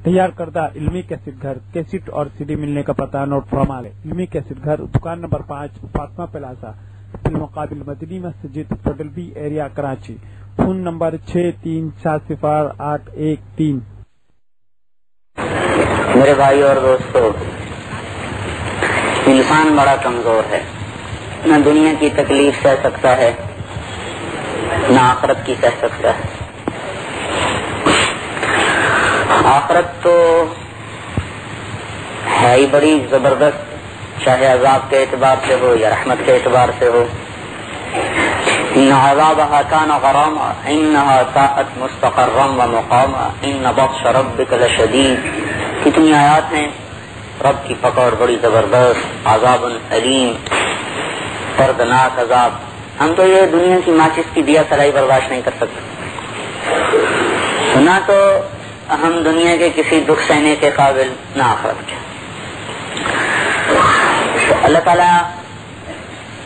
تیار کردہ علمی کیسٹ گھر، کیسٹ اور سی ڈی ملنے کا پتہ نوٹ فرما لیں۔ علمی کیسٹ گھر، دکان نمبر 5، فاطمہ پلازا، بالمقابل مدنی مسجد، federal be area, Karachi. Phone number 63708113۔ میرے بھائی اور دوستو، انسان بڑا کمزور ہے، نہ دنیا کی تکلیف سہ سکتا ہے نہ آخرت کی سہ سکتا ہے۔ آخرت تو ہے ہی بڑی زبردست، چاہے عذاب کے اعتبار سے ہو یا رحمت کے اعتبار سے ہو۔ ان عذابها كان غراما انها ساءت مستقرا ومقاما ان بطش ربك لشدید۔ کتنی آیات ہیں، رب کی پکڑ بڑی زبردست، عذاب علیم، دردناک عذاب۔ ہم تو یہ دنیا کی ماچس کی دیا سلائی برداشت نہیں کر سکتے، نہ تو ہم دنیا کے کسی دکھ سہنے کے قابل، نہ آخرت کے۔ اللہ تعالیٰ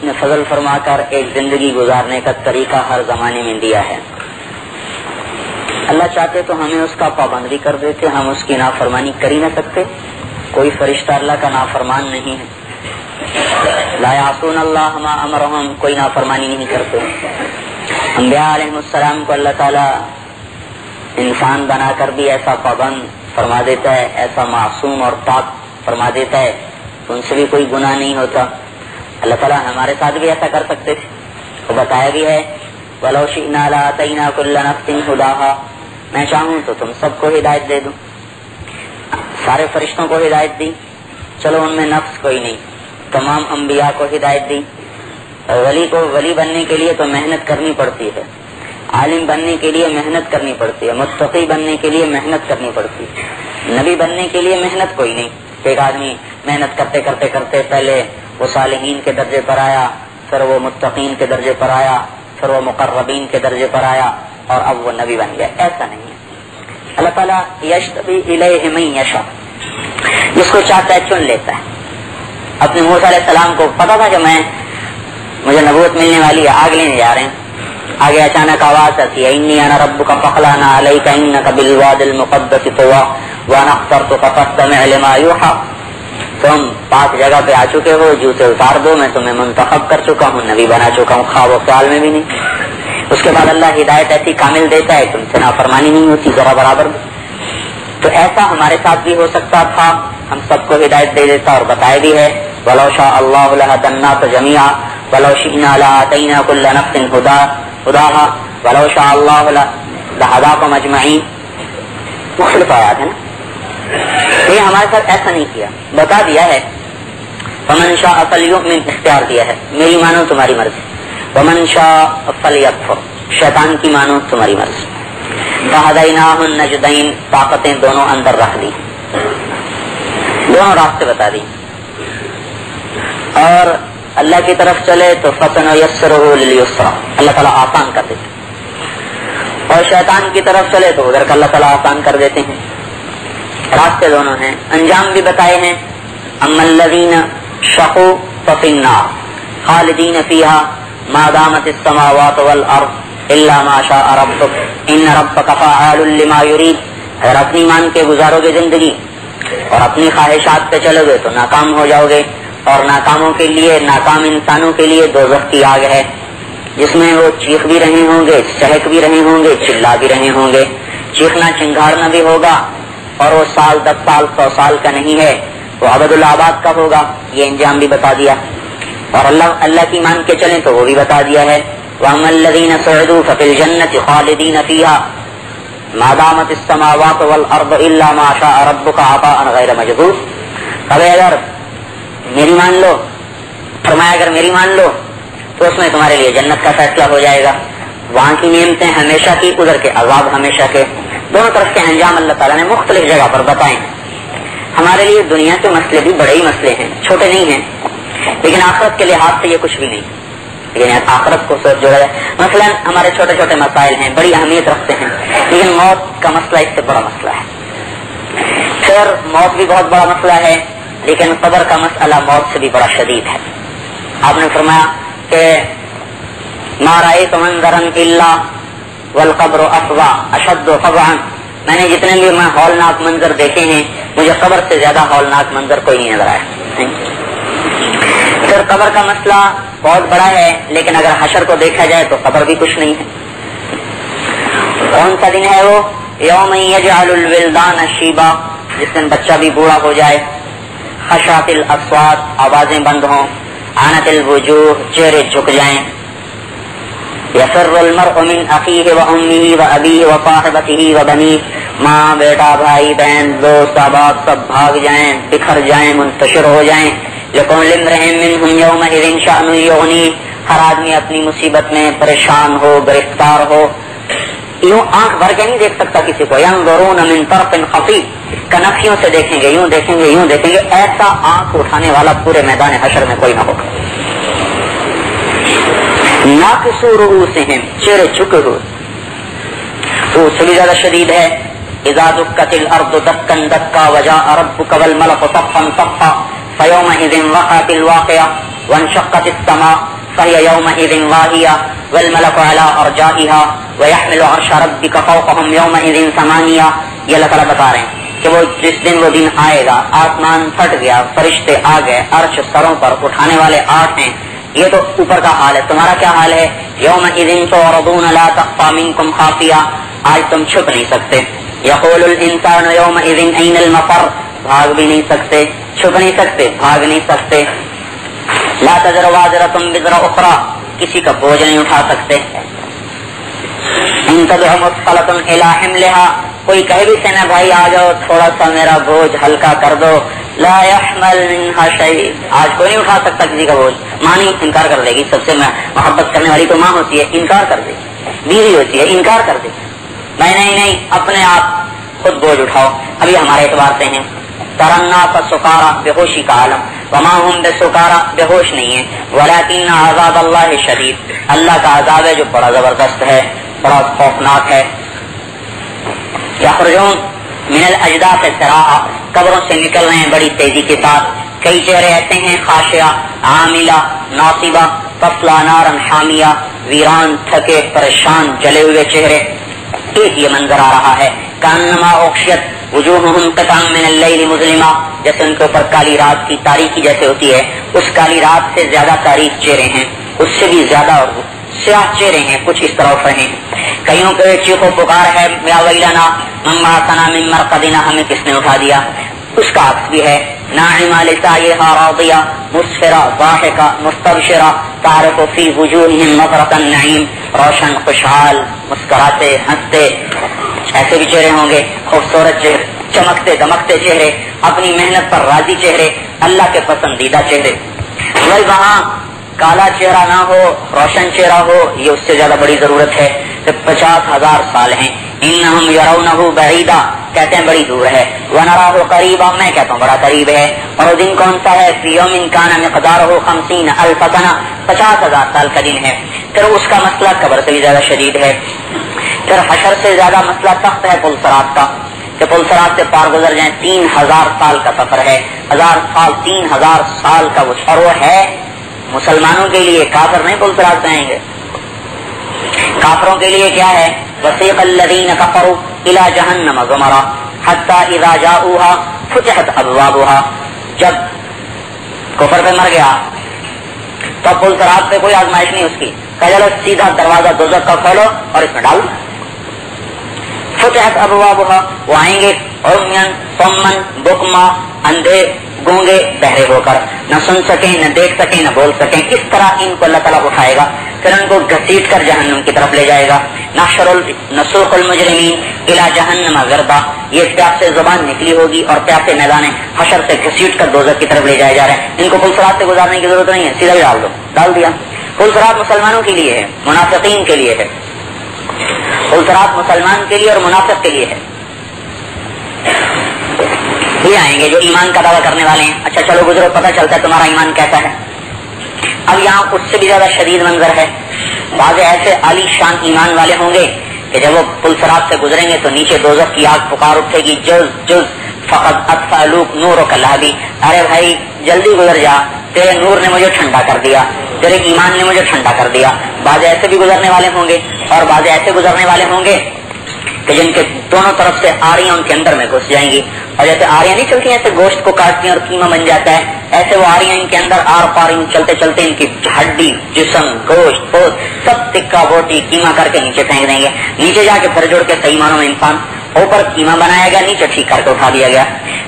نے فضل فرما کر ایک زندگی گزارنے کا طریقہ ہر زمانے میں دیا ہے۔ اللہ چاہتے تو ہمیں اس کا پابند بھی کر دیتے، ہم اس کی نافرمانی کر ہی نہ سکتے۔ کوئی فرشتہ اللہ کا نافرمان نہیں ہے، لا یعصون اللہ ما امرہم، کوئی نافرمانی نہیں کرتے۔ انبیاء علیہ السلام کو اللہ تعالیٰ انسان بنا کر بھی ایسا پابند فرما دیتا ہے، ایسا معصوم اور پاک فرما دیتا ہے، ان سے بھی کوئی گناہ نہیں ہوتا۔ اللہ تعالیٰ ہمارے ساتھ بھی ایسا کر سکتے تھے، وہ بتایا بھی ہے وَلَوْ شِئْنَا لَآتَيْنَا كُلَّ نَفْسٍ هُدَاهَا، میں چاہوں تو تم سب کو ہدایت دے دوں، سارے فرشتوں کو ہدایت دی، چلو ان میں نفس کوئی نہیں، تمام انبیاء کو ہدایت دی۔ ولی کو ولی بننے کے لیے تو محنت کرنی پڑتی ہے، عالم بننے کے لیے محنت کرنی پڑتی ہے، متقی بننے کے لیے محنت کرنی پڑتی ہے۔ نبی بننے کے لیے محنت کوئی نہیں، ایک آدمی محنت کرتے کرتے کرتے پہلے وہ صالحین کے درجے پر آیا، پھر وہ متقین کے درجے پر آیا، پھر وہ مقربین کے درجے پر آیا، اور اب وہ نبی بن گیا۔ ایسا نہیں ہے۔ اللہ تعالیٰ یجتبی الیہ من یشاء، جس کو چاہتا ہے چن لیتا ہے۔ اپنے موسیٰ علیہ السلام کو پتا تھا کہ مجھے نبوت ملنے والی ہے، آگ لینے جا رہے ہیں، آگے اچانک آواز آتی ہے انی انا ربک فاخلعنا علیک انک بالوادی المقدس طوی وانا اخترتک فاستمع لما یوحی، تم پاک جگہ پہ آ چکے ہو، جوتے اتار دو، میں تمہیں منتخب کر چکا ہوں، نبی بنا چکا ہوں، خواب و خیال میں بھی نہیں۔ اس کے بعد اللہ ہدایت ایسی کامل دیتا ہے، تم سے نافرمانی نہیں ہوتی ذرا برابر بھی۔ تو ایسا ہمارے ساتھ بھی ہو سکتا تھا، ہم سب کو ہدایت دے دیتا، اور بتایا بھی ہے وَلَوْ شَاءَ اللَّهُ لَهَدَى النَّاسَ جَمِيعًا وَلَوْ شِئْنَا لَآتَيْنَا كُلَّ نَفْسٍ هُدَاهَا وَلَوْ شَاءَ اللَّهُ لَهَدَاكُمْ أَجْمَعِينَ۔ مختلف آیات ہیں نا، یہ ہمارے ساتھ ایسا نہیں کیا، بتا دیا ہے فَمَنْ شَاءَ فَلْيُؤْمِنْ، اختیار دیا ہے، میری مانو تمہاری مرضی، وَمَنْ شَاءَ فَلْيَكْفُرْ، شیطان کی مانو تمہاری مرضی۔ فَهَدَيْنَاهُ النَّجْدَيْنِ، طاقتیں دونوں اندر رکھ دی، دونوں راستے بتا دی۔ اور اللہ کی طرف چلے تو فَسَنُيَسِّرُهُ لِلْيُسْرَىٰ، اللہ تعالیٰ آسان کر دیتے، اور شیطان کی طرف چلے تو ادھر کا اللہ تعالیٰ آسان کر دیتے ہیں۔ راستے دونوں ہیں، انجام بھی بتائے ہیں۔ اما الذین شقوا ففی النار خالدین فیہا ما دامت السماوات والارض الا ما شاء ربک ان ربک فعال لما یرید۔ اگر اپنی مان کے گزارو گے زندگی اور اپنی خواہشات پہ چلو گے تو ناکام ہو جاؤ گے، اور ناکاموں کے لیے، ناکام انسانوں کے لیے دوزخ کی آگ ہے، جس میں وہ چیخ بھی رہے ہوں گے، چہک بھی رہے ہوں گے، چلا بھی رہے ہوں گے، چیخنا چنگھاڑنا بھی ہوگا، اور وہ سال 10 سال 100 سال کا نہیں ہے، وہ ابد الآباد کا ہوگا، یہ انجام بھی بتا دیا۔ اور اللہ کی مان کے چلیں تو وہ بھی بتا دیا ہے وَأَمَّا الَّذِينَ سُعِدُوا فَفِي الْجَنَّةِ خَالِدِينَ فِيهَا مَا دَامَتِ السَّمَاوَاتُ وَالْأَرْضُ إِلَّا مَا شَاءَ رَبُّكَ عَطَاءً غَيْرَ مَجْذُوذٍ۔ اگر میری مان لو، فرمایا اگر میری مان لو تو اس میں تمہارے لیے جنت کا فیصلہ ہو جائے گا، وہاں کی نعمتیں ہمیشہ کی، ادھر کے عذاب ہمیشہ کے، دونوں طرف کے انجام اللہ تعالیٰ نے مختلف جگہ پر بتائیں۔ ہمارے لیے دنیا کے مسئلے بھی بڑے ہی مسئلے ہیں، چھوٹے نہیں ہیں، لیکن آخرت کے لحاظ سے یہ کچھ بھی نہیں، لیکن آخرت کو سوچ جوڑا ہے۔ مثلا ہمارے چھوٹے چھوٹے مسائل ہیں، بڑی اہمیت رکھتے ہیں، لیکن موت کا مسئلہ اس سے بڑا مسئلہ ہے۔ پھر موت بھی بہت بڑا مسئلہ ہے، لیکن قبر کا مسئلہ موت سے بھی بڑا شدید ہے۔ آپ نے فرمایا کہ ما رأيت منظرا إلا والقبر أفظع أشد فظعا میں نے جتنے بھی میں ہولناک منظر دیکھے ہیں مجھے قبر سے زیادہ ہولناک منظر کوئی نہیں نظر آیا. پھر قبر کا مسئلہ بہت بڑا ہے، لیکن اگر حشر کو دیکھا جائے تو قبر بھی کچھ نہیں ہے. کون سا دن ہے وہ؟ یوم یجعل الولدان شیبا، جس دن بچہ بھی بوڑھا ہو جائے. خشعت الاصوات، آوازیں بند ہوں. عنت الوجوہ، چہرے جھک جائیں. یفر المرء من اخیہ وامہ وابیہ وصاحبتہ وبنیہ، ماں بیٹا بھائی بہن دوست احباب سب بھاگ جائیں، بکھر جائیں، منتشر ہو جائیں. لکل امرئ منہم یومئذ شأن یغنیہ، ہر آدمی اپنی مصیبت میں پریشان ہو، گرفتار ہو. یوں آنکھ بھر کے نہیں دیکھ سکتا کسی کو. ینظرون من طرف خفی، کنکھیوں سے دیکھیں گے، یوں دیکھیں گے، یوں دیکھیں گے. ایسا آنکھ اٹھانے والا پورے میدان حشر میں کوئی نہ ہو. ناکسو رؤوسہم، چہرے جھکے ہوئے. تو اس سے بھی زیادہ شدید ہے. اذا دکت الارض دکا دکا وجاء ربک والملک صفا صفا فیومئذ وقعت الواقعہ وانشقت السماء فهي يومئذ واهية والملك على أرجائها ويحمل عرش ربك فوقهم يومئذ ثمانية. یہ اللہ تعالیٰ بتا رہے ہیں کہ وہ جس دن وہ دن آئے گا، آسمان پھٹ گیا، فرشتے آ گئے، عرش سروں پر، اٹھانے والے 8 ہیں. یہ تو اوپر کا حال ہے. تمہارا کیا حال ہے؟ یومئذ تعرضون لا تخفى منكم خافیہ، آج تم چھپ نہیں سکتے. یقول الانسان یومئذ این المفر، بھاگ بھی نہیں سکتے، چھپ نہیں سکتے، بھاگ نہیں سکتے. لا تزر وازرۃ وزر اخرى، کسی کا بوجھ نہیں اٹھا سکتے. ان تدع مثقلۃ الی حملها، کوئی کہے بھی سے نا بھائی آ جاؤ تھوڑا سا میرا بوجھ ہلکا کر دو. لا يحمل منها شيء، آج کوئی نہیں اٹھا سکتا کسی کا بوجھ. ماں نہیں انکار کر دے گی. سب سے محبت کرنے والی تو ماں ہوتی ہے، انکار کر دے گی. بیوی ہوتی ہے، انکار کر دے گی. میں نہیں اپنے آپ خود بوجھ اٹھاؤ. ابھی ہمارے اعتبار سے ہیں ترنا کا سکارا، بے ہوشی کا عالم. وما هم بسکارا، بے ہوش نہیں ہے. ولکن عذاب اللہ شدید، اللہ کا عذاب ہے جو بڑا زبردست ہے، بڑا خوفناک ہے. یخرجون من الاجداث سراعا، قبروں سے نکل رہے ہیں بڑی تیزی کے ساتھ. کئی چہرے ایسے ہیں خاشعہ، عاملہ، ناصبہ، تصلی نارا حامیہ، ویران، تھکے، پریشان، جلے ہوئے چہرے. ایک یہ منظر آ رہا ہے. کانما اغشیت وجوہہم قطعا من اللیل مظلمہ، جیسے ان کے اوپر کالی رات کی تاریکی جیسے ہوتی ہے، اس کالی رات سے زیادہ تاریک چہرے ہیں، اس سے بھی زیادہ سیاہ چہرے ہیں. کچھ اس طرح سے ہیں. کئیوں کے چیخ و پکار ہے یا ویلنا من بعثنا من مرقدنا، ہمیں کس نے اٹھا دیا. اس کا عکس بھی ہے. ناعمہ لسعیہا راضیہ مسفرہ ضاحکہ مستبشرہ تعرف فی وجوہہم نظرۃ النعیم، روشن، خوشحال، مسکراتے، ہنستے. ایسے بھی چہرے ہوں گے، خوبصورت چہرے، چمکتے دمکتے چہرے، اپنی محنت پر راضی چہرے، اللہ کے پسندیدہ چہرے. وہی وہاں کالا چہرہ نہ ہو، روشن چہرہ ہو، یہ اس سے زیادہ بڑی ضرورت ہے. 50,000 سال ہیں. انہم یرونہ بعیدا، کہتے ہیں بڑی دور ہے. ونراہ قریبا، میں کہتا ہوں بڑا قریب ہے. اور وہ دن کون سا ہے؟ فی یوم کان مقدارہ 50,000 سنہ، 50,000 سال کا دن ہے. پھر اس کا مسئلہ قبر سے بھی زیادہ شدید ہے. پھر حشر سے زیادہ مسئلہ سخت ہے پل صراط کا، کہ پل صراط سے پار گزر جائیں. 3,000 سال کا سفر ہے. 1000 سال، 3,000 سال کا وہ. اور وہ ہے مسلمانوں کے لیے، کافر نہیں پل صراط سے آئیں گے. کافروں کے لیے کیا ہے؟ وسیق الذین کفروا الی جہنم زمرا حتی اذا جاؤوها فتحت ابوابها. جب کفر پہ مر گیا تو پل صراط پہ کوئی آزمائش نہیں اس کی. کہ چلو سیدھا دروازہ دوزخ کا کھولو اور اس میں ڈالو. فتحت ابوابها، وہ آئیں گے عمیاً صماً بکما، اندھے گونگے بہرے ہو کر، نہ سن سکیں، نہ دیکھ سکیں، نہ بول سکیں. کس طرح ان کو اللہ تعالیٰ اٹھائے گا، پھر ان کو گھسیٹ کر جہنم کی طرف لے جائے گا. نسوق المجرمین الی جہنم غربا، یہ پیاس سے زبان نکلی ہوگی اور پیاسے میدان حشر سے گھسیٹ کر دوزخ کی طرف لے جائے جا رہے ہیں. ان کو پل صراط سے گزارنے کی ضرورت نہیں ہے، سیدھا ہی ڈال دو. ڈال دیا. پل صراط مسلمانوں کے لیے ہے، منافقین کے لیے ہے. پل صراط مسلمان کے لیے اور منافق کے لیے ہے. یہ آئیں گے جو ایمان کا دعویٰ کرنے والے ہیں. اچھا چلو گزرو، پتہ چلتا ہے تمہارا ایمان کیسا ہے. اب یہاں اس سے بھی زیادہ شدید منظر ہے. بعض ایسے عالی شان ایمان والے ہوں گے کہ جب وہ پل صراط سے گزریں گے تو نیچے دوزخ کی آگ پکار اٹھے گی، جز جز فقط اطفأ نورک اللہبی، ارے بھائی جلدی گزر جا، تیرے نور نے مجھے ٹھنڈا کر دیا، تیرے ایمان نے مجھے ٹھنڈا کر دیا. بعض ایسے بھی گزرنے والے ہوں گے اور بعض ایسے گزرنے والے ہوں گے کہ جن کے دونوں طرف سے آریاں ان کے اندر میں گھس جائیں گی، اور جیسے آریاں نہیں چلتی ہیں ایسے گوشت کو کاٹتی ہیں اور قیمہ بن جاتا ہے، ایسے وہ آریاں ان کے اندر آر پار چلتے چلتے ان کی ہڈی، جسم، گوشت، پوست سب ٹکا بوٹی قیمہ کر کے نیچے پھینک دیں گے، نیچے جا کے پھر جوڑ کے صحیح معنوں میں انسان اوپر قیمہ بنایا گیا، نیچے ٹھیک کر کے اٹھا دیا گیا۔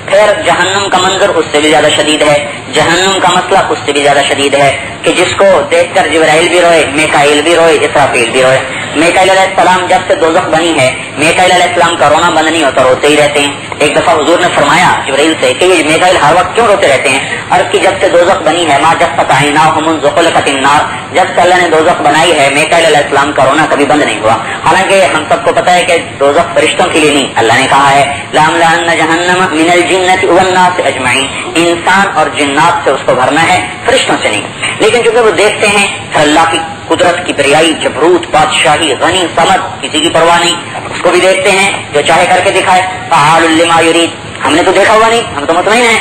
پھر جہنم کا منظر اس سے بھی زیادہ شدید ہے، جہنم کا مسئلہ اس سے بھی زیادہ شدید ہے کہ جس کو دیکھ کر جبرائیل بھی روئے، میکائیل بھی روئے، اسرافیل بھی روئے۔ میکائیل علیہ السلام جب سے دوزخ بنی ہے، میکائیل علیہ السلام کا رونا بند نہیں ہوتا، روتے ہی رہتے ہیں۔ ایک دفعہ حضور نے فرمایا جبرائیل سے کہ یہ میکائیل ہر وقت کیوں روتے رہتے ہیں؟ عرض کی جب سے دوزخ بنی ہے، ما جفت عیناہ منذ خلقت النار، جب سے اللہ نے دوزخ بنائی ہے میکائیل علیہ السلام کا رونا کبھی بند نہیں ہوا۔ حالانکہ ہم سب کو پتا ہے کہ دوزخ فرشتوں کے لیے نہیں، اللہ نے کہا ہے لَأَمْلَأَنَّ جَهَنَّمَ مِنَ الْجِنَّةِ وَالنَّاسِ أَجْمَعِينَ، انسان اور جنات سے اس کو بھرنا ہے، فرشتوں سے نہیں۔ لیکن چونکہ وہ دیکھتے ہیں پھر اللہ کی قدرت کی بریائی، جبروت، بادشاہی، غنی، سمد، کسی کی پرواہ نہیں، اس کو بھی دیکھتے ہیں جو چاہے کر کے دکھائے، فعال لما یرید، ہم نے تو دیکھا ہوا نہیں، ہم تو مطمئن ہیں۔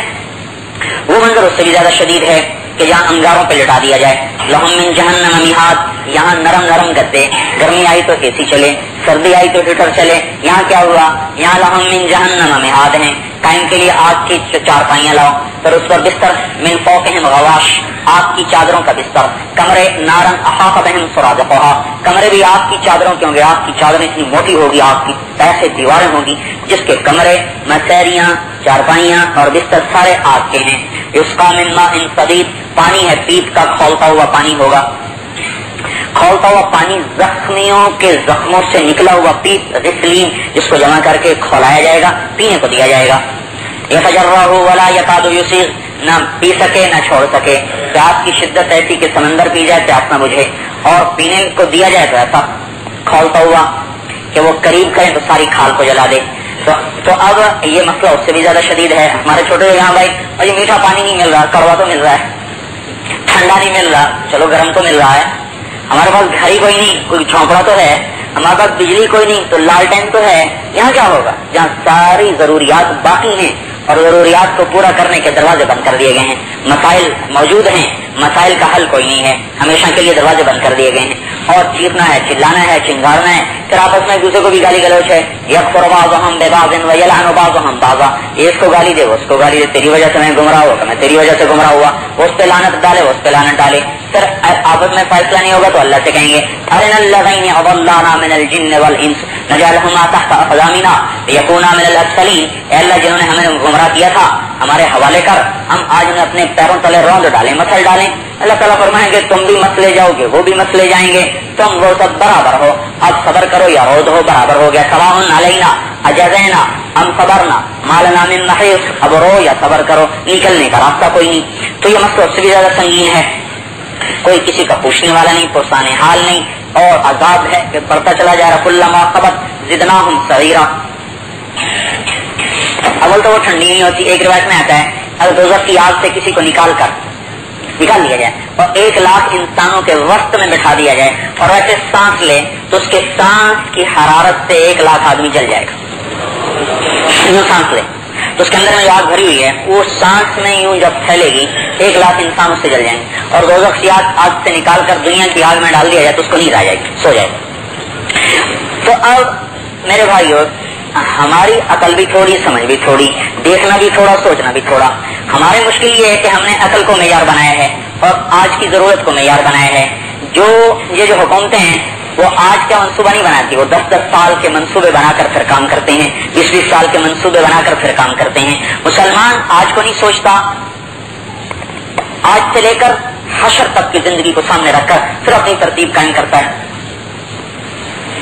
وہ منظر اس سے بھی زیادہ شدید ہے کہ جہاں انگاروں پہ لٹا دیا جائے، لہم من جہنم میہاد، یہاں نرم نرم گدے، گرمی آئی تو اے سی چلے، سردی آئی تو ہیٹر چلے، یہاں کیا ہوا؟ یہاں لہم من جہنم میہاد ہیں، قائم کے لیے آگ کی چارپائیاں لاؤ، پھر اس پر بستر، من فوقہم غواش، آگ کی چادروں کا بستر، کمرے نارن احاط بہم سرادقها، کمرے بھی آگ کی چادروں کے ہوں گے، آگ کی چادریں اتنی موٹی ہوگی، آگ کی ایسے دیواریں ہوں گی جس کے کمرے، مسیریاں، چارپائیاں اور بستر سارے آگ کے ہیں۔ یسقا من ماء صدید، پانی ہے پیپ کا کھولتا ہوا پانی ہوگا، کھولتا ہوا پانی، زخمیوں کے زخموں سے نکلا ہوا پیپ، غسلین، جس کو جمع کر کے کھولایا جائے گا، پینے کو دیا جائے گا۔ یتجرعہ ولا یکاد یسیغ، نہ پی سکے نہ چھوڑ سکے، پیاس کی شدت ایسی کہ سمندر پی جائے پیاس نہ بجھے، اور پینے کو دیا جائے تو ایسا کھولتا ہوا کہ وہ قریب کریں تو ساری کھال کو جلا دے۔ تو اب یہ مسئلہ اس سے بھی زیادہ شدید ہے۔ ہمارے چھوٹے یہاں بھائی اور یہ میٹھا پانی نہیں مل رہا، کڑوا تو مل رہا ہے، ٹھنڈا نہیں مل رہا، چلو گرم تو مل رہا ہے، ہمارے پاس گھر ہی کوئی نہیں، کوئی جھونپڑا تو ہے، ہمارے پاس بجلی کوئی نہیں تو لالٹین تو ہے، یہاں کیا ہوگا؟ جہاں ساری ضروریات باقی ہیں اور ضروریات کو پورا کرنے کے دروازے بند کر دیے گئے ہیں، مسائل موجود ہیں، مسائل کا حل کوئی نہیں ہے، ہمیشہ کے لیے دروازے بند کر دیے گئے ہیں، اور چیخنا ہے، چلانا ہے، چنگارنا ہے، پھر آپس میں ایک دوسرے کو بھی گالی گلوچ ہے، یکفر بعضهم ببعض ویلعن بعضهم بعضا، یہ اس کو گالی دے وہ اس کو گالی دے، تیری وجہ سے میں گمراہ ہوا، میں تیری وجہ سے گمراہ ہوا، وہ اس پہ لعنت ڈالے وہ اس پہ لعنت ڈالے، پھر آپس میں فیصلہ نہیں ہوگا تو اللہ سے کہیں گے ارنا الذین اضلانا من الجن والانس نجعلهما تحت اقدامنا ليكونا من الاسفلین، اے اللہ جنہوں نے ہمیں گمراہ کیا تھا ہمارے حوالے کر، ہم آج انہیں اپنے پیروں تلے روند ڈالیں، مسل ڈالیں۔ اللہ تعالیٰ فرمائیں گے تم بھی مسلے جاؤ گے، وہ بھی مسلے جائیں گے، تم وہ سب برابر ہو، اب صبر کرو یا رود ہو برابر ہو گیا، سواء علینا اجزینا ام صبرنا ما لنا من محیص، اب رو یا صبر کرو، نکلنے کا راستہ کوئی نہیں۔ تو یہ مسئلہ اس سے بھی زیادہ سنگین ہے، کوئی کسی کا پوچھنے والا نہیں، پرسانے حال نہیں، اور عذاب ہے کہ بڑھتا چلا جا رہا، کلما خبت زدناہم سعیرا۔ اول تو وہ ٹھنڈی نہیں ہوتی، ایک روایت میں آتا ہے اگر دوزخ کی آگ سے کسی کو نکال لیا جائے اور 1,00,000 انسانوں کے وسط میں بٹھا دیا جائے اور ویسے سانس لے تو اس کے سانس کی حرارت سے 1,00,000 آدمی جل جائے گا، یوں سانس لے تو اس کے اندر میں جو آگ بھری ہوئی ہے وہ سانس میں یوں جب پھیلے گی 1,00,000 انسان اس سے جل جائیں گے، اور دوزخ کی آگ سے نکال کر دنیا کی آگ میں ڈال دیا جائے تو اس کو نیند آ جائے گی، سو جائے گا۔ تو اب میرے بھائیو ہماری عقل بھی تھوڑی، سمجھ بھی تھوڑی، دیکھنا بھی تھوڑا، سوچنا بھی تھوڑا۔ ہماری مشکل یہ ہے کہ ہم نے عقل کو معیار بنایا ہے اور آج کی ضرورت کو معیار بنایا ہے۔ یہ جو حکومتیں ہیں وہ آج کا منصوبہ نہیں بناتی، وہ 10-10 سال کے منصوبے بنا کر پھر کام کرتے ہیں، 20-20 سال کے منصوبے بنا کر پھر کام کرتے ہیں۔ مسلمان آج کو نہیں سوچتا، آج سے لے کر حشر تک کی زندگی کو سامنے رکھ کر پھر اپنی ترتیب قائم کرتا ہے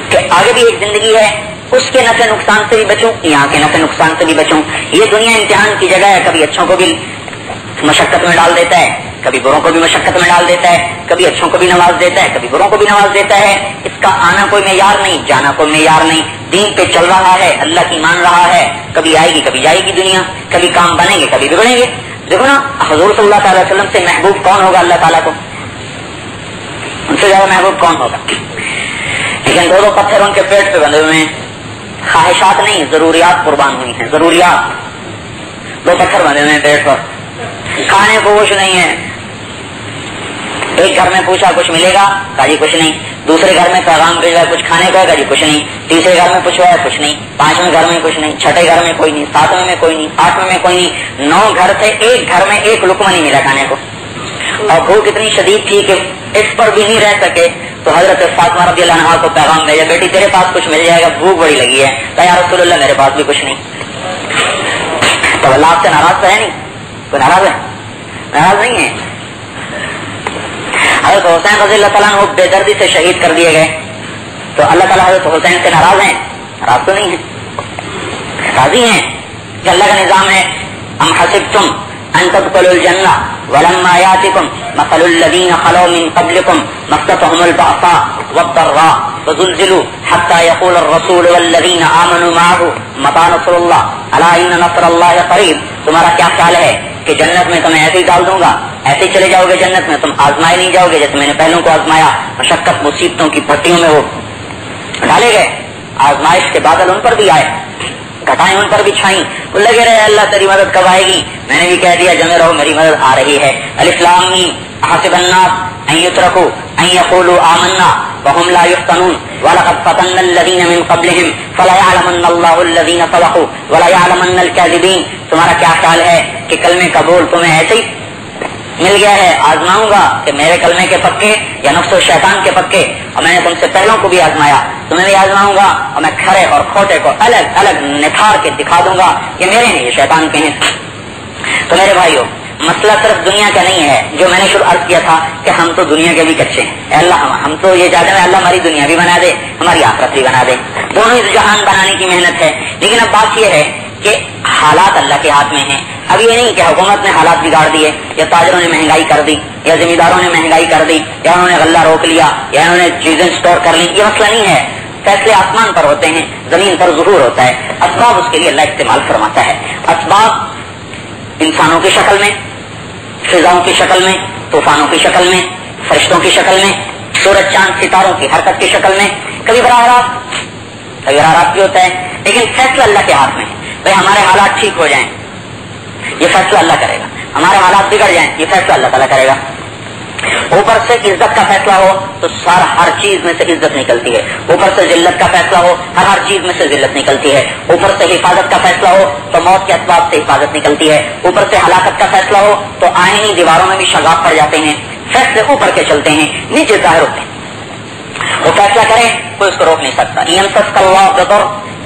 کہ آگے بھی ایک زندگی ہے، اس کے نفع نقصان سے بھی بچوں، یہاں کے نفع نقصان سے بھی بچوں۔ یہ دنیا امتحان کی جگہ ہے، کبھی اچھوں کو بھی مشقت میں ڈال دیتا ہے، کبھی بروں کو بھی مشقت میں ڈال دیتا ہے، کبھی اچھوں کو بھی نواز دیتا ہے، کبھی بروں کو بھی نواز دیتا ہے۔ اس کا آنا کوئی معیار نہیں، جانا کوئی معیار نہیں، دین پہ چل رہا ہے، اللہ کی مان رہا ہے، کبھی آئے گی کبھی جائے گی دنیا، کبھی کام بنیں گے کبھی بگڑیں گے۔ دیکھو نا حضور صلی اللہ تعالی وسلم سے محبوب کون ہوگا اللہ تعالیٰ کو؟ ان سے زیادہ محبوب کون ہوگا؟ لیکن 2 پتھر ان کے پیٹ پہ بندھے ہوئے ہیں، خواہشات نہیں ضروریات قربان ہوئی ہیں، ضروریات 2 پتھر بندھے ہوئے ہیں پیٹ پر، کھانے کو کچھ نہیں ہے۔ ایک گھر میں پوچھا کچھ ملے گا، کہا جی کچھ نہیں، دوسرے گھر میں پیغام بھیجا کچھ کھانے کا جی کچھ نہیں، تیسرے گھر میں پوچھوایا کچھ نہیں، پانچویں گھر میں کچھ نہیں، چھٹے گھر میں کوئی نہیں، ساتویں میں کوئی نہیں، آٹھویں میں کوئی نہیں، 9 گھر تھے، ایک گھر میں ایک لقمہ نہیں ملا کھانے کو، اور بھوک اتنی شدید تھی کہ اس پر بھی نہیں رہ سکے، تو حضرت فاطمہ رضی اللہ عنہا کو پیغام بھیجا بیٹی تیرے پاس کچھ مل جائے گا، بھوک بڑی لگی ہے، کہ یا رسول اللہ میرے پاس بھی کچھ نہیں۔ تو اللہ آپ سے ناراض تو ہے نہیں، کوئی ناراض ہے؟ ناراض نہیں ہے۔ حضرت حسین رضی اللہ تعالیٰ عنہ بے دردی سے شہید کر دیے گئے، تو اللہ تعالیٰ حضرت حسین سے ناراض ہیں؟ ناراض تو نہیں ہیں، راضی ہیں کہ اللہ کا نظام ہے ام حسبتم ان تدخلوا الجنہ ولما یاتکم مثل الذین خلوا من قبلکم مستهم البأساء والضراء وزلزلوا حتى يقول الرسول والذین آمنوا معه متى نصر اللہ الا ان نصر اللہ قریب۔ تمہارا کیا خیال ہے کہ جنت میں تمہیں ایسے ہی ڈال دوں گا، ایسے ہی چلے جاؤ گے جنت میں، تم آزمائے نہیں جاؤ گے جیسے میں نے پہلوں کو آزمایا، مشقت مصیبتوں کی پٹیوں میں وہ ڈالے گئے، آزمائش کے بادل ان پر بھی آئے، گھٹائیں ان پر بھی چھائیں، وہ لگے رہے اللہ تیری مدد کب آئے گی، میں نے بھی کہہ دیا جمے رہو میری مدد آ رہی ہے۔ الف لام میم حسب الناس ان یترکوا ان یقولوا آمنا وهم لا یفتنون ولقد فتنا الذین من قبلهم فلیعلمن اللہ الذین صدقوا ولیعلمن الکاذبین۔ تمہارا کیا خیال ہے کہ کلمے کا بول تمہیں ایسے ہی مل گیا ہے؟ آزماؤں گا کہ میرے کلمے کے پکے یا نفس و شیطان کے پکے، اور میں نے تم سے پہلوں کو بھی آزمایا، تمہیں بھی آزماؤں گا، اور میں کھڑے اور کھوٹے کو الگ الگ نکھار کے دکھا دوں گا کہ میرے ہیں یہ شیطان کے ہیں۔ تو میرے بھائیو مسئلہ صرف دنیا کا نہیں ہے، جو میں نے شروع عرض کیا تھا کہ ہم تو دنیا کے بھی کچے ہیں، اے اللہ ہم تو یہ چاہتے ہیں اللہ ہماری دنیا بھی بنا دے، ہماری آخرت بھی بنا دے، دونوں ہی جہان بنانے کی محنت ہے۔ لیکن اب بات یہ ہے کہ حالات اللہ کے ہاتھ میں ہیں۔ اب یہ نہیں کہ حکومت نے حالات بگاڑ دیے، یا تاجروں نے مہنگائی کر دی، یا زمینداروں نے مہنگائی کر دی، یا انہوں نے غلہ روک لیا، یا انہوں نے چیزیں اسٹور کر لی، یہ مسئلہ نہیں ہے۔ فیصلے آسمان پر ہوتے ہیں، زمین پر ظہور ہوتا ہے، اسباب اس کے لیے اللہ استعمال فرماتا ہے۔ اسباب انسانوں کی شکل میں، فضاؤں کی شکل میں، طوفانوں کی شکل میں، فرشتوں کی شکل میں، سورج چاند ستاروں کی حرکت کی شکل میں، کبھی براہ راست بھی ہوتا ہے، لیکن فیصلہ اللہ کے ہاتھ میں ہے۔ بھائی ہمارے حالات ٹھیک ہو جائیں یہ فیصلہ اللہ کرے گا، ہمارے حالات بگڑ جائیں یہ فیصلہ اللہ تعالیٰ کرے گا۔ اوپر سے عزت کا فیصلہ ہو تو ہر چیز میں سے عزت نکلتی ہے، اوپر سے ذلت کا فیصلہ ہو ہر چیز میں سے ذلت نکلتی ہے، اوپر سے حفاظت کا فیصلہ ہو تو موت کے اسباب سے حفاظت نکلتی ہے، اوپر سے ہلاکت کا فیصلہ ہو تو آئینی دیواروں میں بھی شگاف پڑ جاتے ہیں۔ فیصلے اوپر کے چلتے ہیں، نیچے ظاہر ہوتے ہیں۔ وہ فیصلہ کرے کوئی اس کو روک نہیں سکتا۔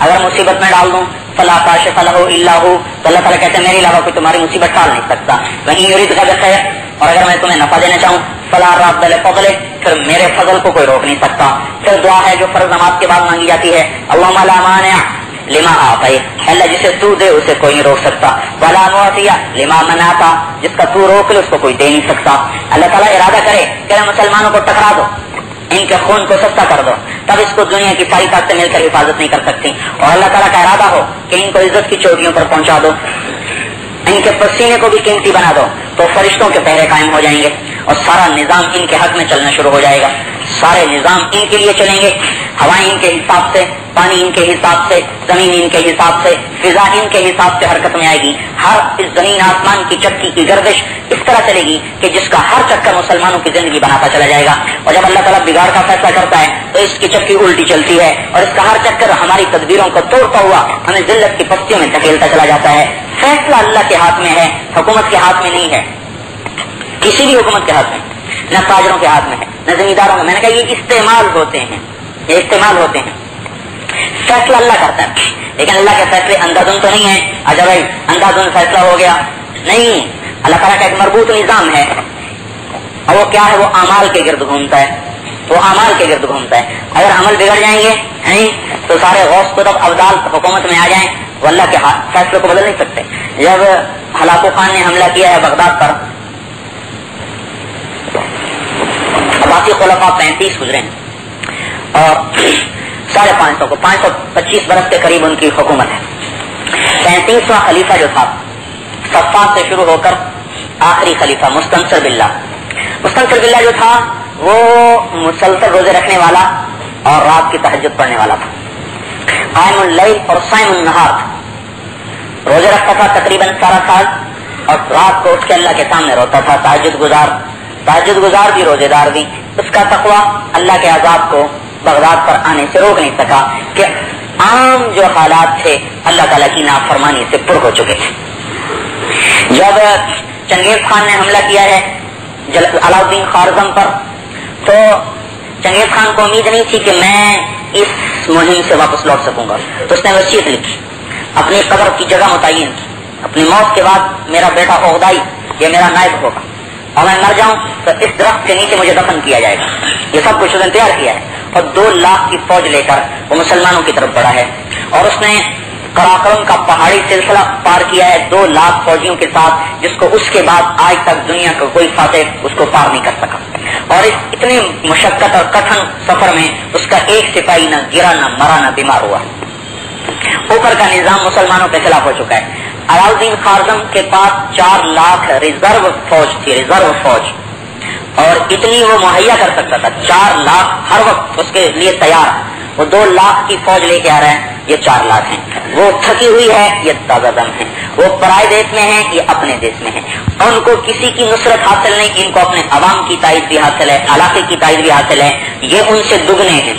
اگر مصیبت میں ڈال دوں فلا کاشف لہ الا ہو، تو اللہ تعالیٰ کہتے ہیں میرے علاوہ کوئی تمہاری مصیبت ٹال نہیں سکتا۔ وہیں یریدک بخیر، اور اگر میں تمہیں نفع دینا چاہوں فلا راد لفضلہ، پھر میرے فضل کو کوئی روک نہیں سکتا۔ پھر دعا ہے جو فرض نماز کے بعد مانگی جاتی ہے، اللہم لا مانع لما اعطیت، اللہ جسے تو دے اسے کوئی نہیں روک سکتا، ولا معطی لما منعت، جس کا تو روک لے اس کو کوئی دے نہیں سکتا۔ اللہ تعالیٰ ارادہ کرے کہ مسلمانوں کو ٹکرا دو، ان کے خون کو سستا کر دو، تب اس کو دنیا کی ساری طاقتیں مل کر حفاظت نہیں کر سکتی، اور اللہ تعالیٰ کا ارادہ ہو کہ ان کو عزت کی چوٹیوں پر پہنچا دو، ان کے پسینے کو بھی قیمتی بنا دو، تو فرشتوں کے پہرے قائم ہو جائیں گے اور سارا نظام ان کے حق میں چلنا شروع ہو جائے گا۔ سارے نظام ان کے لیے چلیں گے، ہوائیں ان کے حساب سے، پانی ان کے حساب سے، زمین ان کے حساب سے، فضا ان کے حساب سے حرکت میں آئے گی۔ ہر اس زمین آسمان کی چکی کی گردش اس طرح چلے گی کہ جس کا ہر چکر مسلمانوں کی زندگی بناتا چلا جائے گا، اور جب اللہ تعالیٰ بگاڑ کا فیصلہ کرتا ہے تو اس کی چکی الٹی چلتی ہے، اور اس کا ہر چکر ہماری تدبیروں کو توڑتا ہوا ہمیں ذلت کی پستیوں میں دھکیلتا چلا جاتا ہے۔ فیصلہ اللہ کے ہاتھ میں ہے، حکومت کے ہاتھ میں نہیں ہے، کسی بھی حکومت کے ہاتھ میں، نہ تاجروں کے ہاتھ میں ہے، نہ زمینداروں میں۔ میں نے کہا یہ استعمال ہوتے ہیں، یہ استعمال ہوتے ہیں، فیصلہ اللہ کرتا ہے، لیکن اللہ کے فیصلے اندھادھند تو نہیں ہے۔ اچھا بھائی اندھادھند فیصلہ ہو گیا نہیں، اللہ تعالیٰ کا ایک مربوط نظام ہے، اور وہ کیا ہے؟ وہ اعمال کے گرد گھومتا ہے، وہ اعمال کے گرد گھومتا ہے۔ اگر عمل بگڑ جائیں گے نہیں تو سارے غوث قطب ابدال حکومت میں آ جائیں، وہ اللہ کے فیصلے کو بدل نہیں سکتے۔ جب ہلاکو خان نے حملہ کیا ہے بغداد پر، باقی خلفاء 35 گزرے ہیں، اور 550 کو 525 برس کے قریب ان کی حکومت ہے۔ 35واں خلیفہ جو تھا صفان سے شروع ہو کر آخری خلیفہ مستنصر باللہ جو تھا وہ مسلسل روزے رکھنے والا اور رات کی تہجد پڑھنے والا تھا، قائم اللیل اور صائم النہار تھا، روزے رکھتا تھا تقریباً سارا سال، اور رات کو اٹھ کے اللہ کے سامنے روتا تھا، تہجد گزار بھی روزے دار بھی۔ تو اس کا تقوی اللہ کے عذاب کو بغداد پر آنے سے روک نہیں سکا کہ عام جو حالات تھے اللہ تعالیٰ کی نافرمانی سے پر ہو چکے تھے. جب چنگیز خان نے حملہ کیا ہے علاؤدین خوارزم پر تو چنگیز خان کو امید نہیں تھی کہ میں اس مہم سے واپس لوٹ سکوں گا. تو اس نے وصیت لکھی, اپنی قبر کی جگہ متعین کی, اپنی موت کے بعد میرا بیٹا عقدائی یہ میرا نائب ہوگا اور میں مر جاؤں تو اس درخت کے نیچے مجھے دفن کیا جائے گا. یہ سب کچھ اس نے تیار کیا ہے اور 2 لاکھ کی فوج لے کر وہ مسلمانوں کی طرف بڑھا ہے اور اس نے قراقرم کا پہاڑی سلسلہ پار کیا ہے 2 لاکھ فوجیوں کے ساتھ, جس کو اس کے بعد آج تک دنیا کا کوئی فاتح اس کو پار نہیں کر سکا. اور اس اتنی مشقت اور کٹھن سفر میں اس کا ایک سپاہی نہ گرا نہ مرا نہ بیمار ہوا. اوپر کا نظام مسلمانوں کے خلاف ہو چکا ہے. علاؤدین خوارزم کے پاس 4 لاکھ ریزرو فوج تھی, ریزرو فوج, اور اتنی وہ مہیا کر سکتا تھا. 4 لاکھ ہر وقت اس کے لیے تیار. وہ 2 لاکھ کی فوج لے کے آ رہے ہیں, یہ 4 لاکھ ہیں. وہ تھکی ہوئی ہے, یہ تازہ دم ہے. وہ پرائے دیش میں ہیں, یہ اپنے دیش میں ہیں. ان کو کسی کی نصرت حاصل نہیں, ان کو اپنے عوام کی تائید بھی حاصل ہے, علاقے کی تائید بھی حاصل ہے. یہ ان سے دگنے ہیں.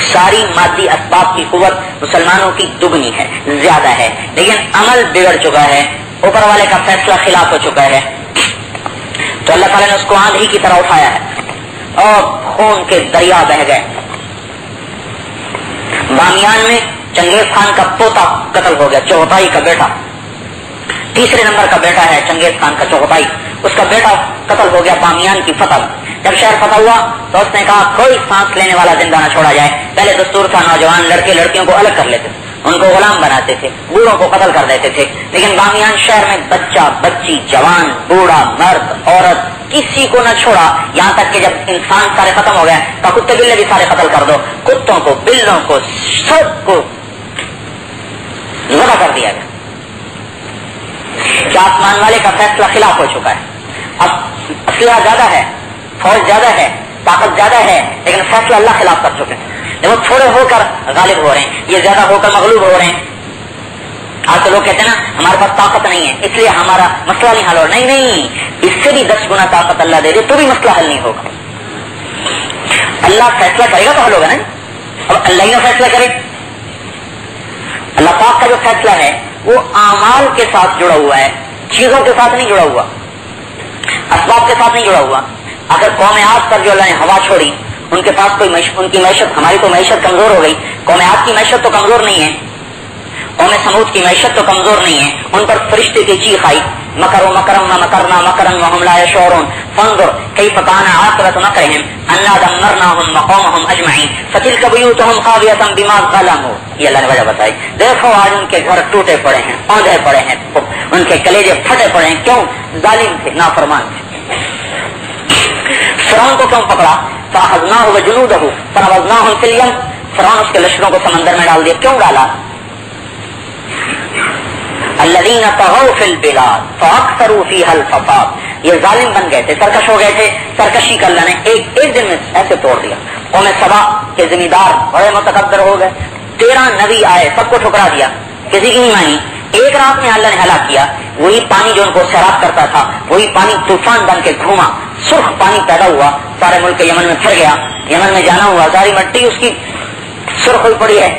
ساری مادی اسباب کی قوت مسلمانوں کی دگنی ہے, زیادہ ہے, لیکن عمل بگڑ چکا ہے, اوپر والے کا فیصلہ خلاف ہو چکا ہے. تو اللہ تعالیٰ نے اس کو آندھی کی طرح اٹھایا ہے اور خون کے دریا بہ گئے. بامیان میں چنگیز خان کا پوتا قتل ہو گیا, چغتائی کا بیٹا, 3 نمبر کا بیٹا ہے چنگیز خان کا چغتائی, اس کا بیٹا قتل ہو گیا بامیان کی فتح میں. جب شہر فتح ہوا تو اس نے کہا کوئی سانس لینے والا زندہ نہ چھوڑا جائے. پہلے دستور تھا نوجوان لڑکے لڑکیوں کو الگ کر لیتے, ان کو غلام بناتے تھے, بوڑھوں کو قتل کر دیتے تھے. لیکن بامیان شہر میں بچہ بچی, جوان بوڑھا, مرد عورت, کسی کو نہ چھوڑا. یہاں تک کہ جب انسان سارے ختم ہو گئے تو کتے بلے بھی سارے قتل کر دو. کتوں کو, بلوں کو, سب کو ذبح کر دیا گیا. کیا آسمان والے کا فیصلہ خلاف ہو چکا ہے. اب اسلحہ زیادہ ہے, فوج زیادہ ہے, طاقت زیادہ ہے, لیکن فیصلہ اللہ خلاف کر چکے ہیں. وہ تھوڑے ہو کر غالب ہو رہے ہیں, یہ زیادہ ہو کر مغلوب ہو رہے ہیں. آج تو لوگ کہتے ہیں نا ہمارے پاس طاقت نہیں ہے اس لیے ہمارا مسئلہ نہیں حل ہو. نہیں, اس سے بھی 10 گنا طاقت اللہ دے دے تو بھی مسئلہ حل نہیں ہوگا. اللہ فیصلہ کرے گا تو حل ہوگا نا. اب اللہ ہی نہ فیصلہ کرے. اللہ پاک کا جو فیصلہ ہے وہ اعمال کے ساتھ جڑا ہوا ہے, چیزوں کے ساتھ نہیں جڑا ہوا, اسباب کے ساتھ نہیں جڑا ہوا. اگر قوم عاد پر جو اللہ نے ہوا چھوڑی, ان کے پاس کوئی ان کی معیشت, ہماری تو معیشت کمزور ہو گئی, قوم عاد کی معیشت تو کمزور نہیں ہے, قوم سمود کی معیشت تو کمزور نہیں ہے. ان پر فرشتے کی چیخ آئی, مکروا مکرا مکرنا مکرا وهم لا يشعرون فانظر كيف كان عاقبة مكرهم انا دمرناهم وقومهم اجمعين فتلك بيوتهم خاوية بما ظلموا. یہ اللہ نے وجہ بتائی. دیکھو آج ان کے گھر ٹوٹے پڑے ہیں, اوندھے پڑے ہیں, ان کے کلیجے پھٹے پڑے ہیں. کیوں؟ ظالم تھے, نافرمان تھے. فرعون کو کیوں پکڑا؟ فاخذناه وجنوده فنبذناهم في اليم. فرعون اس کے لشکروں کو سمندر میں ڈال دیا. کیوں ڈالا؟ الذين طغوا في البلاد فاكثروا فيها الفساد. یہ ظالم بن گئے تھے, سرکش ہو گئے تھے. سرکشی کا اللہ نے ایک دن میں ایسے توڑ دیا. قوم سبا کے زمیندار بڑے متکبر ہو گئے. 13 نبی آئے, سب کو ٹھکرا دیا, کسی کی نہیں مانی. ایک رات میں اللہ نے ہلاک کیا. وہی پانی جو ان کو سیراب کرتا تھا, وہی پانی طوفان بن کے گھوما, سرخ پانی پیدا ہوا, سارے ملک یمن میں پھر گیا. یمن میں جانا ہوا, ساری مٹی اس کی سرخ ہوئی پڑی ہے.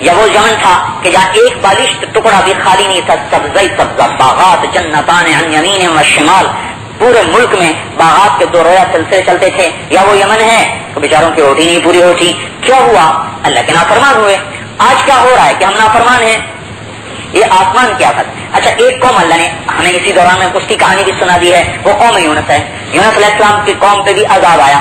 یا وہ یمن تھا کہ جہاں ایک بالشت ٹکڑا بھی خالی نہیں تھا, سبزی سبزہ, باغات, جنتان عن یمین و شمال. پورے ملک میں باغات کے 2 رویا سلسلے چلتے تھے. یا وہ یمن ہے تو بیچاروں کی روٹی نہیں پوری ہوتی. کیا ہوا؟ اللہ کے نافرمان ہوئے. آج کیا ہو رہا ہے کہ ہم نافرمان ہیں. یہ آسمان کیا تھا. اچھا, ایک قوم اللہ نے ہمیں اسی دوران میں اس کی کہانی بھی سنا دی ہے, وہ قوم یونس ہے. یونس علیہ السلام کی قوم پہ بھی عذاب آیا.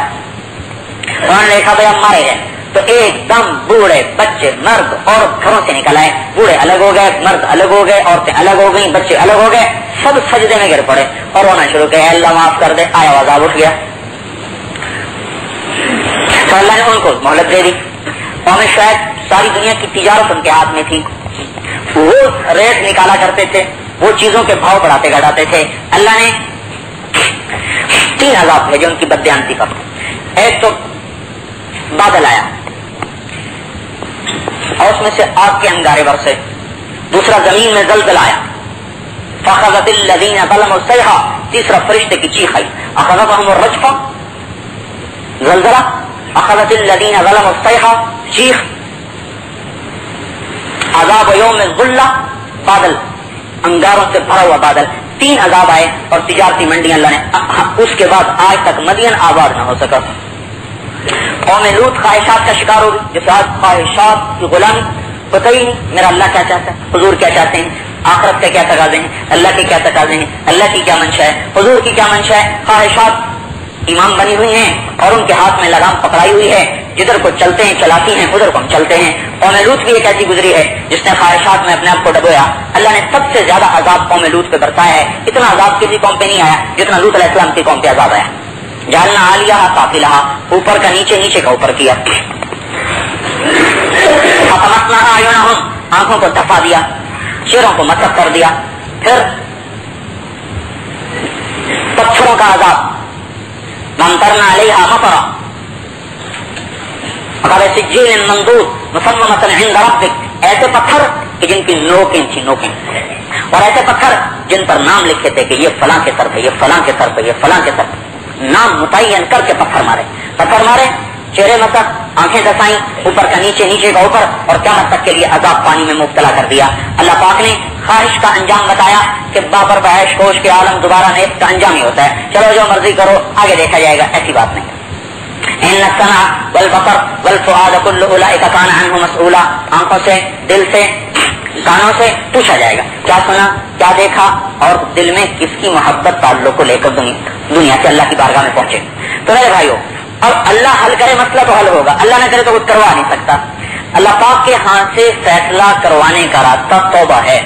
انہوں نے دیکھا بھائی ہم مارے گئے تو ایک دم بوڑھے بچے مرد عورت گھروں سے نکل آئے. بوڑھے الگ ہو گئے, مرد الگ ہو گئے, عورتیں الگ ہو گئیں, بچے الگ ہو گئے. سب سجدے میں گر پڑے اور رونا شروع کیا, اللہ معاف کر دے. آیا عذاب اٹھ گیا. تو اللہ نے ان کو مہلت دے دی. قوم شعیب ساری دنیا کی تجارت ان کے ہاتھ میں تھی. وہ ریٹ نکالا کرتے تھے, وہ چیزوں کے بھاؤ بڑھاتے گھٹاتے تھے. اللہ نے 3 عذاب بھیجے ان کی بددیانتی پر. ایک تو بادل آیا اور اس میں سے آگ کے انگارے برسے. دوسرا زمین میں زلزلہ آیا, فاخذت الذین ظلموا الصیحہ. تیسرا فرشتے کی چیخ آئی, اخذتهم الرجفہ. زلزلہ، اخذت الذین ظلموا الصیحہ چیخ، عذاب یوم الظلہ بادل، انگاروں سے بھرا ہوا بادل، 3 عذاب آئے اور تجارتی منڈیاں اللہ نے، اس کے بعد آج تک مدین آباد نہ ہو سکا. قوم لوط خواہشات کا شکار ہوگی، جیسے آج خواہشات کی غلامی، پتہ ہی نہیں میرا اللہ کیا چاہتا ہے، حضور کیا چاہتے ہیں، آخرت کے کیا تقاضے ہیں، اللہ کے کیا تقاضے ہیں، اللہ کی کیا منشا ہے، حضور کی کیا منشا ہے. خواہشات امام بنی ہوئی ہیں اور ان کے ہاتھ میں لگام پکڑائی ہوئی ہے، جدھر کو چلتے ہیں چلاتی ہیں، ادھر کو ہم چلتے ہیں. قوم لوط بھی ایک ایسی گزری ہے جس نے خواہشات میں اپنے آپ کو ڈبویا. اللہ نے سب سے زیادہ عذاب قوم لوط پہ برسایا ہے. اتنا عذاب کسی قوم پہ نہیں آیا جتنا لوط علیہ السلام کی قوم پہ عذاب آیا. جعلنا عالیہا سافلہا، اوپر کا نیچے، نیچے کا اوپر کیا. فطمسنا اعینہم، آنکھوں کو دفا دیا، چہروں کو مسخ کر دیا. پھر پتھروں کا عذاب، ممطرنا علیہا مطرا فقال سجیل منضود مسممۃ عند ربک، ایسے پتھر کہ جن کی نوکیں تھیں، نوکیں، اور ایسے پتھر جن پر نام لکھے تھے کہ یہ فلاں کے سر پہ، یہ فلاں کے سر پہ، یہ فلاں کے سر پہ، نام متعین کر کے پتھر مارے. پتھر مارے، چہرے مسخ، آنکھیں دسائیں، اوپر کا نیچے، نیچے کا اوپر، اور قیامت تک کے لیے عذاب پانی میں مبتلا کر دیا. اللہ پاک نے خواہش کا انجام بتایا کہ بابر بحش ہوش کے عالم دوبارہ نیست کا انجام ہی ہوتا ہے، چلو جو مرضی کرو آگے دیکھا جائے گا، ایسی بات نہیں. ان السمع والبصر والفؤاد كل اولئک کان عنہ مسئولا، آنکھوں سے، دل سے، کانوں سے پوچھا جائے گا کیا سنا، کیا دیکھا، اور دل میں کس کی محبت تعلق کو لے کر دنیا سے اللہ کی بارگاہ میں پہنچے. تو میرے بھائیو، اب اللہ حل کرے مسئلہ تو حل ہوگا، اللہ نہ کرے تو کچھ کروا نہیں سکتا. اللہ پاک کے ہاتھ سے فیصلہ کروانے کا راستہ توبہ ہے.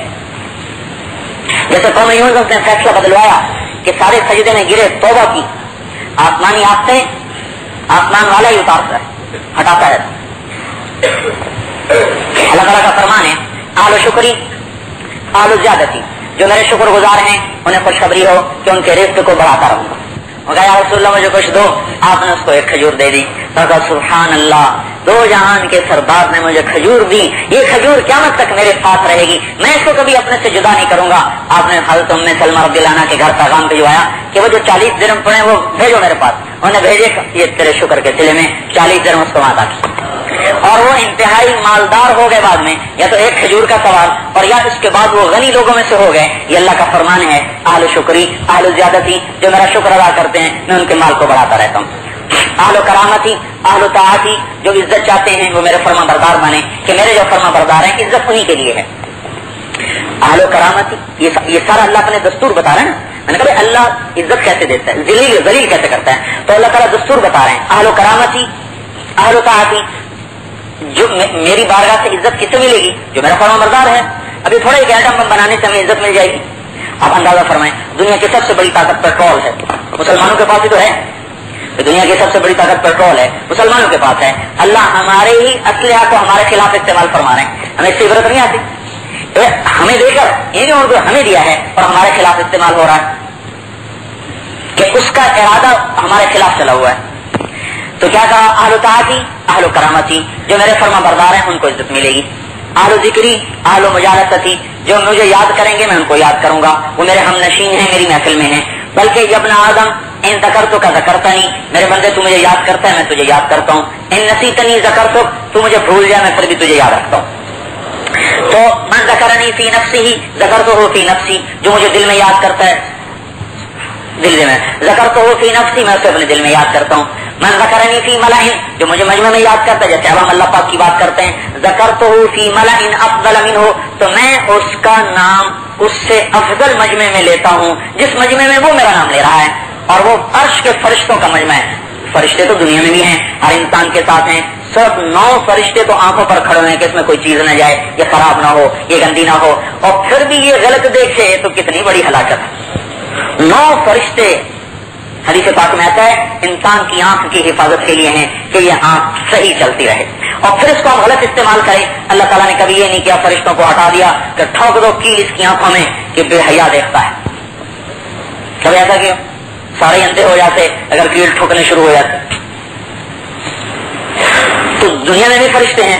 جیسے قوم یونس نے فیصلہ بدلوایا کہ سارے سجدے میں گرے، توبہ کی، آسمانی آستے آسمان والا ہی اتارتا ہے، ہٹاتا ہے. اللہ تعالیٰ کا فرمان ہے آل شکری آل زیادتی، جو میرے شکر گزار ہیں انہیں خوشخبری ہو کہ ان کے رزق کو بڑھاتا رہوں گا. اور کہا یا رسول اللہ مجھے کچھ دو، آپ نے اس کو ایک کھجور دے دی. کہا سبحان اللہ، 2 جہان کے سربراہ نے مجھے کھجور دی، یہ کھجور قیامت تک میرے ساتھ رہے گی، میں اس کو کبھی اپنے سے جدا نہیں کروں گا. آپ نے حضرت ام سلمہ رضی اللہ عنہا کے گھر پیغام بھجوایا کہ وہ جو 40 درہم پڑے وہ بھیجو میرے پاس. انہوں نے بھیجے، یہ تیرے شکر کے سلے میں 40 درہم اس کو عطا کی. اور وہ انتہائی مالدار ہو گئے بعد میں، یا تو ایک کھجور کا سوال، اور یا اس کے بعد وہ غنی لوگوں میں سے ہو گئے. یہ اللہ کا فرمان ہے اہل شکری اہل زیادتی، جو میرا شکر ادا کرتے ہیں میں ان کے مال کو بڑھاتا رہتا ہوں. اہل کرامتی اہل طاعتی، جو عزت چاہتے ہیں وہ میرے فرما بردار بنے، کہ میرے جو فرما بردار ہیں عزت انہی کے لیے ہے. اہل کرامتی، یہ سارا اللہ اپنے دستور بتا رہے ہیں نا. میں نے کہا اللہ عزت کیسے دیتا ہے، ذلیل کیسے کرتا ہے، تو اللہ تعالیٰ دستور بتا رہے ہیں. اہل کرامتی اہل طاعتی، جو میری بارگاہ سے عزت کسے ملے گی، جو میرا فرما بردار ہے. ابھی تھوڑا ایک ایٹم بم بنانے سے ہمیں عزت مل جائے گی. آپ اندازہ فرمائیں، دنیا کی سب سے بڑی طاقت پیٹرول ہے، مسلمانوں کے پاس ہی تو ہے. دنیا کی سب سے بڑی طاقت پیٹرول ہے، مسلمانوں کے پاس ہے. اللہ ہمارے ہی اسلحہ کو ہمارے خلاف استعمال فرما رہے ہیں. ہمیں اس سے عبرت نہیں آتی، ہمیں دے کر یہ ان کو ہمیں دیا ہے اور ہمارے خلاف استعمال ہو رہا ہے کہ اس کا ارادہ ہمارے خلاف چلا ہوا ہے. تو کیا کہا اہل طاعتی اہل کرامتی، جو میرے فرما بردار ہیں ان کو عزت ملے گی. اہل ذکری اہل مجالستی، جو مجھے یاد کریں گے میں ان کو یاد کروں گا، وہ میرے ہم نشین ہیں، میری محفل میں ہیں. بلکہ ابن آدم ان ذکرتک کا ذکرتنی، میرے بندے تو مجھے یاد کرتا ہے میں تجھے یاد کرتا ہوں. ان نسیتنی ذکرتک، تو مجھے بھول جائے میں پھر بھی تجھے یاد رکھتا ہوں. تو من ذکرنی فی نفسی ذکرتہ فی نفسی، جو مجھے دل میں یاد کرتا ہے دل میں ذکرتہ فی نفسی، میں اسے اپنے دل میں یاد کرتا ہوں. من ذکرنی فی ملأ، جو مجھے مجمع میں یاد کرتا ہے، جیسے اب ہم اللہ پاک کی بات کرتے ہیں، ذکرتہ فی ملأ افضل منہ، تو میں اس کا نام اس سے افضل مجمع میں لیتا ہوں جس مجمع میں وہ میرا نام لے رہا ہے. اور وہ عرش کے فرشتوں کا مجمع ہے. فرشتے تو دنیا میں بھی ہیں، ہر انسان کے ساتھ ہیں. صرف 9 فرشتے تو آنکھوں پر کھڑے ہیں کہ اس میں کوئی چیز نہ جائے، یہ خراب نہ ہو، یہ گندی نہ ہو. اور پھر بھی یہ غلط دیکھے تو کتنی بڑی ہلاکت ہے. 9 فرشتے حدیث پاک میں آتا ہے انسان کی آنکھ کی حفاظت کے لیے ہیں کہ یہ آنکھ صحیح چلتی رہے. اور پھر اس کو ہم غلط استعمال کریں. اللہ تعالیٰ نے کبھی یہ نہیں کیا فرشتوں کو ہٹا دیا کہ ٹھوک دو کیل اس کی آنکھوں میں کہ بے حیا دیکھتا ہے. کبھی ایسا کہ سارے اندھے ہو جاتے اگر کیل ٹھوکنے شروع ہو جاتے. تو دنیا میں بھی فرشتے ہیں،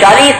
40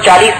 40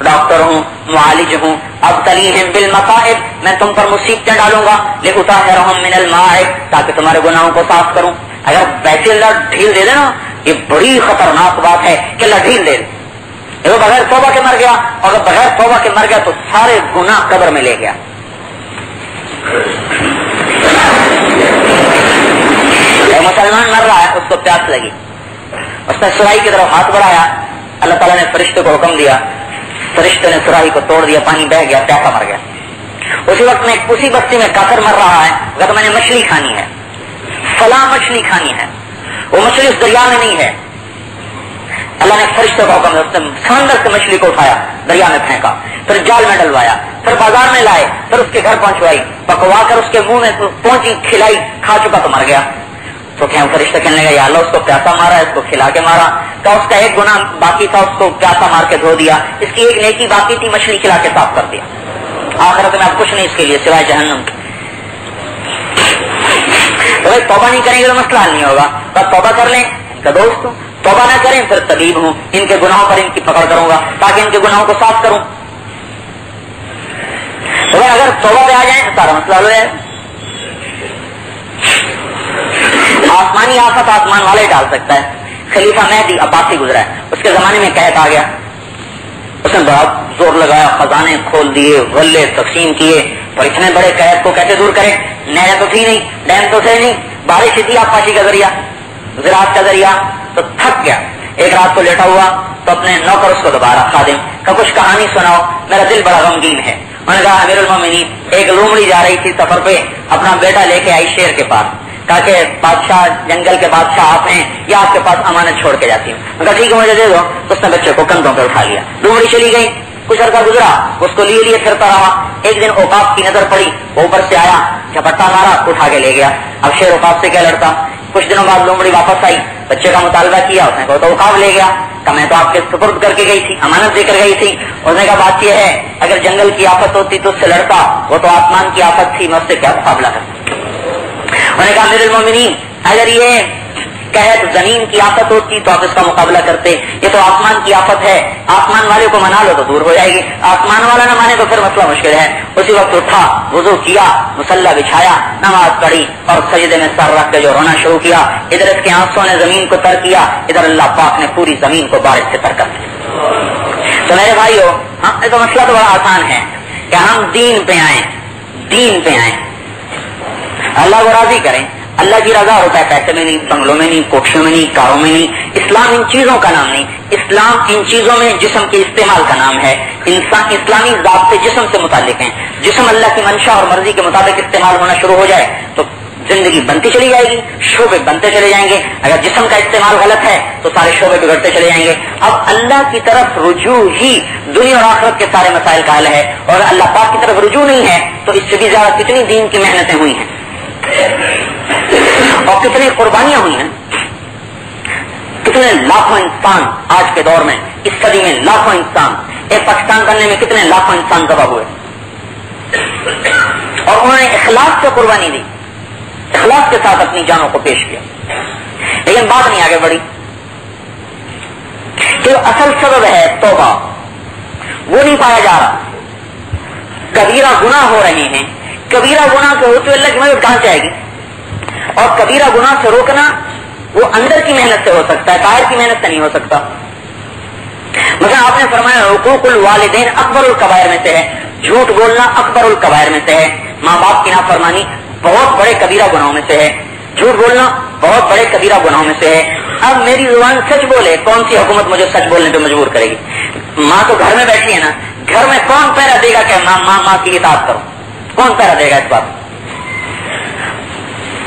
ڈاکٹر ہوں, معالج ہوں. ابتلیہم بالمصائب, میں تم پر مصیبتیں ڈالوں گا. لأطہرہم من المائب, تاکہ تمہارے گناہوں کو صاف کروں. اگر ویسے اللہ ڈھیل دے دے نا, یہ بڑی خطرناک بات ہے کہ اللہ ڈھیل دے دے. وہ بغیر توبہ کے مر گیا, اور اگر بغیر توبہ کے مر گیا تو سارے گناہ قبر میں لے گیا. مسلمان مر رہا ہے, اس کو پیاس لگی, اس نے سراہی کی طرف ہاتھ بڑھایا, اللہ تعالیٰ نے فرشتے کو حکم دیا, فرشتے نے سراہی کو توڑ دیا, پانی بہ گیا, پیاسا مر گیا. اسی وقت میں اسی بستی میں کافر مر رہا ہے, اگر میں نے مچھلی کھانی ہے, فلاں مچھلی کھانی ہے, وہ مچھلی اس دریا میں نہیں ہے. اللہ نے فرشتے کو حکم دیا, اس نے سمندر سے مچھلی کو اٹھایا, دریا میں پھینکا, پھر جال میں ڈلوایا, پھر بازار میں لائے, پھر اس کے گھر پہنچوائی, پکوا کر اس کے منہ میں پہنچی, کھلائی, کھا چکا تو مر گیا. تو کیا فرشتہ کہنے لگا, یا اللہ اس کو پیاسا مارا, اس کو کھلا کے مارا. کہ اس کا ایک گناہ باقی تھا, اس کو پیاسا مار کے دھو دیا, اس کی ایک نیکی باقی تھی, مچھلی کھلا کے صاف کر دیا. آخرت میں اب کچھ نہیں اس کے لیے سوائے جہنم. تو بھائی توبہ نہیں کریں گے تو مسئلہ حل نہیں ہوگا. بس توبہ کر لیں کہ دوست, توبہ نہ کریں پھر طبیب ہوں, ان کے گناہوں پر ان کی پکڑ کروں گا تاکہ ان کے گناہوں کو صاف کروں. تو بھائی اگر توبہ پہ آ جائیں تو سارا مسئلہ حل ہو جائے. آسمانی آفت آسمان والا ہی ڈال سکتا ہے. خلیفہ مہدی عباسی گزرا ہے, اس کے زمانے میں قحط آ گیا, اس نے بڑا زور لگایا, خزانے کھول دیے, غلے تقسیم کیے, پر اتنے بڑے قحط کو کیسے دور کریں؟ نہریں تو تھی نہیں, ڈیم تو تھے نہیں, بارش تھی آبپاشی کا ذریعہ, زراعت کا ذریعہ, تو تھک گیا. ایک رات کو لیٹا ہوا تو اپنے نوکر اس کو دوبارہ خادم کا کچھ کہانی سناؤ, میرا دل بڑا غمگین ہے. انہوں نے کہا امیر المومنین, ایک لومڑی جا رہی تھی سفر پہ, اپنا بیٹا لے کے آئی شیر کے پاس, کہا کہ بادشاہ, جنگل کے بادشاہ آپ ہیں, یا آپ کے پاس امانت چھوڑ کے جاتی ہوں. کہا ٹھیک ہے مجھے دے دو. تو اس نے بچے کو کندھوں پہ اٹھا لیا, لومڑی چلی گئی. کچھ عرصہ گزرا, اس کو لیے پھرتا رہا. ایک دن اوقاف کی نظر پڑی, اوپر سے آیا, جھپٹا مارا, اٹھا کے لے گیا. اب شیر اوقاف سے کیا لڑتا. کچھ دنوں بعد لومڑی واپس آئی, بچے کا مطالبہ کیا, اس نے کہا تو اوقاف لے گیا. کہ میں تو آپ کے سپرد کر کے گئی تھی, امانت دے کر گئی تھی. اس نے کہا بات یہ ہے, اگر جنگل کی آفت ہوتی تو اس سے لڑتا, وہ تو آسمان کی آفت تھی, میں اس سے کیا مقابلہ کرتا. انہوں نے کہا امیر المومنین, اگر یہ قحط زمین کی آفت ہوتی تو آپ اس کا مقابلہ کرتے, یہ تو آسمان کی آفت ہے, آسمان والے کو منا لو تو دور ہو جائے گی, آسمان والا نہ مانے تو پھر مسئلہ مشکل ہے. اسی وقت اٹھا, وضو کیا, مصلی بچھایا, نماز پڑھی, اور سجدے میں سر رکھ کے جو رونا شروع کیا. ادھر اس کے آنسوں نے زمین کو تر کیا, ادھر اللہ پاک نے پوری زمین کو بارش سے تر کر دیا. تو میرے بھائیو, یہ تو مسئلہ تو بڑا آسان ہے کہ ہم دین پہ آئیں, دین پہ آئیں, اللہ کو راضی کریں. اللہ کی رضا ہوتا ہے, پیسے میں نہیں, بنگلوں میں نہیں, کوٹھیوں میں نہیں, کاروں میں نہیں. اسلام ان چیزوں کا نام نہیں, اسلام ان چیزوں میں جسم کے استعمال کا نام ہے. انسان اسلامی ذات سے جسم سے متعلق ہیں. جسم اللہ کی منشا اور مرضی کے مطابق استعمال ہونا شروع ہو جائے تو زندگی بنتی چلی جائے گی, شعبے بنتے چلے جائیں گے. اگر جسم کا استعمال غلط ہے تو سارے شعبے بگڑتے چلے جائیں گے. اب اللہ کی طرف رجوع ہی دنیا اور آخرت کے سارے مسائل کا حل ہے, اور اللہ پاک کی طرف رجوع نہیں ہے تو اس سے بھی زیادہ کتنی دین کی محنتیں ہوئی ہیں اور کتنی قربانیاں ہوئی ہیں. کتنے لاکھوں انسان آج کے دور میں, اس صدی میں لاکھوں انسان, ایک پاکستان بننے میں کتنے لاکھوں انسان تباہ ہوئے, اور انہوں نے اخلاص سے قربانی دی, اخلاص کے ساتھ اپنی جانوں کو پیش کیا. لیکن بات نہیں آگے بڑھی کہ اصل سبب ہے توبہ, وہ نہیں پایا جا رہا. کبیرہ گناہ ہو رہے ہیں, کبیرہ گناہ کے ہوتے اللہ کی مدد کہاں جائے گی. اور کبیرہ گناہ سے روکنا وہ اندر کی محنت سے ہو سکتا ہے, باہر کی محنت سے نہیں ہو سکتا. مثلا آپ نے فرمایا حقوق الوالدین اکبر الکبائر میں سے ہے, جھوٹ بولنا اکبر الکبائر میں سے ہے. ماں باپ کی نافرمانی بہت بڑے کبیرہ گناہوں میں سے ہے, جھوٹ بولنا بہت بڑے کبیرہ گناہوں میں سے ہے. اب میری زبان سچ بولے, کون سی حکومت مجھے سچ بولنے پہ مجبور کرے گی؟ ماں تو گھر میں بیٹھی ہے نا, گھر میں کون پہرا دے گا کہ ماں کی اطاعت کرو؟ کون پہرا دے گا اس بات؟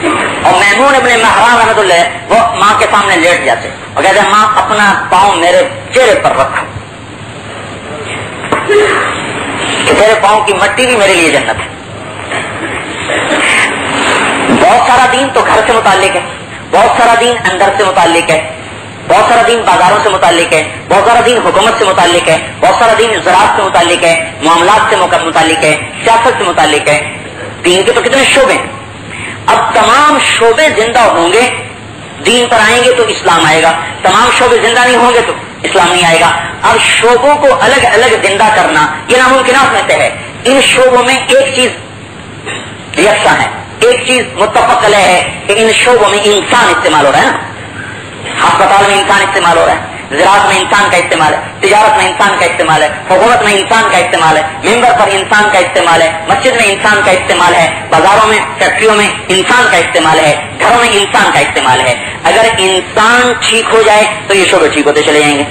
اور میمون ابن مہران رحمۃ اللہ وہ ماں کے سامنے لیٹ جاتے اور کہتے ہیں ماں اپنا پاؤں میرے چہرے پر رکھو, کہ تیرے پاؤں کی مٹی بھی میرے لیے جنت ہے. بہت سارا دین تو گھر سے متعلق ہے, بہت سارا دین اندر سے متعلق ہے, بہت سارا دین بازاروں سے متعلق ہے, بہت سارا دین حکومت سے متعلق ہے, بہت سارا دین زراعت سے متعلق ہے, معاملات سے متعلق ہے, سیاست سے متعلق ہے. دین کے تو کتنے شعبے ہیں. اب تمام شعبے زندہ ہوں گے, دین پر آئیں گے تو اسلام آئے گا. تمام شعبے زندہ نہیں ہوں گے تو اسلام نہیں آئے گا. اب شعبوں کو الگ الگ زندہ کرنا یہ ناممکنات میں سے ہے. ان شعبوں میں ایک چیز یکساں ہے, ایک چیز متفق علیہ ہے کہ ان شعبوں میں انسان استعمال ہو رہا ہے نا. ہسپتال میں انسان استعمال ہو رہا ہے, زراعت میں انسان کا استعمال ہے, تجارت میں انسان کا استعمال ہے, حکومت میں انسان کا استعمال ہے, ممبر پر انسان کا استعمال ہے, مسجد میں انسان کا استعمال ہے, بازاروں میں فیکٹریوں میں انسان کا استعمال ہے, گھروں میں انسان کا استعمال ہے. اگر انسان ٹھیک ہو جائے تو یہ شعبے ٹھیک ہوتے چلے جائیں گے,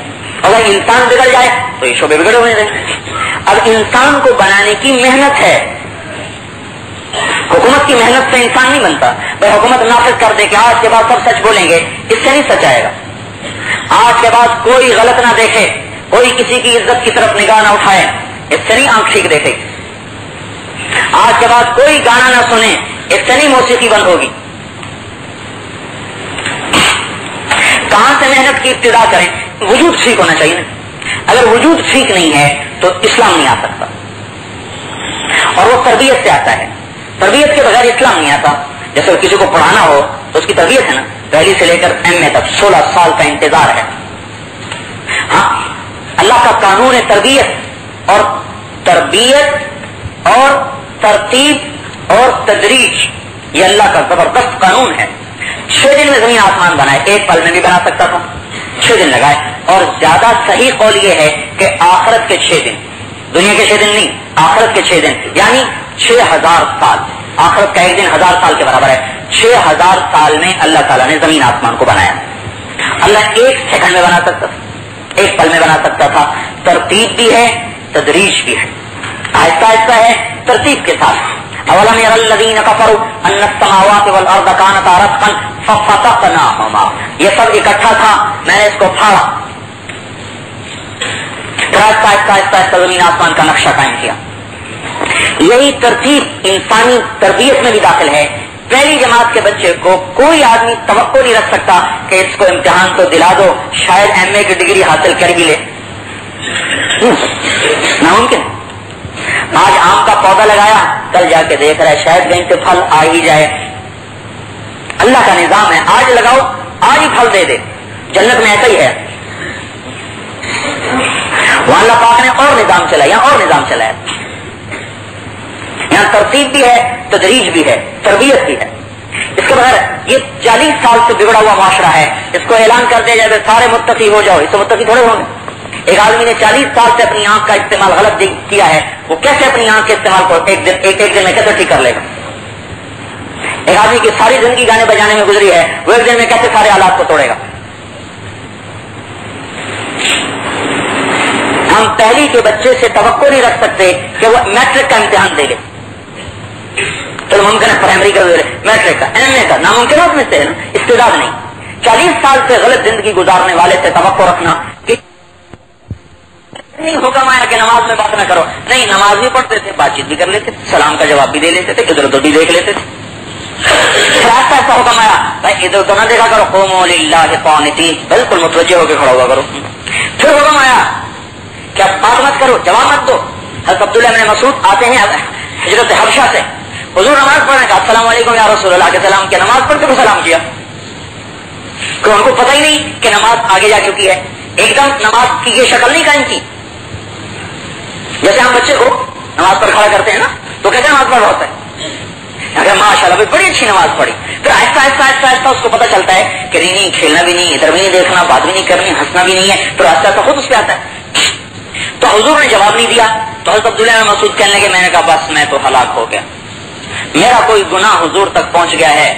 اگر انسان بگڑ جائے تو یہ شعبے بگڑے ہوئے جائیں گے. اب انسان کو بنانے کی محنت ہے, حکومت کی محنت سے انسان نہیں بنتا. بھائی حکومت نافذ کر دے کہ آج کے بعد سب سچ بولیں گے, اس سے نہیں سچ آئے گا. آج کے بعد کوئی غلط نہ دیکھے, کوئی کسی کی عزت کی طرف نگاہ نہ اٹھائے, اس سے نہیں آنکھ ٹھیک دیکھے. آج کے بعد کوئی گانا نہ سنے, اس سے نہیں موسیقی بند ہوگی. کہاں سے محنت کی ابتدا کریں؟ وجود ٹھیک ہونا چاہیے نا. اگر وجود ٹھیک نہیں ہے تو اسلام نہیں آ سکتا, اور وہ تربیت سے آتا ہے. تربیت کے بغیر اسلام نہیں آتا. جیسے کسی کو پڑھانا ہو تو اس کی تربیت ہے نا, پہلی سے لے کر ایم اے تک 16 سال کا انتظار ہے. ہاں, اللہ کا قانون ہے تربیت, اور تربیت اور ترتیب اور تدریج یہ اللہ کا زبردست قانون ہے. 6 دن میں زمین آسمان بنائے, ایک پل میں بھی بنا سکتا تھا, 6 دن لگائے. اور زیادہ صحیح قول یہ ہے کہ آخرت کے 6 دن, دنیا کے 6 دن نہیں, آخرت کے 6 دن, یعنی 6000 سال. آخرت کا ایک دن 1000 سال کے برابر ہے. 6000 سال میں اللہ تعالیٰ نے زمین آسمان کو بنایا. اللہ 1 سیکنڈ میں بنا سکتا تھا, ایک پل میں بنا سکتا تھا. ترتیب بھی ہے, تدریج بھی ہے, آہستہ آہستہ ہے, ترتیب کے ساتھ. اولم ير الذين كفروا ان السماوات والارض كانتا رتقا ففتقناهما, یہ سب اکٹھا تھا, میں نے اس کو پھاڑا. آہستہ آہستہ زمین آسمان کا نقشہ قائم کیا. یہی ترتیب انسانی تربیت میں بھی داخل ہے. پہلی جماعت کے بچے کو کوئی آدمی توقع نہیں رکھ سکتا کہ اس کو امتحان تو دلا دو, شاید ایم اے کی ڈگری حاصل کر ہی لے. ناممکن. آج آم کا پودا لگایا, کل جا کے دیکھ رہا ہے شاید کہیں سے پھل آ ہی جائے. اللہ کا نظام ہے, آج لگاؤ آج ہی پھل دے دے. جنت میں ایسا ہی ہے. وہاں اللہ پاک نے اور نظام چلایا, اور نظام چلایا. یہاں ترتیب بھی ہے, تدریج بھی ہے, تربیت بھی ہے. اس کے بغیر یہ 40 سال سے بگڑا ہوا معاشرہ ہے. اس کو اعلان کر دیا جائے سارے متقی ہو جاؤ, اس سے متقی تھوڑے ہوں گے. ایک آدمی نے 40 سال سے اپنی آنکھ کا استعمال غلط کیا ہے, وہ کیسے اپنی آنکھ کے استعمال کو ایک دن میں کیسے ٹھیک کر لے گا؟ ایک آدمی کی ساری زندگی گانے بجانے میں گزری ہے, وہ ایک دن میں کیسے سارے آلات کو توڑے گا؟ ہم پہلی کے بچے سے توقع نہیں رکھ سکتے کہ وہ میٹرک کا امتحان دے لے. تو ممکن ہے پرائمری کا میٹرک کا, ایم اے کا, ناممکنات میں سے ہے نا, استعداد نہیں. 40 سال سے غلط زندگی گزارنے والے سے توقع رکھنا کہ نہیں حکم آیا کہ نماز میں بات نہ کرو, نہیں, نماز بھی پڑھتے تھے, بات چیت بھی کر لیتے, سلام کا جواب بھی دے لیتے تھے, ادھر ادھر بھی دیکھ لیتے تھے. ایسا حکم آیا بھائی ادھر ادھر نہ دیکھا کرو, قوموا للہ قانتین, بالکل متوجہ ہو کے کھڑا ہوا کرو. پھر حکم آیا کہ اب بات مت کرو, جواب مت دو. حضرت عبداللہ بن مسعود آتے ہیں ہجرت حبشہ سے, حضور نماز پڑھنے کا, السلام علیکم یا رسول اللہ کے سلام کیا, نماز پڑھ کے تو سلام کیا, کہ ان کو پتہ ہی نہیں کہ نماز آگے جا چکی ہے. ایک دم نماز کی یہ شکل نہیں قائم کی. جیسے ہم بچے کو نماز پر کھڑا کرتے ہیں نا, تو کہتے ہیں نماز پڑھ رہا ہوتا ہے, اگر ماشاء اللہ بڑی اچھی نماز پڑھی. پھر آہستہ آہستہ آہستہ آہستہ اس کو پتہ چلتا ہے کہ نہیں, کھیلنا بھی نہیں, ادھر بھی نہیں دیکھنا, بات بھی نہیں کرنی, ہنسنا بھی نہیں ہے. پھر آہستہ آہستہ خود اس پہ آتا ہے. تو حضور نے جواب نہیں دیا, تو حضرت عبداللہ بن مسعود کہنے لگے, میں نے کہا بس میں تو ہلاک ہو گیا, میرا کوئی گناہ حضور تک پہنچ گیا ہے,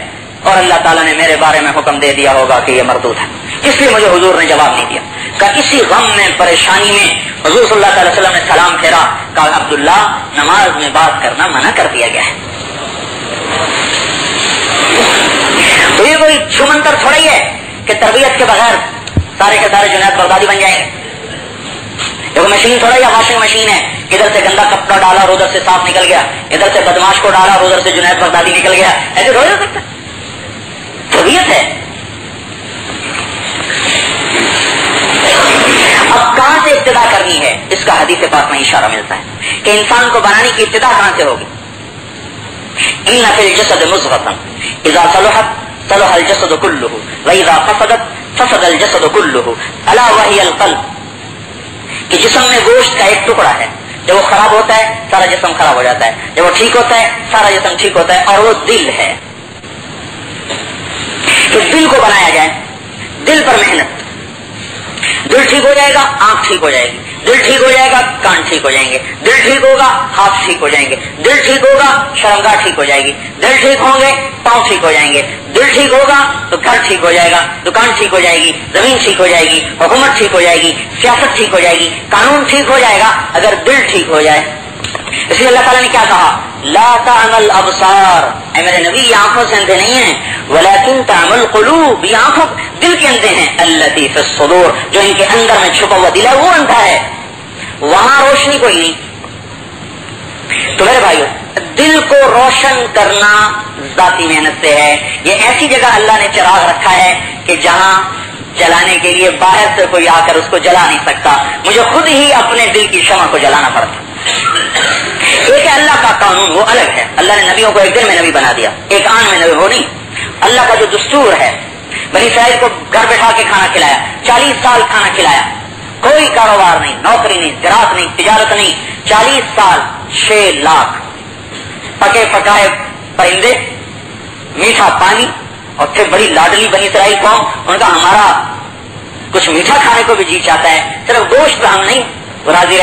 اور اللہ تعالیٰ نے میرے بارے میں حکم دے دیا ہوگا کہ یہ مردود ہے, اس لیے مجھے حضور نے جواب نہیں دیا. کہ اسی غم میں, پریشانی میں حضور صلی اللہ علیہ وسلم نے سلام پھیرا, کہا عبداللہ نماز میں بات کرنا منع کر دیا گیا ہے. تو یہ کوئی چھمنتر تھوڑا ہی ہے کہ تربیت کے بغیر سارے کے سارے جنید بغدادی بن جائیں گے. دیکھو مشین تھوڑا یا واشنگ مشین ہے, ادھر سے گندا کپڑا ڈالا اور ادھر سے صاف نکل گیا, ادھر سے بدماش کو ڈالا اور ادھر سے جنید بغدادی نکل گیا, ایسے تھوڑا ہو سکتا. تربیت ہے. اب کہاں سے ابتدا کرنی ہے, اس کا حدیث پاک میں اشارہ ملتا ہے کہ انسان کو بنانے کی ابتدا کہاں سے ہوگی. ان فی الجسد مضغۃ اذا صلحت صلح الجسد كله واذا فسدت فسد الجسد كله الا وهي القلب، کہ جسم میں گوشت کا ایک ٹکڑا ہے، جب وہ خراب ہوتا ہے سارا جسم خراب ہو جاتا ہے، جب وہ ٹھیک ہوتا ہے سارا جسم ٹھیک ہوتا ہے، اور وہ دل ہے۔ تو دل کو بنایا جائے، دل پر محنت، دل ٹھیک ہو جائے گا آنکھ ٹھیک ہو جائے گی، دل ٹھیک ہو جائے گا کان ٹھیک ہو جائیں گے، دل ٹھیک ہوگا ہاتھ ٹھیک ہو جائیں گے، دل ٹھیک ہوگا شرمگاہ ٹھیک ہو جائے گی، دل ٹھیک ہوں گے پاؤں ٹھیک ہو جائیں گے، دل ٹھیک ہوگا تو گھر ٹھیک ہو جائے گا، دکان ٹھیک ہو جائے گی، زمین ٹھیک ہو جائے گی، حکومت ٹھیک ہو جائے گی، سیاست ٹھیک ہو جائے گی، قانون ٹھیک ہو جائے گا اگر دل ٹھیک ہو جائے۔ اس لیے اللہ تعالیٰ نے کیا کہا، لا تعمل ابصار، اے میرے نبی یہ آنکھوں سے اندھے نہیں ہیں، ولکن تعمل قلوب، یہ آنکھوں دل کے اندھے ہیں، التی فی الصدور، جو ان کے اندر میں چھپا ہوا دل ہے وہ اندھا ہے، وہاں روشنی کوئی نہیں۔ تو میرے بھائیو دل کو روشن کرنا ذاتی محنت سے ہے۔ یہ ایسی جگہ اللہ نے چراغ رکھا ہے کہ جہاں جلانے کے لیے باہر سے کوئی آ کر اس کو جلا نہیں سکتا، مجھے خود ہی اپنے دل کی شمع کو جلانا پڑتا۔ ایک ہے اللہ کا قانون، وہ الگ ہے، اللہ نے نبیوں کو ایک دن میں نبی بنا دیا، ایک آن میں نبی، وہ نہیں۔ اللہ کا جو دستور ہے، بنی اسرائیل کو گھر بیٹھا کے کھانا کھلایا، 40 سال کھانا کھلایا، کوئی کاروبار نہیں، نوکری نہیں، زراعت نہیں، تجارت نہیں، 40 سال 6 لاکھ پکے پکائے پرندے، میٹھا پانی، اور پھر بڑی لاڈلی بنی اسرائیل قوم، ان کا ہمارا کچھ میٹھا کھانے کو بھی جی چاہتا ہے، صرف گوشت پہ ہم نہیں راضی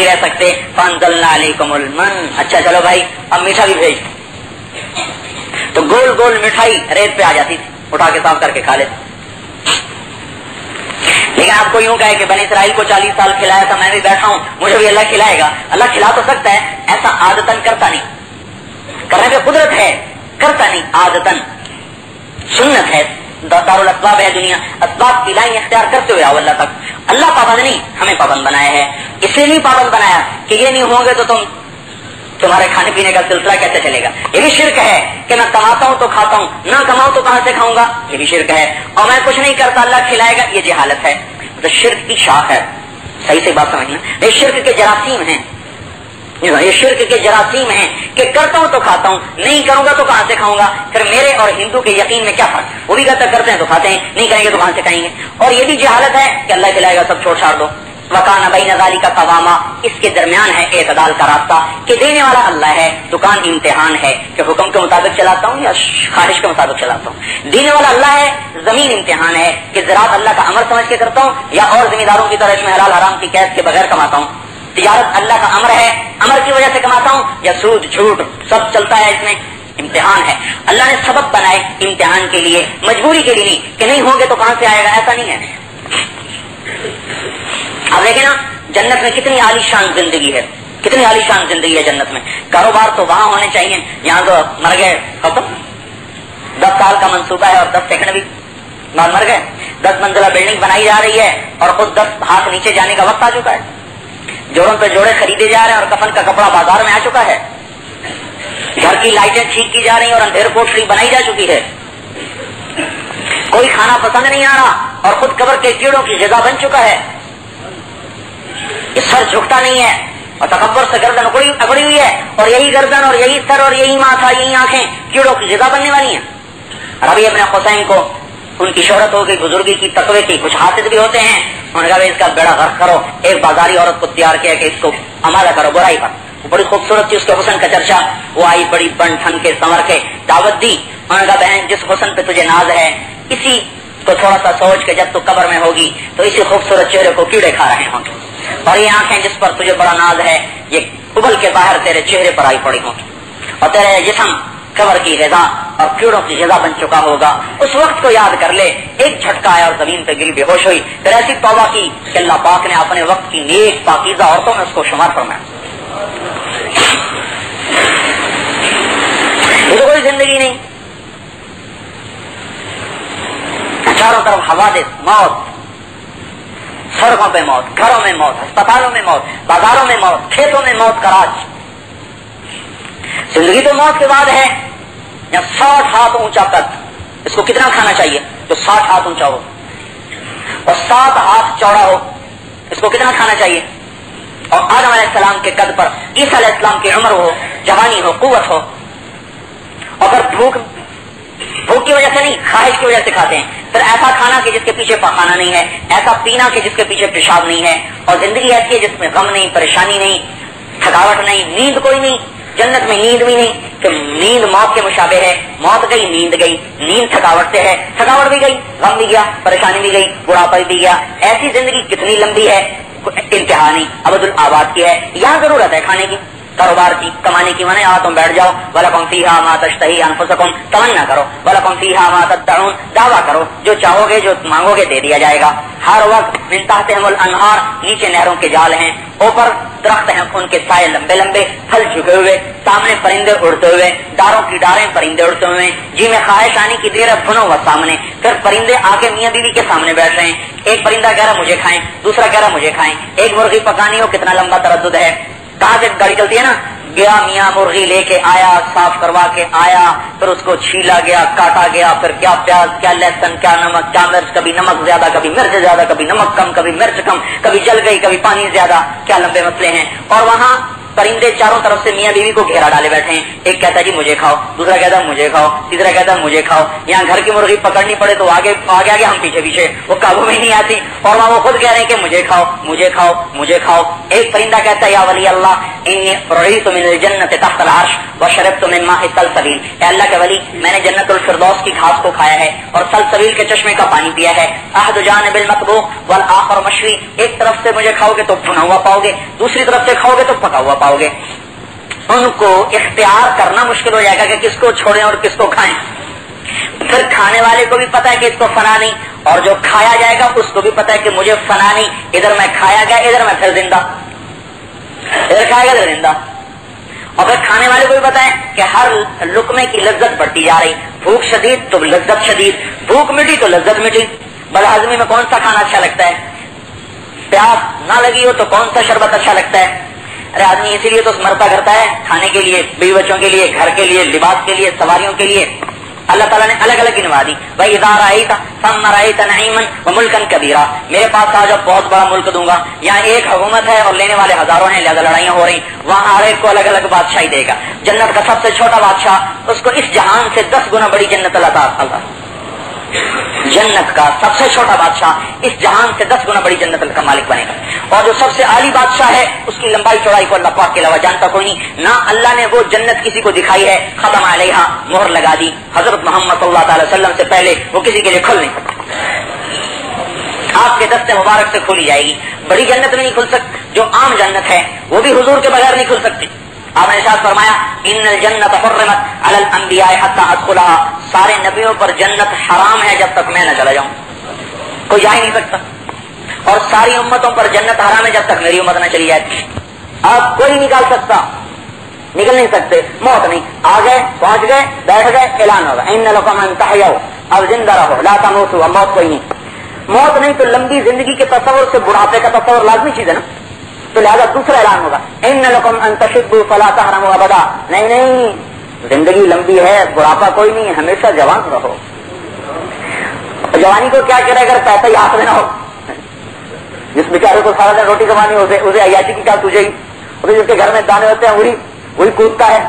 رہ سکتے۔ فانزلنا علیکم المن، اچھا چلو بھائی اب میٹھا بھی بھیج، تو گول گول مٹھائی ریت پہ آ جاتی تھی، اٹھا کے صاف کر کے کھا لیتے۔ لیکن آپ کو یوں کہے کہ بنی اسرائیل کو 40 سال کھلایا تھا، میں بھی بیٹھا ہوں مجھے بھی اللہ کھلائے گا، اللہ کھلا تو سکتا ہے، ایسا عادتاً کرتا نہیں، کرنے پہ قدرت ہے، کرتا نہیں عادتاً، سنت ہے، دارالاسباب ہے دنیا، اسباب کی لائن اختیار کرتے ہوئے آؤ اللہ تک۔ اللہ پابند نہیں، ہمیں پابند بنایا ہے، اس لیے نہیں پابند بنایا کہ یہ نہیں ہوں گے تو تمہارے کھانے پینے کا سلسلہ کیسے چلے گا۔ یہ بھی شرک ہے کہ میں کماتا ہوں تو کھاتا ہوں، نہ کماؤں تو کہاں سے کھاؤں گا، یہ بھی شرک ہے، اور میں کچھ نہیں کرتا اللہ کھلائے گا، یہ جہالت ہے، تو شرک کی شاخ ہے۔ صحیح سے بات سمجھنا، یہ شرک کے جراثیم ہیں، یہ شرک کے جراثیم ہیں کہ کرتا ہوں تو کھاتا ہوں، نہیں کروں گا تو کہاں سے کھاؤں گا۔ پھر میرے اور ہندو کے یقین میں کیا فرق، وہ بھی کرتے ہیں تو کھاتے ہیں، نہیں کریں گے تو کہاں سے کھائیں گے۔ اور یہ بھی جہالت ہے کہ اللہ کھلائے گا سب چھوڑ چھاڑ دو۔ وکان بین ذالک قواما، اس کے درمیان ہے اعتدال کا راستہ کہ دینے والا اللہ ہے، دکان امتحان ہے کہ حکم کے مطابق چلاتا ہوں یا خواہش کے مطابق چلاتا ہوں، دینے والا اللہ ہے، زمین امتحان ہے کہ زراعت اللہ کا امر سمجھ کے کرتا ہوں یا اور ذمہ داروں کی طرح اس میں حلال حرام کی قید کے بغیر کماتا ہوں، تجارت اللہ کا امر ہے، امر کی وجہ سے کماتا ہوں یا سود جھوٹ سب چلتا ہے، اس میں امتحان ہے۔ اللہ نے سبب بنائے امتحان کے لیے، مجبوری کے لیے نہیں کہ نہیں ہوں گے تو کہاں سے آئے گا، ایسا نہیں ہے۔ اب دیکھیں نا جنت میں کتنی عالی شان زندگی ہے، کتنی عالی شان زندگی ہے جنت میں، کاروبار تو وہاں ہونے چاہیے، یہاں تو مر گئے ختم، 10 سال کا منصوبہ ہے اور 10 سیکنڈ بھی مر گئے، 10 منزلہ بلڈنگ بنائی جا رہی ہے اور خود 10 ہاتھ نیچے جانے کا وقت آ چکا ہے، جوڑوں پہ جوڑے خریدے جا رہے ہیں اور کفن کا کپڑا بازار میں آ چکا ہے، گھر کی لائٹیں ٹھیک کی جا رہی ہیں اور اندھیر کوٹری بنائی جا چکی ہے، کوئی کھانا پسند نہیں آ رہا اور خود قبر کے کیڑوں کی غذا بن چکا ہے، یہ سر جھکتا نہیں ہے اور تکبر سے گردن اکڑی ہوئی ہے، اور یہی گردن اور یہی سر اور یہی ماتھا یہی آنکھیں کیڑوں کی غذا بننے والی ہیں۔ ربی ابن حسین کو ان کی شہرت ہو گئی، بزرگی کی، تقوی کی، کچھ حاسد بھی ہوتے ہیں، انہوں نے کہا اس کا بیڑا غرق کرو، ایک بازاری عورت کو تیار کیا کہ اس کو آمادہ کرو برائی پر، وہ بڑی خوبصورت تھی، اس کے حسن کا چرچا، وہ آئی بڑی بن ٹھن کے سنور کے دعوت دی، انہوں نے کہا بہن جس حسن پہ تجھے ناز ہے اسی کو تھوڑا سا سوچ کے جب تو قبر میں ہوگی تو اسی خوبصورت چہرے کو کیڑے کھا رہے ہوں گے، اور یہ آنکھیں جس پر تجھے بڑا ناز ہے یہ ابل کے باہر تیرے چہرے پر آئی پڑی ہوں گی، اور تیرے جسم قبر کی غذا اور کیڑوں کی غذا بن چکا ہوگا۔ اس وقت کو یاد کر لے، ایک جھٹکا آیا اور زمین پہ گری بے ہوش ہوئی، پھر ایسی توبہ کی کہ اللہ پاک نے اپنے وقت کی نیک پاکیزہ عورتوں میں اس کو شمار فرمایا۔ یہ تو کوئی زندگی نہیں، چاروں طرف حوادث، موت، سڑکوں پہ موت، گھروں میں موت، ہسپتالوں میں موت، بازاروں میں موت، کھیتوں میں موت کا راج۔ زندگی تو موت کے بعد ہے، یا 60 ہاتھ اونچا قد، اس کو کتنا کھانا چاہیے جو 60 ہاتھ اونچا ہو، اور 7 ہاتھ چوڑا ہو، اس کو کتنا کھانا چاہیے، اور آدم علیہ السلام کے قد پر عیسیٰ علیہ السلام کی عمر ہو، جوانی ہو، قوت ہو، اور پھر بھوک بھوک کی وجہ سے نہیں، خواہش کی وجہ سے کھاتے ہیں. پھر ایسا کھانا کہ جس کے پیچھے پخانا نہیں ہے، ایسا پینا کہ جس کے پیچھے پیشاب نہیں ہے، اور زندگی ایسی ہے جس میں غم نہیں، پریشانی نہیں، تھکاوٹ نہیں، نیند کوئی نہیں. جنت میں نیند بھی نہیں کہ نیند موت کے مشابہ ہے، موت گئی نیند گئی، نیند تھکاوٹ سے ہے، تھکاوٹ بھی گئی، غم بھی گیا، پریشانی بھی گئی، بڑھاپا بھی گیا. ایسی زندگی کتنی لمبی ہے، انتہا نہیں، ابد الآباد کی ہے. یہاں ضرورت ہے کھانے کی، کاروبار کی، کمانے کی. مانے تم بیٹھ جاؤ، وَلَكُمْ فِيهَا مَا تَشْتَهِي أَنفُسُكُمْ، تمنا کرو، وَلَكُمْ فِيهَا مَا تَدَّعُونَ، دعویٰ کرو، جو چاہو گے جو مانگو گے دے دیا جائے گا. ہر وقت من تحتہم الانہار، نیچے نہروں کے جال ہیں، اوپر درخت ہیں، ان کے سائے لمبے لمبے، پھل جھکے ہوئے، سامنے پرندے اڑتے ہوئے، ڈاروں کی ڈاریں پرندے اڑتے ہوئے. جی میں خواہش آنے کی دیر ہے، بھنو وہ سامنے. پھر پرندے آ کے میاں بیوی کے سامنے بیٹھ رہے ہیں. ایک پرندہ کہہ رہا مجھے کھائیں، دوسرا کہہ رہا مجھے کھائیں. ایک مرغی پکانی ہو، کتنا لمبا تردد ہے. کہاں سے گاڑی چلتی ہے نا، گیا میاں مرغی لے کے آیا، صاف کروا کے آیا، پھر اس کو چھیلا گیا، کاٹا گیا، پھر کیا پیاز، کیا لہسن، کیا نمک، کیا مرچ، کبھی نمک زیادہ، کبھی مرچ زیادہ، کبھی نمک کم، کبھی مرچ کم، کبھی جل گئی، کبھی پانی زیادہ. کیا لمبے مسئلے ہیں. اور وہاں پرندے چاروں طرف سے میاں بیوی کو گھیرا ڈالے بیٹھے ہیں. ایک کہتا ہے جی مجھے کھاؤ، دوسرا کہتا ہے مجھے کھاؤ، تیسرا کہتا ہے مجھے کھاؤ. یہاں گھر کی مرغی پکڑنی پڑے تو آگے آگے آگے، ہم پیچھے پیچھے، وہ قابو میں نہیں آتی. اور وہاں وہ خود کہہ رہے ہیں کہ مجھے کھاؤ مجھے کھاؤ مجھے کھاؤ. ایک پرندہ کہتا ہے یا ولی اللہ انی رضیت من الجنت تحت العرش وشربت من ماء السلسبیل، اے اللہ کے ولی میں نے جنت الفردوس کی گھاس کو کھایا ہے اور سلسبیل کے چشمے کا پانی پیا ہے. احد جانب المطبوخ والآخر مشوی، ایک طرف سے مجھے کھاؤ گے تو بھنا ہوا پاؤ گے، دوسری طرف سے کھاؤ گے تو پکا ہوا پاؤ گے. ان کو اختیار کرنا مشکل ہو جائے گا کہ کس کو چھوڑیں اور کس کو کھائیں. پھر کھانے والے کو بھی پتا ہے کہ اس کو فنا نہیں، اور جو کھایا جائے گا اس کو بھی پتا ہے کہ مجھے فنا نہیں. ادھر میں کھایا گیا، ادھر میں پھر زندہ، ادھر کھایا گیا ادھر زندہ. اور پھر کھانے والے کو بھی پتا ہے کہ ہر لقمے کی لذت بڑھتی جا رہی. بھوک شدید تو لذت شدید، بھوک مٹی تو لذت مٹی. بدہضمی میں کون سا کھانا اچھا لگتا ہے؟ پیاس نہ لگی ہو تو کون سا شربت اچھا لگتا ہے؟ ارے آدمی اسی لیے تو مرتا کرتا ہے، کھانے کے لیے، بیوی بچوں کے لیے، گھر کے لیے، لباس کے لیے، سواریوں کے لیے. اللہ تعالیٰ نے الگ الگ گنوا دی. بھائی اذا رأیت ثم رأیت نعیما وملکا کبیرا، میرے پاس آ جاؤ بہت بڑا ملک دوں گا. یہاں ایک حکومت ہے اور لینے والے ہزاروں ہیں، لہذا لڑائیاں ہو رہی. وہاں ہر ایک کو الگ الگ بادشاہی دے گا. جنت کا سب سے چھوٹا بادشاہ، اس کو اس جہان سے 10 گنا بڑی جنت اللہ تعالیٰ. جنت کا سب سے چھوٹا بادشاہ اس جہان سے 10 گنا بڑی جنت کا مالک بنے گا. اور جو سب سے عالی بادشاہ ہے اس کی لمبائی چوڑائی کو اللہ پاک کے علاوہ جانتا کوئی نہیں. نہ اللہ نے وہ جنت کسی کو دکھائی ہے، ختم علیہا، مہر لگا دی. حضرت محمد صلی اللہ تعالی وسلم سے پہلے وہ کسی کے لیے کھل نہیں سکتی. آپ کے دست مبارک سے کھولی جائے گی. بڑی جنت میں نہیں کھل سکتی، جو عام جنت ہے وہ بھی حضور کے بغیر نہیں کھل سکتی. آپ نے ارشاد فرمایا ان الجنت حرمت علی الانبیاء حتی ادخلها، سارے نبیوں پر جنت حرام ہے جب تک میں نہ چلا جاؤں، کوئی جا ہی نہیں سکتا. اور ساری امتوں پر جنت حرام ہے جب تک میری امت نہ چلی جائے. آپ کوئی نکال سکتا، نکل نہیں سکتے. موت نہیں، آ گئے پہنچ گئے بیٹھ گئے، اعلان ہوگا ان لکم ان تحیوا، اب زندہ رہو لا تموتوا. موت کوئی نہیں. موت نہیں تو لمبی زندگی کے تصور سے بڑھاپے کا تصور لازمی چیز ہے نا. تو لہذا دوسرا اعلان ہوگا ان لکم ان تشبوا فلا تحرموا ابدا. نہیں نہیں، زندگی لمبی ہے، بڑھاپا کوئی نہیں، ہمیشہ جوان رہو. جوانی کو کیا کرے اگر پیسہ ہی ہاتھ میں نہ ہو؟ جس بیچارے کو سارا دن روٹی کمانی اسے عیاشی کی کیا تجھے ہی، جس کے گھر میں دانے ہوتے ہیں وہی کودتا ہے.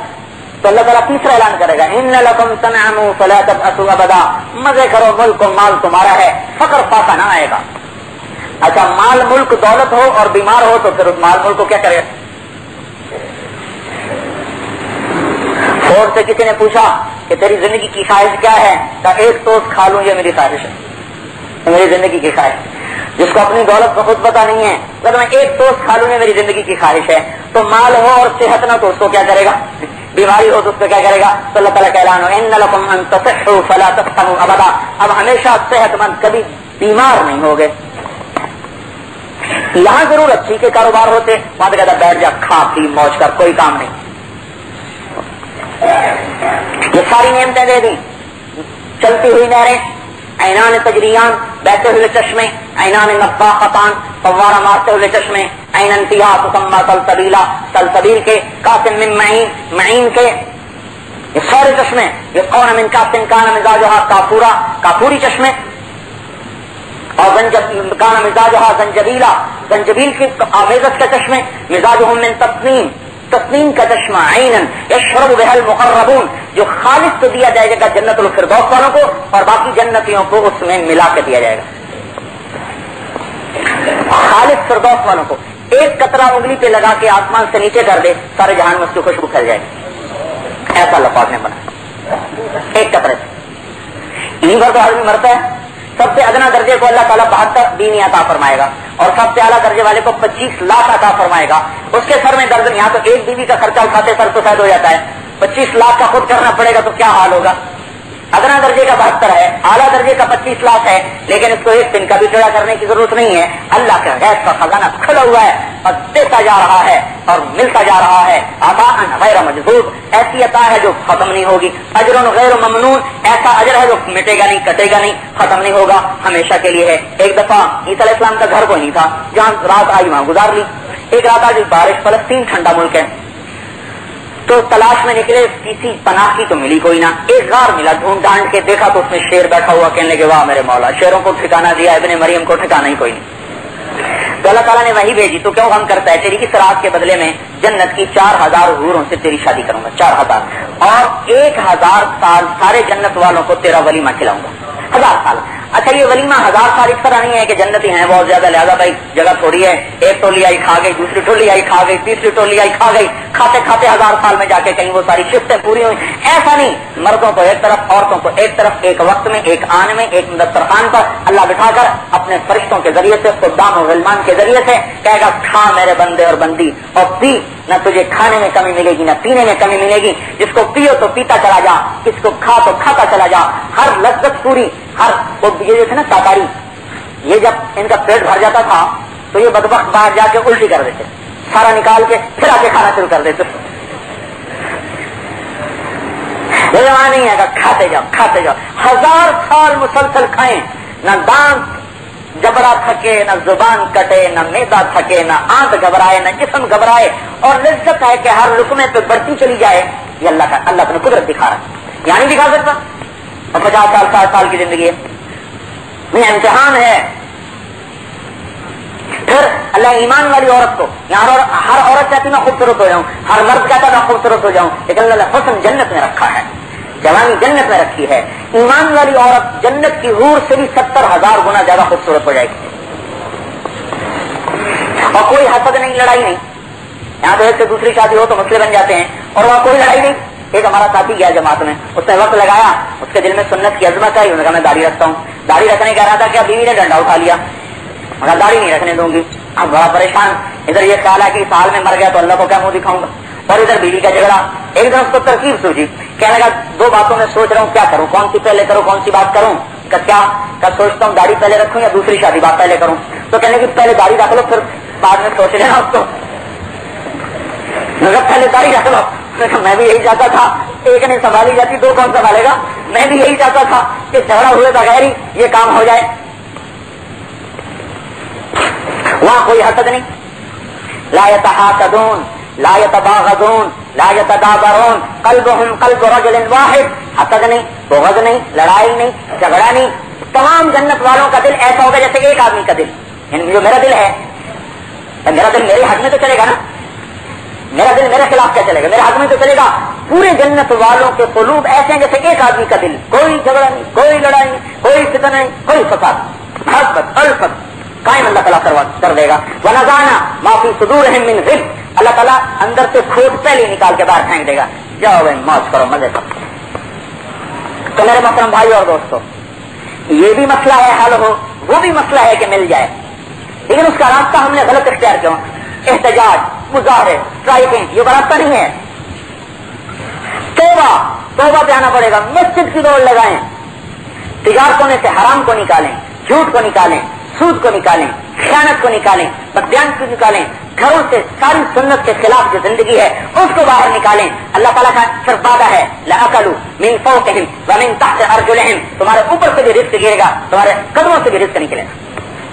تو اللہ تعالیٰ تیسرا اعلان کرے گا ان لکم تنعموا فلا تبأسوا ابدا، مزے کرو، ملک و مال تمہارا ہے، فقر فاقہ نہ آئے گا. اچھا مال ملک دولت ہو اور بیمار ہو تو پھر اس مال ملک کو کیا کرے؟ فوج سے کسی نے پوچھا کہ تیری زندگی کی خواہش کیا ہے؟ کہا ایک ٹوسٹ کھا لوں یہ میری خواہش ہے، میری زندگی کی خواہش. جس کو اپنی دولت کو خود پتا نہیں ہے، اگر میں ایک ٹوسٹ کھا لوں یہ میری زندگی کی خواہش ہے. تو مال ہو اور صحت نہ تو اس کو کیا کرے گا؟ بیماری ہو تو اس کو کیا کرے گا؟ تو اللہ تعالیٰ کا اعلان ہو ان لکم ان تصحوا فلا تسقموا ابدا، اب ہمیشہ صحت مند، کبھی بیمار نہیں ہوگے. یہاں ضرور اچھی کے کاروبار ہوتے، وہاں تو کہتا بیٹھ جا کھا پی موج کر، کوئی کام نہیں. یہ ساری نعمتیں دے دی، چلتی ہوئی نہریں، عینان تجریان، بہتے ہوئے چشمے، عینان نفاختان، فوارہ مارتے ہوئے چشمے، عینن فیہا تسمی سلسبیلا، سلسبیل کے، قاسم من معین، معین کے، یہ سارے چشمے. یہ کون من قاسم کان مزاجہا کافورا، کافوری چشمے. اور کان مزاجہا زنجبیلا، زنجبیل کی آمیزت کے چشمے. مزاجہم من تسنیم، تسنیم کا چشمہ عینن یشرب بها المقربون، جو خالص تو دیا جائے گا جنت الفردوس والوں کو اور باقی جنتیوں کو اس میں ملا کے دیا جائے گا. خالص فردوس والوں کو ایک قطرہ انگلی پہ لگا کے آسمان سے نیچے کر دے سارے جہان میں اس کی خوشبو پھیل جائے گی. ایسا اللہ پاک نے بنا ایک قطرے سے. انہیں پر تو آدمی مرتا ہے. سب سے ادنا درجے کو اللہ تعالیٰ 72 دینی عطا فرمائے گا اور سب سے اعلیٰ درجے والے کو 25 لاکھ عطا فرمائے گا. اس کے سر میں درد، یہاں تو ایک بیوی کا خرچہ اٹھاتے سر تو شاید ہو جاتا ہے، 25 لاکھ کا خود کرنا پڑے گا تو کیا حال ہوگا. ادنا درجے کا 72 ہے، اعلیٰ درجے کا 25 لاکھ ہے، لیکن اس کو ایک دن کا بھی ٹیڑھا کرنے کی ضرورت نہیں ہے. اللہ کا غیب کا خزانہ کھلا ہوا ہے اور دیتا جا رہا ہے اور ملتا جا رہا ہے. عطاء غیر مجذوب، ایسی عطا ہے جو ختم نہیں ہوگی. اجر غیر ممنون، ایسا اجر ہے جو مٹے گا نہیں، کٹے گا نہیں، ختم نہیں ہوگا، ہمیشہ کے لیے ہے. ایک دفعہ عیسیٰ علیہ السلام کا گھر کوئی نہیں تھا، جہاں رات آئی وہاں گزار لی. ایک رات آج بارش، فلسطین ٹھنڈا ملک ہے، تو تلاش میں نکلے، کسی پناہ کی تو ملی کوئی نہ. ایک غار ملا، ڈھونڈ ڈھانڈ کے دیکھا تو اس میں شیر بیٹھا ہوا، کہنے لگے واہ میرے مولا، شیروں کو ٹھکانا دیا، ابن مریم کو ٹھکانا ہی کوئی نہیں. تو اللہ تعالیٰ نے وہی بھیجی، تو کیوں غم کرتا ہے، تیری اس رات کے بدلے میں جنت کی 4000 حوروں سے تیری شادی کروں گا، 4000 اور 1000 سال سارے جنت والوں کو تیرا ولیمہ کھلاؤں گا. 1000 سال. اچھا یہ ولیمہ 1000 سال اس طرح نہیں ہے کہ جنتی ہیں بہت زیادہ، لہذا بھائی جگہ تھوڑی ہے، ایک ٹولی آئی کھا گئی، دوسری ٹولی آئی کھا گئی، تیسری ٹولی آئی کھا گئی، کھاتے کھاتے 1000 سال میں جا کے کہیں وہ ساری شفتیں پوری ہوئی. ایسا نہیں، مردوں کو ایک طرف، عورتوں کو ایک طرف، ایک وقت میں، ایک آن میں، ایک دسترخوان پر اللہ بٹھا کر اپنے فرشتوں کے ذریعے سے، خدام و غلمان کے ذریعے سے کہے گا کھا میرے بندے اور بندی اور پی، نہ تجھے کھانے میں کمی ملے گی نہ پینے میں کمی ملے گی. جس کو پیو تو پیتا چلا جا، اس کو کھا تو کھاتا چلا جا. ہر لذت پوری، ہر یہ جو تھے نا تاتاری، یہ جب ان کا پیٹ بھر جاتا تھا تو یہ بدبخت باہر جا کے الٹی کر دیتے، سارا نکال کے پھر آ کے کھانا شروع کر دیتے. یہ وہاں نہیں ہے کہ کھاتے جاؤ کھاتے جاؤ، 1000 سال مسلسل کھائیں، نہ دانت جبڑا تھکے، نہ زبان کٹے، نہ میدا تھکے، نہ آنت گھبرائے، نہ جسم گھبرائے، اور لذت ہے کہ ہر لقمے پہ بڑھتی چلی جائے. یہ اللہ اپنے قدرت دکھا رہا ہے، یہاں نہیں دکھا سکتا. اور 50 سال 60 سال کی زندگی ہے، یہ امتحان ہے. پھر اللہ ایمان والی عورت کو، یہاں ہر عورت چاہتی میں خوبصورت ہو جاؤں، ہر مرد چاہتا میں خوبصورت ہو جاؤں، لیکن اللہ نے حسن جنت میں رکھا ہے، جوانی جنت میں رکھی ہے. ایمان والی عورت جنت کی حور سے بھی 70,000 گنا زیادہ خوبصورت ہو جائے گی. اور کوئی حسد نہیں، لڑائی نہیں. یہاں تو ایک سے دوسری شادی ہو تو مسئلے بن جاتے ہیں، اور وہاں کوئی لڑائی نہیں. ایک ہمارا ساتھی گیا جماعت میں، اس نے وقت لگایا، اس کے دل میں سنت کی عظمت ہے، انہوں نے کہا میں داڑھی رکھتا ہوں. داڑھی رکھنے کا ارادہ کیا، بیوی نے ڈنڈا اٹھا لیا، مگر داڑھی نہیں رکھنے دوں گی. اب بڑا پریشان، ادھر یہ خیال ہے کہ سال میں مر گیا تو اللہ کو کیا منہ دکھاؤں گا، اور ادھر بیوی کا جھگڑا. ایک دم اس کو ترکیب سوچی، کہنے لگا 2 باتوں میں سوچ رہا ہوں کیا کروں، کون سی پہلے کروں کون سی بات کروں. کیا سوچتا ہوں داڑھی پہلے رکھوں یا دوسری شادی بات پہلے کروں. تو کہنے کی پہلے داڑھی رکھ لو پھر بعد میں سوچ لینا اس کو. مگر پہلے داڑھی رکھ لو. میں بھی یہی چاہتا تھا، ایک نہیں سنبھالی جاتی 2 کون سنبھالے گا. میں بھی یہی چاہتا تھا کہ جھگڑا ہوئے بغیر ہی یہ کام ہو جائے. وہاں کوئی حسد نہیں، لا يتحاسدون لا يتباغضون لا يتدابرون قلبهم قلب رجل واحد. حسد نہیں، بغض نہیں، لڑائی نہیں، جھگڑا نہیں. تمام جنت والوں کا دل ایسا ہوگا جیسے ایک آدمی کا دل. یعنی جو میرا دل ہے، میرا دل میرے حق میں تو چلے گا نا، میرا دل میرے خلاف کیا چلے گا، میرے حق میں تو چلے گا. پورے جنت والوں کے قلوب ایسے ہیں جیسے ایک آدمی کا دل. کوئی جھگڑا نہیں، کوئی لڑائی نہیں، کوئی فتنہ نہیں، کوئی فساد، محبت الفت قائم اللہ تعالیٰ کر دے گا. وَنَزَعْنَا مَا فِي صُدُورِهِم مِّن غِلٍّ، اللہ تعالیٰ اندر سے کھوٹ پہلے نکال کے باہر پھینک دے گا. جاؤ بھائی موج کرو، مزے کرو. تو میرے محترم بھائی اور دوستو، یہ بھی مسئلہ ہے حل ہو، وہ بھی مسئلہ ہے کہ مل جائے، لیکن اس کا راستہ ہم نے غلط اختیار کیا. احتجاج، مظاہرے، اسٹرائکنگ، یہ راستہ نہیں ہے. توبہ پہ آنا پڑے گا. مسجد کی دوڑ لگائیں، تجارتوں میں سے حرام کو نکالیں، جھوٹ کو نکالیں، سود کو نکالیں، خیانت کو نکالیں، بدیان کو نکالیں، گھروں سے ساری سنت کے خلاف جو زندگی ہے اس کو باہر نکالیں. اللہ تعالیٰ کا صرف وعدہ ہے لَأَكَلُوا مِن فَوْقِهِمْ وَمِن تَحْتِ أَرْجُلِهِمْ، تمہارے اوپر سے بھی رزق گرے گا، تمہارے قدموں سے بھی رزق نکلے گا.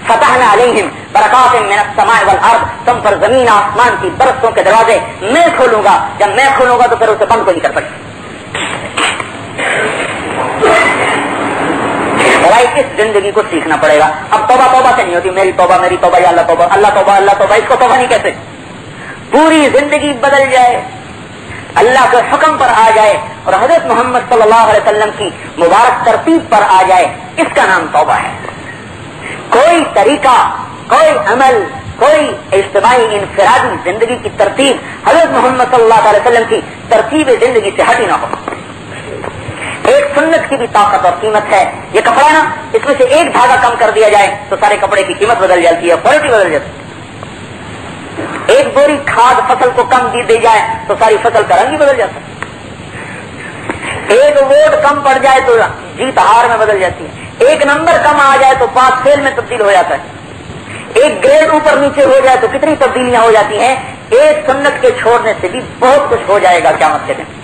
فتحنا علیہم برکات من السماء والارض، تم پر زمین آسمان کی برکتوں کے دروازے میں کھولوں گا. جب میں کھولوں گا تو پھر اسے بند کو نہیں کر سکتے. بھائی اس زندگی کو سیکھنا پڑے گا. اب توبہ توبہ سے نہیں ہوتی، میری توبہ یا اللہ توبہ، اللہ توبہ اللہ توبہ، اس کو توبہ نہیں کہتے. پوری زندگی بدل جائے، اللہ کے حکم پر آ جائے اور حضرت محمد صلی اللہ علیہ وسلم کی مبارک ترتیب پر آ جائے، اس کا نام توبہ ہے۔ کوئی طریقہ، کوئی عمل، کوئی اجتماعی انفرادی زندگی کی ترتیب حضرت محمد صلی اللہ علیہ وسلم کی ترتیب زندگی سے ہٹی نہ ہو۔ ایک سنت کی بھی طاقت اور قیمت ہے۔ یہ کپڑا نا، اس میں سے ایک دھاگا کم کر دیا جائے تو سارے کپڑے کی قیمت بدل جاتی ہے، کوالٹی بدل جاتی ہے۔ ایک بوری کھاد فصل کو کم دی جائے تو ساری فصل کا رنگ ہی بدل جاتا ہے۔ ایک ووٹ کم پڑ جائے تو جیت ہار میں بدل جاتی ہے۔ ایک نمبر کم آ جائے تو پاس فیل میں تبدیل ہو جاتا ہے۔ ایک گریڈ اوپر نیچے ہو جائے تو کتنی تبدیلیاں ہو جاتی ہیں۔ ایک سنت کے چھوڑنے سے بھی بہت کچھ ہو جائے گا قیامت کے دن۔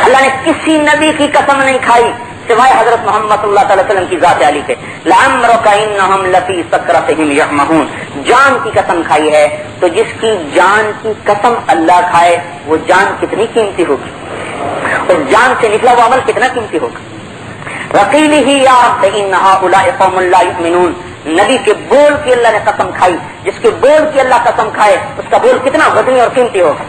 اللہ نے کسی نبی کی قسم نہیں کھائی سوائے حضرت محمد صلی اللہ علیہ وسلم کی ذات علی کے۔ لعمرک انہم لفی سکرتہم یعمہون، جان کی قسم کھائی ہے، تو جس کی جان کی قسم اللہ کھائے وہ جان کتنی قیمتی ہوگی، اور جان سے نکلا وہ عمل کتنا قیمتی ہوگا۔ وقیلہ یا رب ان ہؤلاء قوم لا یؤمنون، نبی کے بول کی اللہ نے قسم کھائی، جس کے بول کی اللہ قسم کھائے اس کا بول کتنا وزنی اور قیمتی ہوگا۔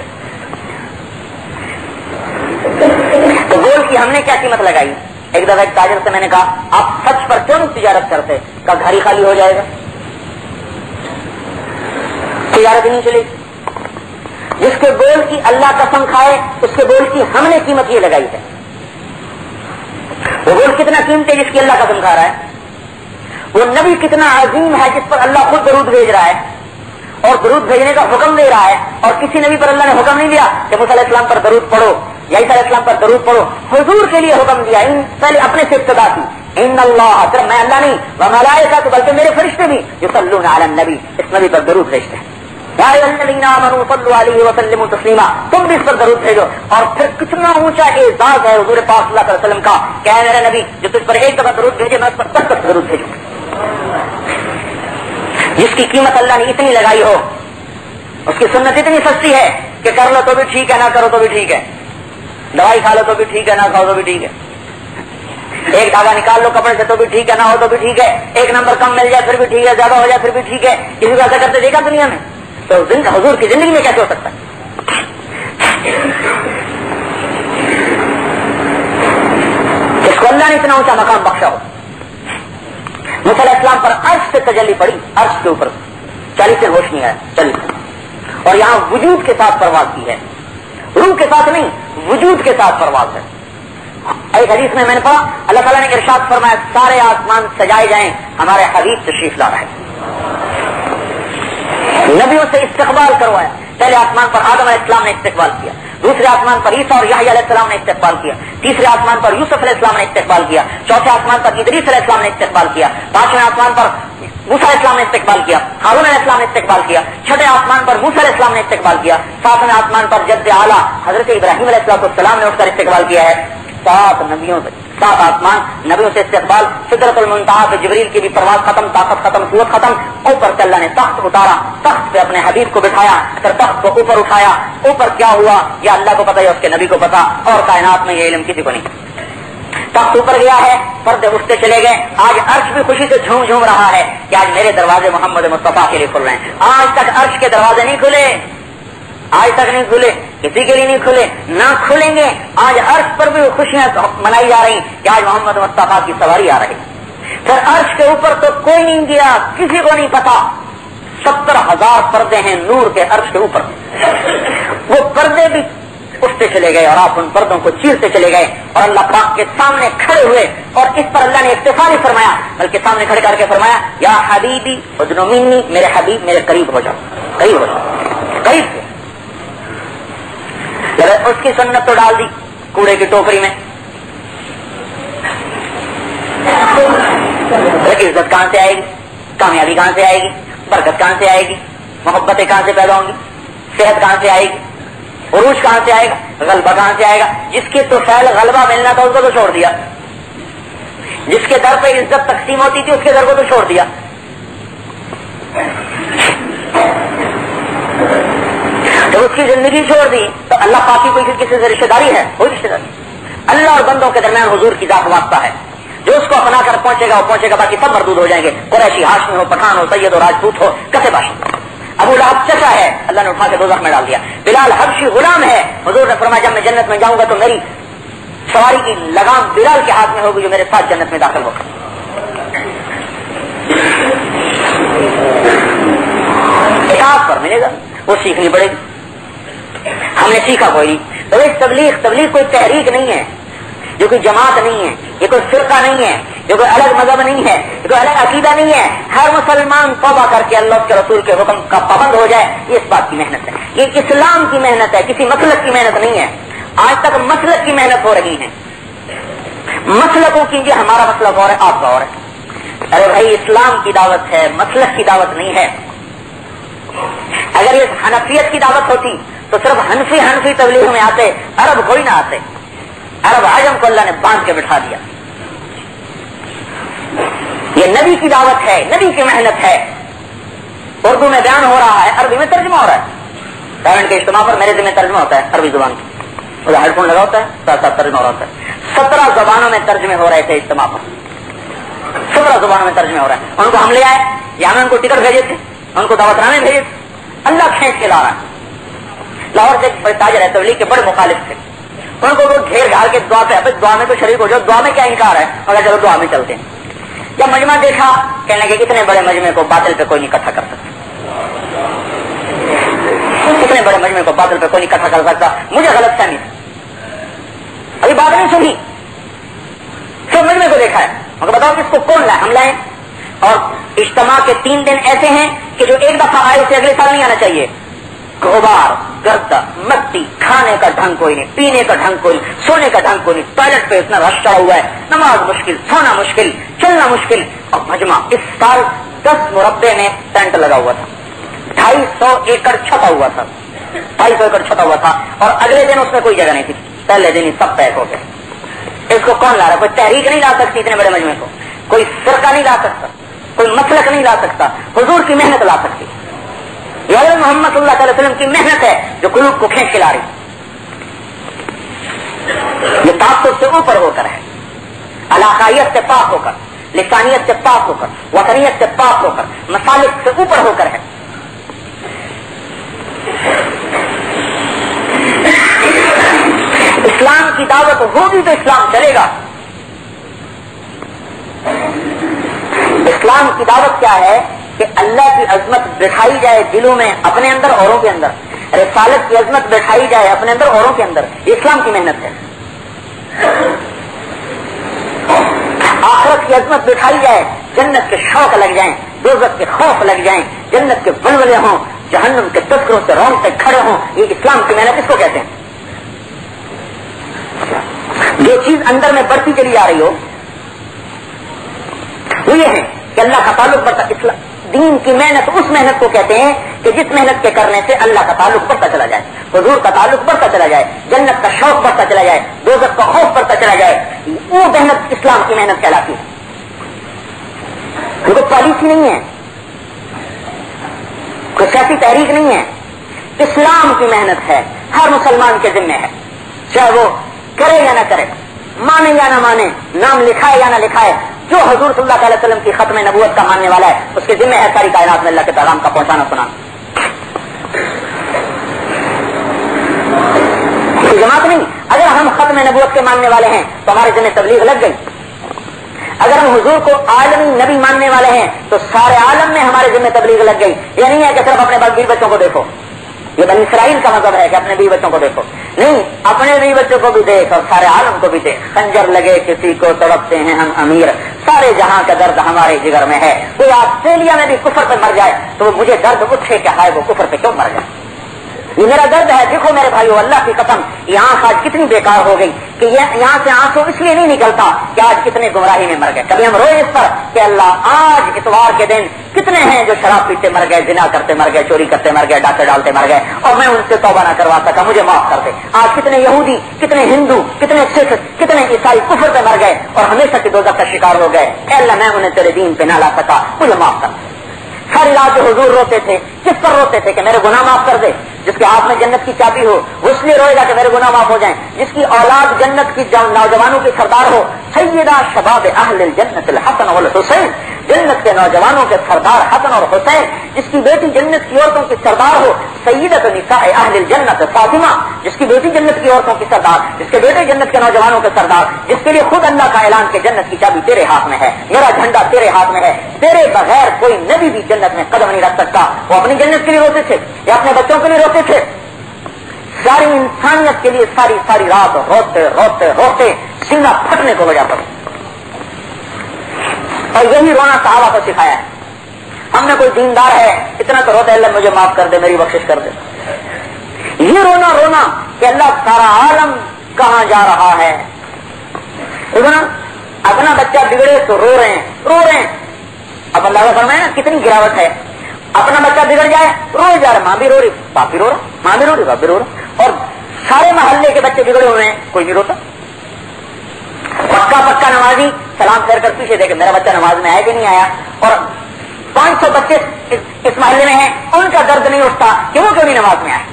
تو بول کی ہم نے کیا قیمت لگائی؟ ایک دفعہ ایک تاجر سے میں نے کہا آپ سچ پر کیوں نہیں تجارت کرتے؟ کہا گھر ہی خالی ہو جائے گا، تجارت ہی نہیں چلے گی۔ جس کے بول کی اللہ قسم کھائے اس کے بول کی ہم نے قیمت یہ لگائی ہے۔ وہ بول کتنا قیمتی ہے جس کی اللہ قسم کھا رہا ہے۔ وہ نبی کتنا عظیم ہے جس پر اللہ خود درود بھیج رہا ہے اور درود بھیجنے کا حکم دے رہا ہے، اور کسی نبی پر اللہ نے حکم نہیں دیا کہ موسیٰ علیہ السلام پر درود پڑھو یا عیسیٰ علیہ السلام پر درود پڑھو، حضور کے لیے حکم دیا۔ پہلے اپنے سے ابتدا کی، ان اللہ، صرف میں اللہ نہیں، وملائکۃ، بلکہ میرے فرشتے بھی یصلون علی النبی، اس نبی پر درود بھیجتے ہیں۔ یا ایھا الذین آمنوا صلوا علیہ وسلموا تسلیما، تم بھی اس پر درود بھیجو۔ اور پھر کتنا اونچا اعزاز ہے حضور پاک صلی اللہ علیہ وسلم کا کہ اے میرے نبی جو تجھ پر ایک دفعہ درود بھیجے میں اس پر 10 درود بھیجوں۔ جس کی قیمت اللہ نے اتنی لگائی ہو، اس کی سنت اتنی سستی ہے کہ کر لو تو بھی ٹھیک ہے، نہ کرو تو بھی ٹھیک ہے، دوائی کھا لو تو بھی ٹھیک ہے، نہ کھاؤ تو بھی ٹھیک ہے، ایک دھاگا نکال لو کپڑے سے تو بھی ٹھیک ہے، نہ ہو تو بھی ٹھیک ہے، ایک نمبر کم مل جائے پھر بھی ٹھیک ہے، زیادہ ہو جائے پھر بھی ٹھیک ہے۔ کسی کو ایسا کرتے دیکھا دنیا میں؟ تو حضور کی زندگی میں کیسے ہو سکتا ہے؟ اس کو اللہ نے اتنا اونچا مقام بخشا ہو۔ موسیٰ علیہ السلام پر عرش سے تجلی پڑی، عرش کے اوپر 40 سے ہوش نہیں آیا، 40، اور یہاں وجود کے ساتھ پرواز کی ہے، روح کے ساتھ نہیں، وجود کے ساتھ پرواز ہے۔ ایک حدیث میں نے پڑھا اللہ تعالیٰ نے ارشاد فرمایا سارے آسمان سجائے جائیں، ہمارے حبیب تشریف لا رہے ہیں۔ نبیوں سے استقبال کروایا، پہلے آسمان پر آدم علیہ السلام نے استقبال کیا، دوسرے آسمان پر عیسیٰ اور یحییٰ علیہ السلام نے استقبال کیا، تیسرے آسمان پر یوسف علیہ السلام نے استقبال کیا، چوتھے آسمان پر ادریس علیہ السلام نے استقبال کیا، پانچویں آسمان پر موسیٰ علیہ السلام نے استقبال کیا، ہارون علیہ السلام نے استقبال کیا، چھٹے آسمان پر موسیٰ علیہ السلام نے استقبال کیا، ساتویں آسمان پر جد اعلیٰ حضرت ابراہیم علیہ السلام نے اٹھ کر استقبال کیا ہے۔ 7 نبیوں سے، 7 آسمان نبیوں سے استقبال۔ سدرۃ المنتہا پہ جبریل کی بھی پرواز ختم، طاقت ختم، قوت ختم، اوپر سے اللہ نے تخت اتارا، تخت پہ اپنے حبیب کو بٹھایا، پھر تخت کو اوپر اٹھایا، اوپر کیا ہوا یا اللہ کو پتا یا اس کے نبی کو پتا، اور کائنات میں یہ علم کسی کو نہیں۔ تخت اوپر گیا ہے، پردے اٹھتے چلے گئے، آج عرش بھی خوشی سے جھوم جھوم رہا ہے کہ آج میرے دروازے محمد مصطفیٰ کے لیے کھل رہے ہیں۔ آج تک عرش کے دروازے نہیں کھلے، آج تک نہیں کھلے، کسی کے لیے نہیں کھلے، نہ کھلیں گے۔ آج عرش پر بھی خوشیاں منائی جا رہی کہ آج محمد مصطفیٰ کی سواری آ رہی۔ پھر عرش کے اوپر تو کوئی نہیں گیا، کسی کو نہیں پتا، 70,000 پردے ہیں نور کے عرش کے اوپر، وہ پردے بھی اٹھتے چلے گئے اور آپ ان پردوں کو چیرتے چلے گئے اور اللہ پاک کے سامنے کھڑے ہوئے، اور اس پر اللہ نے اکتفا نہیں فرمایا بلکہ سامنے کھڑے کر کے فرمایا یا حبیبی ادنو منی، میرے حبیب میرے قریب ہو جاؤ، قریب ہو جاؤ، قریب سے۔ اس کی سنت تو ڈال دی کوڑے کی ٹوکری میں، عزت کہاں سے آئے گی، کامیابی کہاں سے آئے گی، برکت کہاں سے آئے گی، محبتیں کہاں سے پیدا ہوں گی، صحت کہاں سے آئے گی، عروج کہاں سے آئے گا، غلبہ کہاں سے آئے گا؟ جس کے تو فعل غلبہ ملنا تھا اس کو تو چھوڑ دیا، جس کے در پہ عزت تقسیم ہوتی تھی اس کے در کو تو چھوڑ دیا۔ جب اس کی زندگی چھوڑ دی تو اللہ پاک کی کوئی کسی سے رشتے داری ہے؟ کوئی رشتے داری۔ اللہ اور بندوں کے درمیان حضور کی ذات واسطہ ہے، جو اس کو اپنا کر پہنچے گا باقی سب مردود ہو جائیں گے، قریشی، ہاشمی ہو، پٹھان ہو، سید ہو، راجپوت ہو، کسے باشی۔ ابو لہب چچا ہے، اللہ نے اٹھا کے دوزخ میں ڈال دیا۔ بلال حبشی غلام ہے، حضور نے فرمایا جب میں جنت میں جاؤں گا تو میری سواری کی لگام بلال کے ہاتھ میں ہوگی جو میرے ساتھ جنت میں داخل ہوگا۔ اطاعت پر ملے گا، وہ سیکھنی پڑے گی۔ ہم نے سیکھا کوئی نہیں، تو تبلیغ کوئی تحریک نہیں ہے، یہ کوئی جماعت نہیں ہے، یہ کوئی فرقہ نہیں ہے، یہ کوئی الگ مذہب نہیں ہے، یہ کوئی الگ عقیدہ نہیں ہے۔ ہر مسلمان توبہ کر کے اللہ کے رسول کے حکم کا پابند ہو جائے، یہ اس بات کی محنت ہے، یہ اسلام کی محنت ہے، کسی مسلک کی محنت نہیں ہے۔ آج تک مسلک کی محنت ہو رہی ہے، مسلکوں کی، یہ ہمارا مسلک اور ہے، آپ کا اور ہے۔ ارے بھائی اسلام کی دعوت ہے، مسلک کی دعوت نہیں ہے۔ اگر یہ حنفیت کی دعوت ہوتی تو صرف حنفی تبلیغ میں آتے، عرب کوئی نہ آتے۔ عرب عجم کو اللہ نے باندھ کے بٹھا دیا۔ یہ نبی کی دعوت ہے، نبی کی محنت ہے۔ اردو میں بیان ہو رہا ہے، عربی میں ترجمہ ہو رہا ہے۔ پیرنٹ کے اجتماع پر میرے ذمہ ترجمہ ہوتا ہے عربی زبان کا، ہیڈ فون لگا ہوتا ہے، ساتھ ساتھ ترجمہ ہو رہا ہوتا ہے۔ 17 زبانوں میں ترجمے ہو رہے تھے اجتماع پر، 17 زبانوں میں ترجمے ہو رہے ہیں۔ ان کو ہم لے آئے، یا ہمیں ان کو ٹکٹ بھیجے تھے، ان کو دعوت نامے بھیجے تھے، اللہ کھینچ کے لا رہا ہے۔ لاہور سے بڑے تاجر ہے، تبلیغ کے بڑے مخالف تھے، ان کو وہ گھیر گھار کے دعا پہ، دعا میں تو شریک ہو جاؤ، دعا میں کیا انکار ہے، مگر چلو دعا میں چلتے ہیں۔ جب مجمع دیکھا، کہنے لگے اتنے بڑے مجمع کو باطل پہ کوئی نہیں اکٹھا کر سکتا، اتنے بڑے مجمع کو باطل پہ کوئی نہیں اکٹھا کر سکتا۔ مجھے غلط فہمی، ابھی بات نہیں سنی، سب مجمع کو دیکھا ہے، مگر بتاؤ اس کو کون لائے؟ ہم لائیں۔ اور اجتماع کے 3 دن ایسے ہیں کہ جو ایک دفعہ آئے اسے اگلے سال نہیں آنا چاہیے۔ غبار، گردا، مٹی، کھانے کا ڈھنگ کوئی نہیں، پینے کا ڈھنگ کوئی نہیں، سونے کا ڈھنگ کوئی نہیں، ٹوائلٹ پہ اتنا رش چڑھا ہوا ہے، نماز مشکل، سونا مشکل، چلنا مشکل۔ اور مجمع اس سال 10 مربع میں ٹینٹ لگا ہوا تھا، 250 ایکڑ چھپا ہوا تھا، 250 ایکڑ چھپا ہوا تھا، اور اگلے دن اس میں کوئی جگہ نہیں تھی، پہلے دن ہی سب پیک ہو گئے۔ اس کو کون لا رہا؟ کوئی تحریک نہیں لا سکتی اتنے بڑے مجمع کو، کوئی فرقہ نہیں لا سکتا، کوئی مسلک نہیں لا سکتا، حضور کی محنت لا سکتی، یہ محمد صلی اللہ علیہ وسلم کی محنت ہے جو قلوب کو کھینچ کے لا رہی۔ یہ تعصب سے اوپر ہو کر ہے، علاقائیت سے پاک ہو کر، لسانیت سے پاک ہو کر، وطنیت سے پاک ہو کر، مسالک سے اوپر ہو کر ہے۔ اسلام کی دعوت ہوگی تو اسلام چلے گا۔ اسلام کی دعوت کیا ہے کہ اللہ کی عظمت بٹھائی جائے دلوں میں، اپنے اندر، اوروں کے اندر۔ رسالت کی عظمت بٹھائی جائے اپنے اندر، اوروں کے اندر، یہ اسلام کی محنت ہے۔ آخرت کی عظمت بٹھائی جائے، جنت کے شوق لگ جائیں، دوزخ کے خوف لگ جائیں، جنت کے بلبلے ہوں، جہنم کے تذکروں سے رونقیں کھڑے ہوں، یہ اسلام کی محنت اس کو کہتے ہیں۔ جو چیز اندر میں بڑھتی چلی آ رہی ہو وہ یہ ہے کہ اللہ کا تعلق بڑھتا۔ دین کی محنت اس محنت کو کہتے ہیں کہ جس محنت کے کرنے سے اللہ کا تعلق بڑھتا چلا جائے، حضور کا تعلق بڑھتا چلا جائے، جنت کا شوق بڑھتا چلا جائے، دوزخ کا خوف بڑھتا چلا جائے، وہ محنت اسلام کی محنت کہلاتی ہے۔ کوئی پالیسی نہیں ہے، کوئی سیاسی تحریک نہیں ہے، اسلام کی محنت ہے، ہر مسلمان کے ذمہ ہے، چاہے وہ کرے یا نہ کرے، مانے یا نہ مانے، نام لکھائے یا نہ لکھائے، جو حضور صلی اللہ علیہ وسلم کی ختم نبوت کا ماننے والا ہے اس کے ذمہ ہے ساری کائنات میں اللہ کے پیغام کا پہنچانا سنانا۔ کوئی جماعت نہیں۔ اگر ہم ختم نبوت کے ماننے والے ہیں تو ہمارے ذمہ تبلیغ لگ گئی، اگر ہم حضور کو عالمی نبی ماننے والے ہیں تو سارے عالم میں ہمارے ذمہ تبلیغ لگ گئی۔ یہ نہیں ہے کہ صرف اپنے بیوی بچوں کو دیکھو، یہ بنی اسرائیل کا مذہب ہے کہ اپنے بیوی بچوں کو دیکھو، نہیں، اپنے بیوی بچوں کو بھی دیکھ اور سارے عالم کو بھی دیکھ۔ خنجر لگے کسی کو توقتے ہیں ہم امیر، سارے جہاں کا درد ہمارے جگر میں ہے۔ کوئی آسٹریلیا میں بھی کفر پہ مر جائے تو مجھے درد اٹھے کہ ہائے وہ کفر پہ کیوں مر جائے، یہ میرا درد ہے۔ دیکھو میرے بھائیو، اللہ کی قسم یہ آنکھ آج کتنی بیکار ہو گئی کہ یہاں سے آنسو اس لیے نہیں نکلتا کہ آج کتنے گمراہی میں مر گئے۔ کبھی ہم روئے اس پر کہ اللہ آج اتوار کے دن کتنے ہیں جو شراب پیتے مر گئے، زنا کرتے مر گئے، چوری کرتے مر گئے، ڈاکے ڈالتے مر گئے، اور میں ان سے توبہ نہ کروا سکا، مجھے معاف کر دے۔ آج کتنے یہودی، کتنے ہندو، کتنے سکھ، کتنے عیسائی کفر پہ مر گئے اور ہمیشہ کی دوزخ کا شکار ہو گئے، اے اللہ میں انہیں تیرے دین پہ نہ لا سکا، مجھے معاف کر دے۔ ساری رات جو حضور روتے تھے کس پر روتے تھے کہ میرے گناہ معاف کر دے، جس کے ہاتھ میں جنت کی چابی ہو وہ اس لیے روئے گا کہ میرے گناہ معاف ہو جائیں. جس کی اولاد جنت کی نوجوانوں کی سردار ہو, سیدہ شباب اہل الجنت الحسن والحسین, جنت کے نوجوانوں کے سردار حسن اور حسین. جس کی بیٹی جنت کی عورتوں کی سردار ہو, سیدۃ نساء اہل الجنت فاطمہ, جس کی بیٹی جنت کی عورتوں کی سردار, جس کے بیٹے جنت کے نوجوانوں کے سردار, جس کے لیے خود اللہ کا اعلان کہ جنت کی چابی تیرے ہاتھ میں ہے, میرا جھنڈا تیرے ہاتھ میں ہے, تیرے بغیر کوئی نبی بھی جنت میں قدم نہیں رکھ سکتا. وہ اپنی جنت کے لیے روتے تھے یا اپنے بچوں کے لیے روتے تھے, ساری انسانیت کے لیے ساری رات روتے روتے روتے سینہ پھٹنے کو وجہ پڑے. اور یہی رونا صحابہ کو سکھایا ہے. ہم نے کوئی دیندار ہے اتنا تو روتا ہے اللہ مجھے معاف کر دے, میری بخشش کر دے. یہ رونا کہ اللہ سارا عالم کہاں جا رہا ہے. اپنا بچہ بگڑے تو رو رہے ہیں. اب اللہ کا فرمایا نا کتنی گراوٹ ہے. اپنا بچہ بگڑ جائے روئے جا رہا, ماں بھی رو رہی, باپ بھی رو رہا, ماں بھی رو رہی, باپ بھی رو رہا, اور سارے محلے کے بچے بگڑے ہوئے ہیں, کوئی نہیں روتا. پکا نمازی سلام پھیر کر پیچھے دے کہ میرا بچہ نماز میں آیا کہ نہیں آیا, اور 500 بچے اس محلے میں ہیں, ان کا درد نہیں اٹھتا کہ وہ کیوں نہیں نماز میں آئے.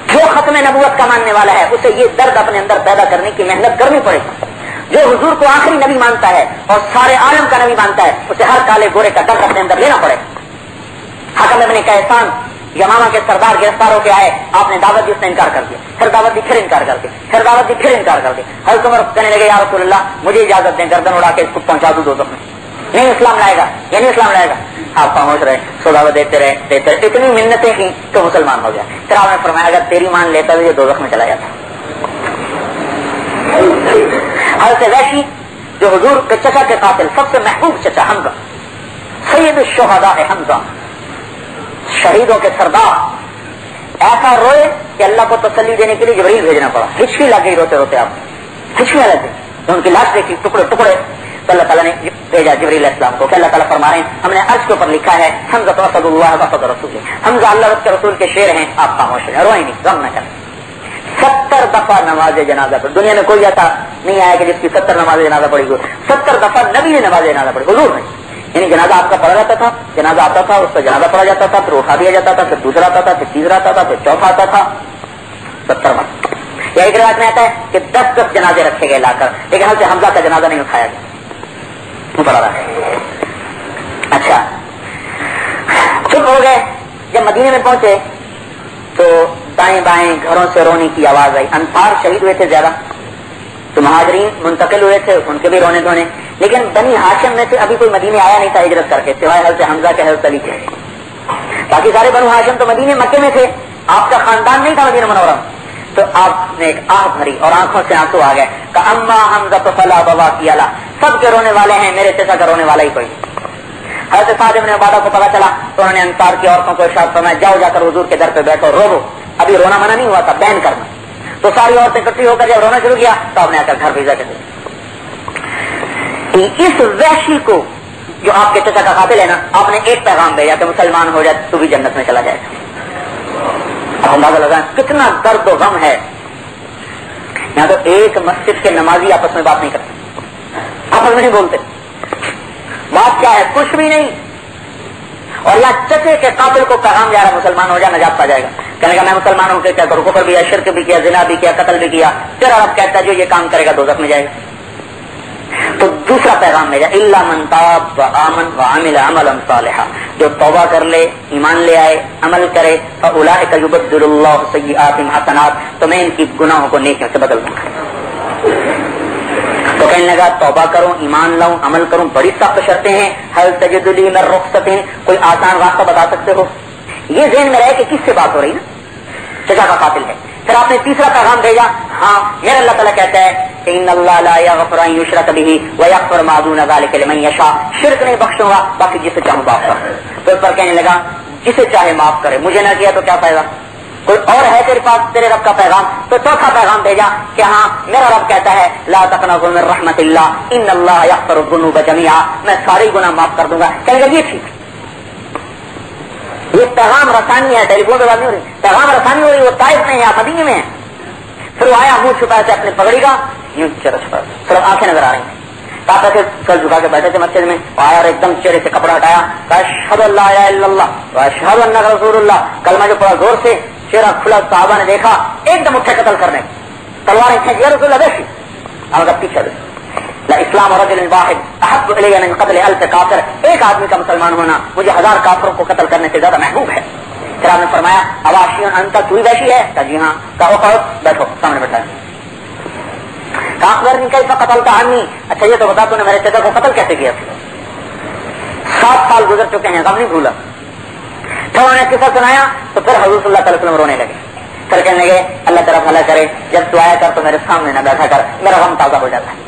جو ختم نبوت کا ماننے والا ہے اسے یہ درد اپنے اندر پیدا کرنے کی محنت کرنی پڑے گی. جو حضور کو آخری نبی مانتا ہے اور سارے عالم کا نبی مانتا ہے اسے ہر کالے گورے کا درد اپنے اندر لینا پڑے. حکم ابن قیسان یمامہ کے سردار گرفتار ہو کے آئے, آپ نے دعوت دی, اس نے انکار کر دیا, پھر دعوت دی, پھر انکار کر دیا, پھر دعوت دی, پھر انکار کر دیا. حضرت عمر کہنے لگے یا رسول اللہ مجھے اجازت دیں گردن اڑا کے اس کو پہنچا دوں دوزخ میں. نہیں اسلام لائے گا, یہ نہیں اسلام لائے گا. آپ خاموش رہے, سو دعوت دیتے رہے, اتنی منتیں کی تو مسلمان ہو گیا. پھر آپ نے فرمایا اگر تیری مان لیتا تو یہ دوزخ میں چلا جاتا. حضرت وحشی جو حضور کے چچا کے قاتل, سب سے محبوب چچا حمزہ, سید الشہداء حمزہ, شہیدوں کے سردار, ایسا روئے کہ اللہ کو تسلی دینے کے لیے جبریل بھیجنا پڑا. ہچکی لگ گئی روتے روتے, آپ ہچکیاں لگ گئی. ان کی لاش دیکھی ٹکڑے ٹکڑے, تو اللہ تعالیٰ نے بھیجا جبریل علیہ السلام کو کہ اللہ تعالیٰ فرما رہے ہیں ہم نے عرش کے اوپر لکھا ہے حمزہ تو اسد اللہ واسد رسول, حمزہ اللہ کے رسول کے شعر ہیں, آپ خاموش ہیں, روئیں نہیں, غم نہ کریں. 70 دفعہ نماز جنازہ پڑھی. دنیا میں کوئی ایسا نہیں آیا کہ جس کی 70 نماز جنازہ پڑھی ہو. 70 دفعہ نبی نے نماز جنازہ پڑھی, حضور نے. یعنی جنازہ آپ کا پڑھا جاتا تھا, جنازہ آتا تھا, اس کا جنازہ پڑھا جاتا تھا, پھر اٹھا دیا جاتا تھا, پھر دوسرا آتا تھا, پھر تیسرا آتا تھا, پھر چوتھا آتا تھا. 70 مرتبہ. یا ایک روایت میں آتا ہے کہ 10 جنازے رکھے گئے لا کر, لیکن حضرت حمزہ کا جنازہ نہیں اٹھایا گیا. وہ پڑھا رہا ہے. اچھا چپ ہو گئے. جب مدینے میں پہنچے تو دائیں بائیں گھروں سے رونے کی آواز آئی. انصار شہید ہوئے تھے زیادہ, تو مہاجرین منتقل ہوئے تھے, ان کے بھی رونے دھونے. لیکن بنی ہاشم میں سے ابھی کوئی مدینے آیا نہیں تھا ہجرت کر کے, سوائے حضرت حمزہ کے, حضرت علی کے. باقی سارے بنو ہاشم تو مدینے مکے میں تھے, آپ کا خاندان نہیں تھا مدینہ منورہ. تو آپ نے ایک آہ بھری اور آنکھوں سے آنسو آ گئے کہ اما حمزہ تو فلا بوا کی الا, سب کے رونے والے ہیں, میرے چچا کا رونے والا ہی کوئی. حضرت سعد بن عبادہ کو پتا چلا تو انہوں نے انصار کی عورتوں کو ارشاد فرمایا جاؤ جا کر حضور کے در پہ بیٹھو, رو. ابھی رونا منع نہیں ہوا تھا, بین کرنا. تو ساری عورتیں اکٹھی ہو کر جب رونا شروع کیا تو آپ نے آ کر گھر بھیجا. اس وحشی کو جو آپ کے چچا کا قاتل ہے نا, آپ نے ایک پیغام بھیجا کہ مسلمان ہو جائے تو بھی جنت میں چلا جائے. اب اندازہ لگا کتنا درد و غم ہے. یہاں تو ایک مسجد کے نمازی آپس میں بات نہیں کرتے, آپس میں نہیں بولتے. بات کیا ہے, کچھ بھی نہیں. اور یا چچے کے قاتل کو پیغام جا رہا مسلمان ہو جائے نجات پا جائے گا. کہنے کا میں مسلمان ہوں کہ کیا کروں, کفر بھی کیا, شرک بھی کیا, زنا بھی کیا, قتل بھی کیا. پھر عرب کہتا ہے جو یہ کام کرے گا دوزخ میں جائے گا. تو دوسرا پیغام بھیجا الا من تاب وآمن وعمل عملا صالحا, جو توبہ کر لے, ایمان لے آئے, عمل کرے, فاولئک یبدل اللہ سیئاتہم حسنات, تو میں ان کی گناہوں کو نیکیوں سے بدل دوں گا. تو کہنے لگا توبہ کروں, ایمان لاؤں, عمل کروں, بڑی سخت شرطیں ہیں. هل تجد لی من رخصۃ, کوئی آسان راستہ بتا سکتے ہو؟ یہ ذہن میں رہے کہ کس سے بات ہو رہی نا, چچا کا قاتل ہے. پھر آپ نے تیسرا پیغام بھیجا, ہاں میرا اللہ تعالیٰ کہتا ہے کہ ان اللہ لا یغفر ان یشرک بہ ویغفر ما دون ذلک لمن یشاء, شرک نہیں بخشوں گا باقی جسے چاہوں معاف کروں. تو اس پر کہنے لگا جسے چاہے معاف کرے, مجھے نہ کیا تو کیا فائدہ, کوئی اور ہے تیرے پاس تیرے رب کا پیغام؟ تو چوتھا پیغام بھیجا کہ ہاں میرا رب کہتا ہے لا تقنطوا من رحمت اللہ ان اللہ یغفر الذنوب جميعا, میں سارے گناہ معاف کر دوں گا. کہنے لگا یہ ٹھیک, یہ پیغام رسانی ہے, ٹیلی فون پہ بات نہیں ہو رہی, پیغام رسانی ہو رہی. وہ طائف میں یا مدینے میں ہے. پھر وہ آیا, منہ چھپایا تھا اپنے پگڑی کا, یوں چرا چھپا, صرف آنکھیں نظر آ رہی ہیں. کہا تھا کل جھکا کے بیٹھے تھے مسجد میں، آیا اور ایک دم چہرے سے کپڑا ہٹایا، اشہد ان لا الہ الا اللہ واشہد انک رسول اللہ، کلمہ جو پڑا زور سے، چہرہ کھلا، صحابہ نے دیکھا، ایک دم اٹھے قتل کرنے، تلواریں کھینچ یا رسول اللہ دیکھی، ہم پیچھے اسلام رجل واحد احب الی من قتل الف کافر، ایک آدمی کا مسلمان ہونا مجھے 1000 کافروں کو قتل کرنے سے زیادہ محبوب ہے۔ پھر آپ نے فرمایا اواشی انت، تو ہی ویشی ہے؟ کہا جی ہاں۔ کہا اقعد، بیٹھو، سامنے بیٹھا۔ کہا اخبرنی کیف قتلت عنی، اچھا یہ تو بتا تو نے میرے چچا کو قتل کیسے کیا؟ 7 سال گزر چکے ہیں، غم نہیں بھولا۔ پھر انہوں نے قصہ سنایا تو پھر حضور صلی اللہ علیہ وسلم رونے لگے، پھر کہنے لگے اللہ تعالیٰ بھلا کرے جب تو آیا کر تو میرے سامنے نہ بیٹھا کر، میرا غم تازہ ہو جاتا ہے۔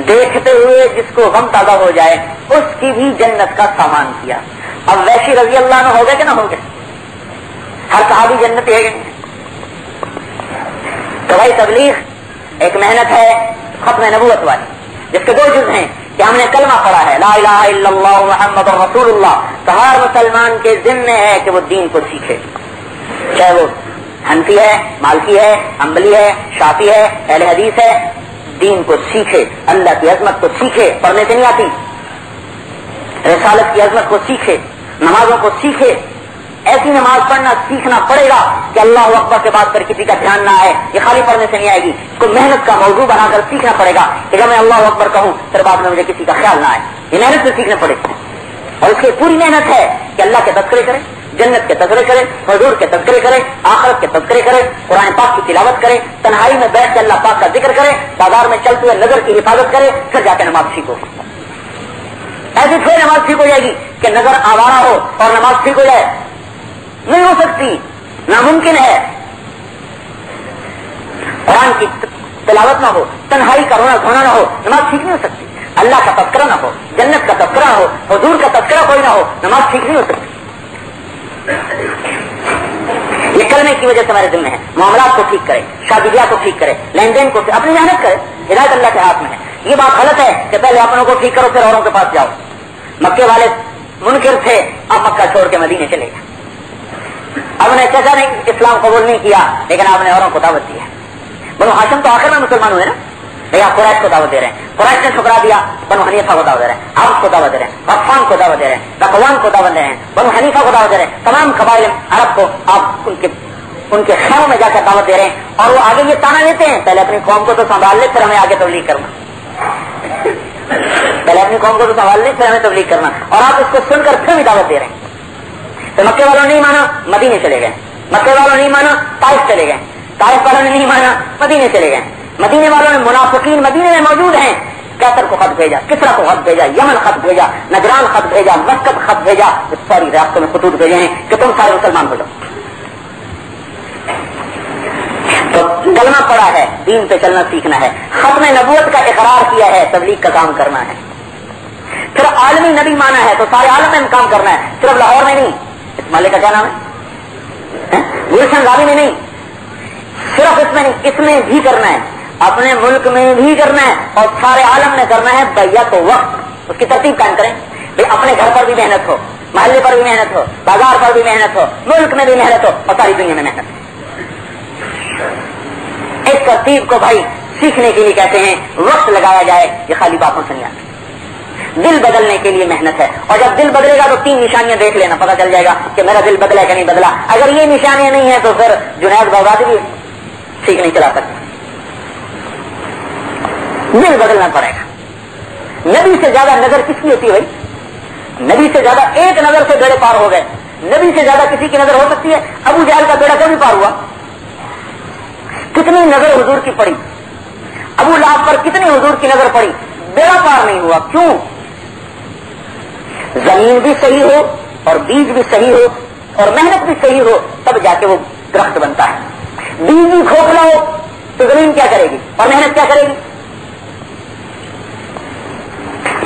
دیکھتے ہوئے جس کو غم تازہ ہو جائے اس کی بھی جنت کا سامان کیا۔ اب ویشی رضی اللہ عنہ ہو گئے کہ نہ ہو گئے؟ ہر صحابی جنت ہے گئے۔ تو بھائی تبلیغ ایک محنت ہے ختم نبوت والی، جس کے 2 جز ہیں کہ ہم نے کلمہ پڑھا ہے لا الہ الا اللہ محمد رسول اللہ، تو ہر مسلمان کے ذمے ہے کہ وہ دین کو سیکھے، چاہے وہ حنفی ہے، مالکی ہے، حنبلی ہے، شافعی ہے، اہل حدیث ہے، دین کو سیکھے، اللہ کی عظمت کو سیکھے، پڑھنے سے نہیں آتی، رسالت کی عظمت کو سیکھے، نمازوں کو سیکھے، ایسی نماز پڑھنا سیکھنا پڑے گا کہ اللہ اکبر کے بعد پھر کسی کا دھیان نہ آئے، یہ خالی پڑھنے سے نہیں آئے گی، اس کو محنت کا موضوع بنا کر سیکھنا پڑے گا کہ جب میں اللہ اکبر کہوں پھر بعد میں مجھے کسی کا خیال نہ آئے، یہ محنت سے سیکھنا پڑے گا۔ اور اس کی پوری محنت ہے کہ اللہ کے تذکرے کرے، جنت کے تذکرے کرے، حضور کے تذکرے کرے، آخرت کے تذکرے کرے، قرآن پاک کی تلاوت کرے، تنہائی میں بیٹھ کے اللہ پاک کا ذکر کرے، بازار میں چلتے ہوئے نظر کی حفاظت کرے، پھر جا کے نماز سیکھو۔ ایسی پھر نماز ٹھیک ہو جائے گی کہ نظر آوارہ ہو اور نماز ٹھیک ہو جائے؟ نہیں ہو سکتی، ناممکن ہے۔ قرآن کی تلاوت نہ ہو، تنہائی کا رونا دھونا نہ ہو، نماز ٹھیک نہیں ہو سکتی۔ اللہ کا تذکرہ نہ ہو، جنت کا تذکرہ نہ ہو، حضور کا تذکرہ کوئی نہ ہو، نماز ٹھیک نہیں ہو سکتی۔ یہ کلمے کی وجہ سے ہمارے ذمہ ہے، معاملات کو ٹھیک کرے، شادی بیاہ کو ٹھیک کرے، لین دین کو اپنی محنت کرے، ہدایت اللہ کے ہاتھ میں ہے۔ یہ بات غلط ہے کہ پہلے اپنوں کو ٹھیک کرو پھر اوروں کے پاس جاؤ۔ مکے والے منکر تھے، اب مکہ چھوڑ کے مدینے چلے گئے۔ اب نے چچا نے اسلام قبول نہیں کیا لیکن آپ نے اوروں کو دعوت دی ہے۔ بنو ہاشم تو آخر میں مسلمان ہوئے نا، یا قریش کو دعوت دے رہے ہیں، قریش نے ٹھکرا دیا، بنو حنیفہ کو دعوت دے رہے ہیں، عرب کو دعوت دے رہے ہیں، غطفان کو دعوت دے رہے ہیں، ذکوان کو دعوت دے رہے ہیں، بنو حنیفہ کو دعوت دے رہے ہیں، تمام قبائل عرب کو آپ ان کے خیموں میں جا کر دعوت دے رہے ہیں۔ اور وہ آگے یہ تانا دیتے ہیں پہلے اپنی قوم کو تو سنبھال لے پھر ہمیں آگے تبلیغ کرنا، پہلے اپنی قوم کو تو سنبھال لے پھر ہمیں تبلیغ کرنا، اور آپ اس کو سن کر پھر بھی دعوت دے رہے ہیں۔ تو مکے والوں نے نہیں مانا، مدینے چلے گئے، مکے والوں نے نہیں مانا، طائف چلے گئے، طائف والوں نے نہیں مانا، مدینے چلے گئے، مدینے والوں نے منافقین مدینے میں موجود ہیں، کیسر کو خط بھیجا، کسرا کو خط بھیجا، یمن خط بھیجا، نجران خط بھیجا، مسقط خط بھیجا، ساری ریاستوں میں خطوط بھیجے ہیں کہ تم سارے مسلمان ہو جاؤ۔ تو کلمہ پڑا ہے، دین پہ چلنا سیکھنا ہے، ختم نبوت کا اقرار کیا ہے، تبلیغ کا کام کرنا ہے، پھر عالمی نبی مانا ہے تو سارے عالم میں کام کرنا ہے، صرف لاہور میں نہیں، اس محلے کا کیا نام ہے، گلشن غازی میں نہیں، صرف اس میں نہیں، اس میں بھی کرنا ہے، اپنے ملک میں بھی کرنا ہے، اور سارے عالم میں کرنا ہے بیعت و وقت۔ اس کی ترتیب قائم کریں، بھائی اپنے گھر پر بھی محنت ہو، محلے پر بھی محنت ہو، بازار پر بھی محنت ہو، ملک میں بھی محنت ہو، اور ساری دنیا میں محنت ہو۔ اس ترتیب کو بھائی سیکھنے کے لیے کہتے ہیں وقت لگایا جائے، یہ خالی باتوں سے نہیں آتی، دل بدلنے کے لیے محنت ہے۔ اور جب دل بدلے گا تو 3 نشانیاں دیکھ لینا، پتہ چل جائے گا کہ میرا دل بدلا ہے کہ نہیں بدلا۔ اگر یہ نشانیاں نہیں ہیں تو پھر جنید بغدادی بھی ٹھیک نہیں چلا سکتے، دل بدلنا پڑے گا۔ نبی سے زیادہ نظر کس کی ہوتی ہے بھائی؟ نبی سے زیادہ ایک نظر سے بیڑے پار ہو گئے، نبی سے زیادہ کسی کی نظر ہو سکتی ہے؟ ابو جہل کا بیڑا کبھی پار ہوا؟ کتنی نظر حضور کی پڑی، ابو لہب پر کتنی حضور کی نظر پڑی، بیڑا پار نہیں ہوا۔ کیوں؟ زمین بھی صحیح ہو اور بیج بھی صحیح ہو اور محنت بھی صحیح ہو تب جا کے وہ درخت بنتا ہے۔ بیج بھی کھوکھلا ہو تو زمین کیا کرے گی اور محنت کیا کرے گی؟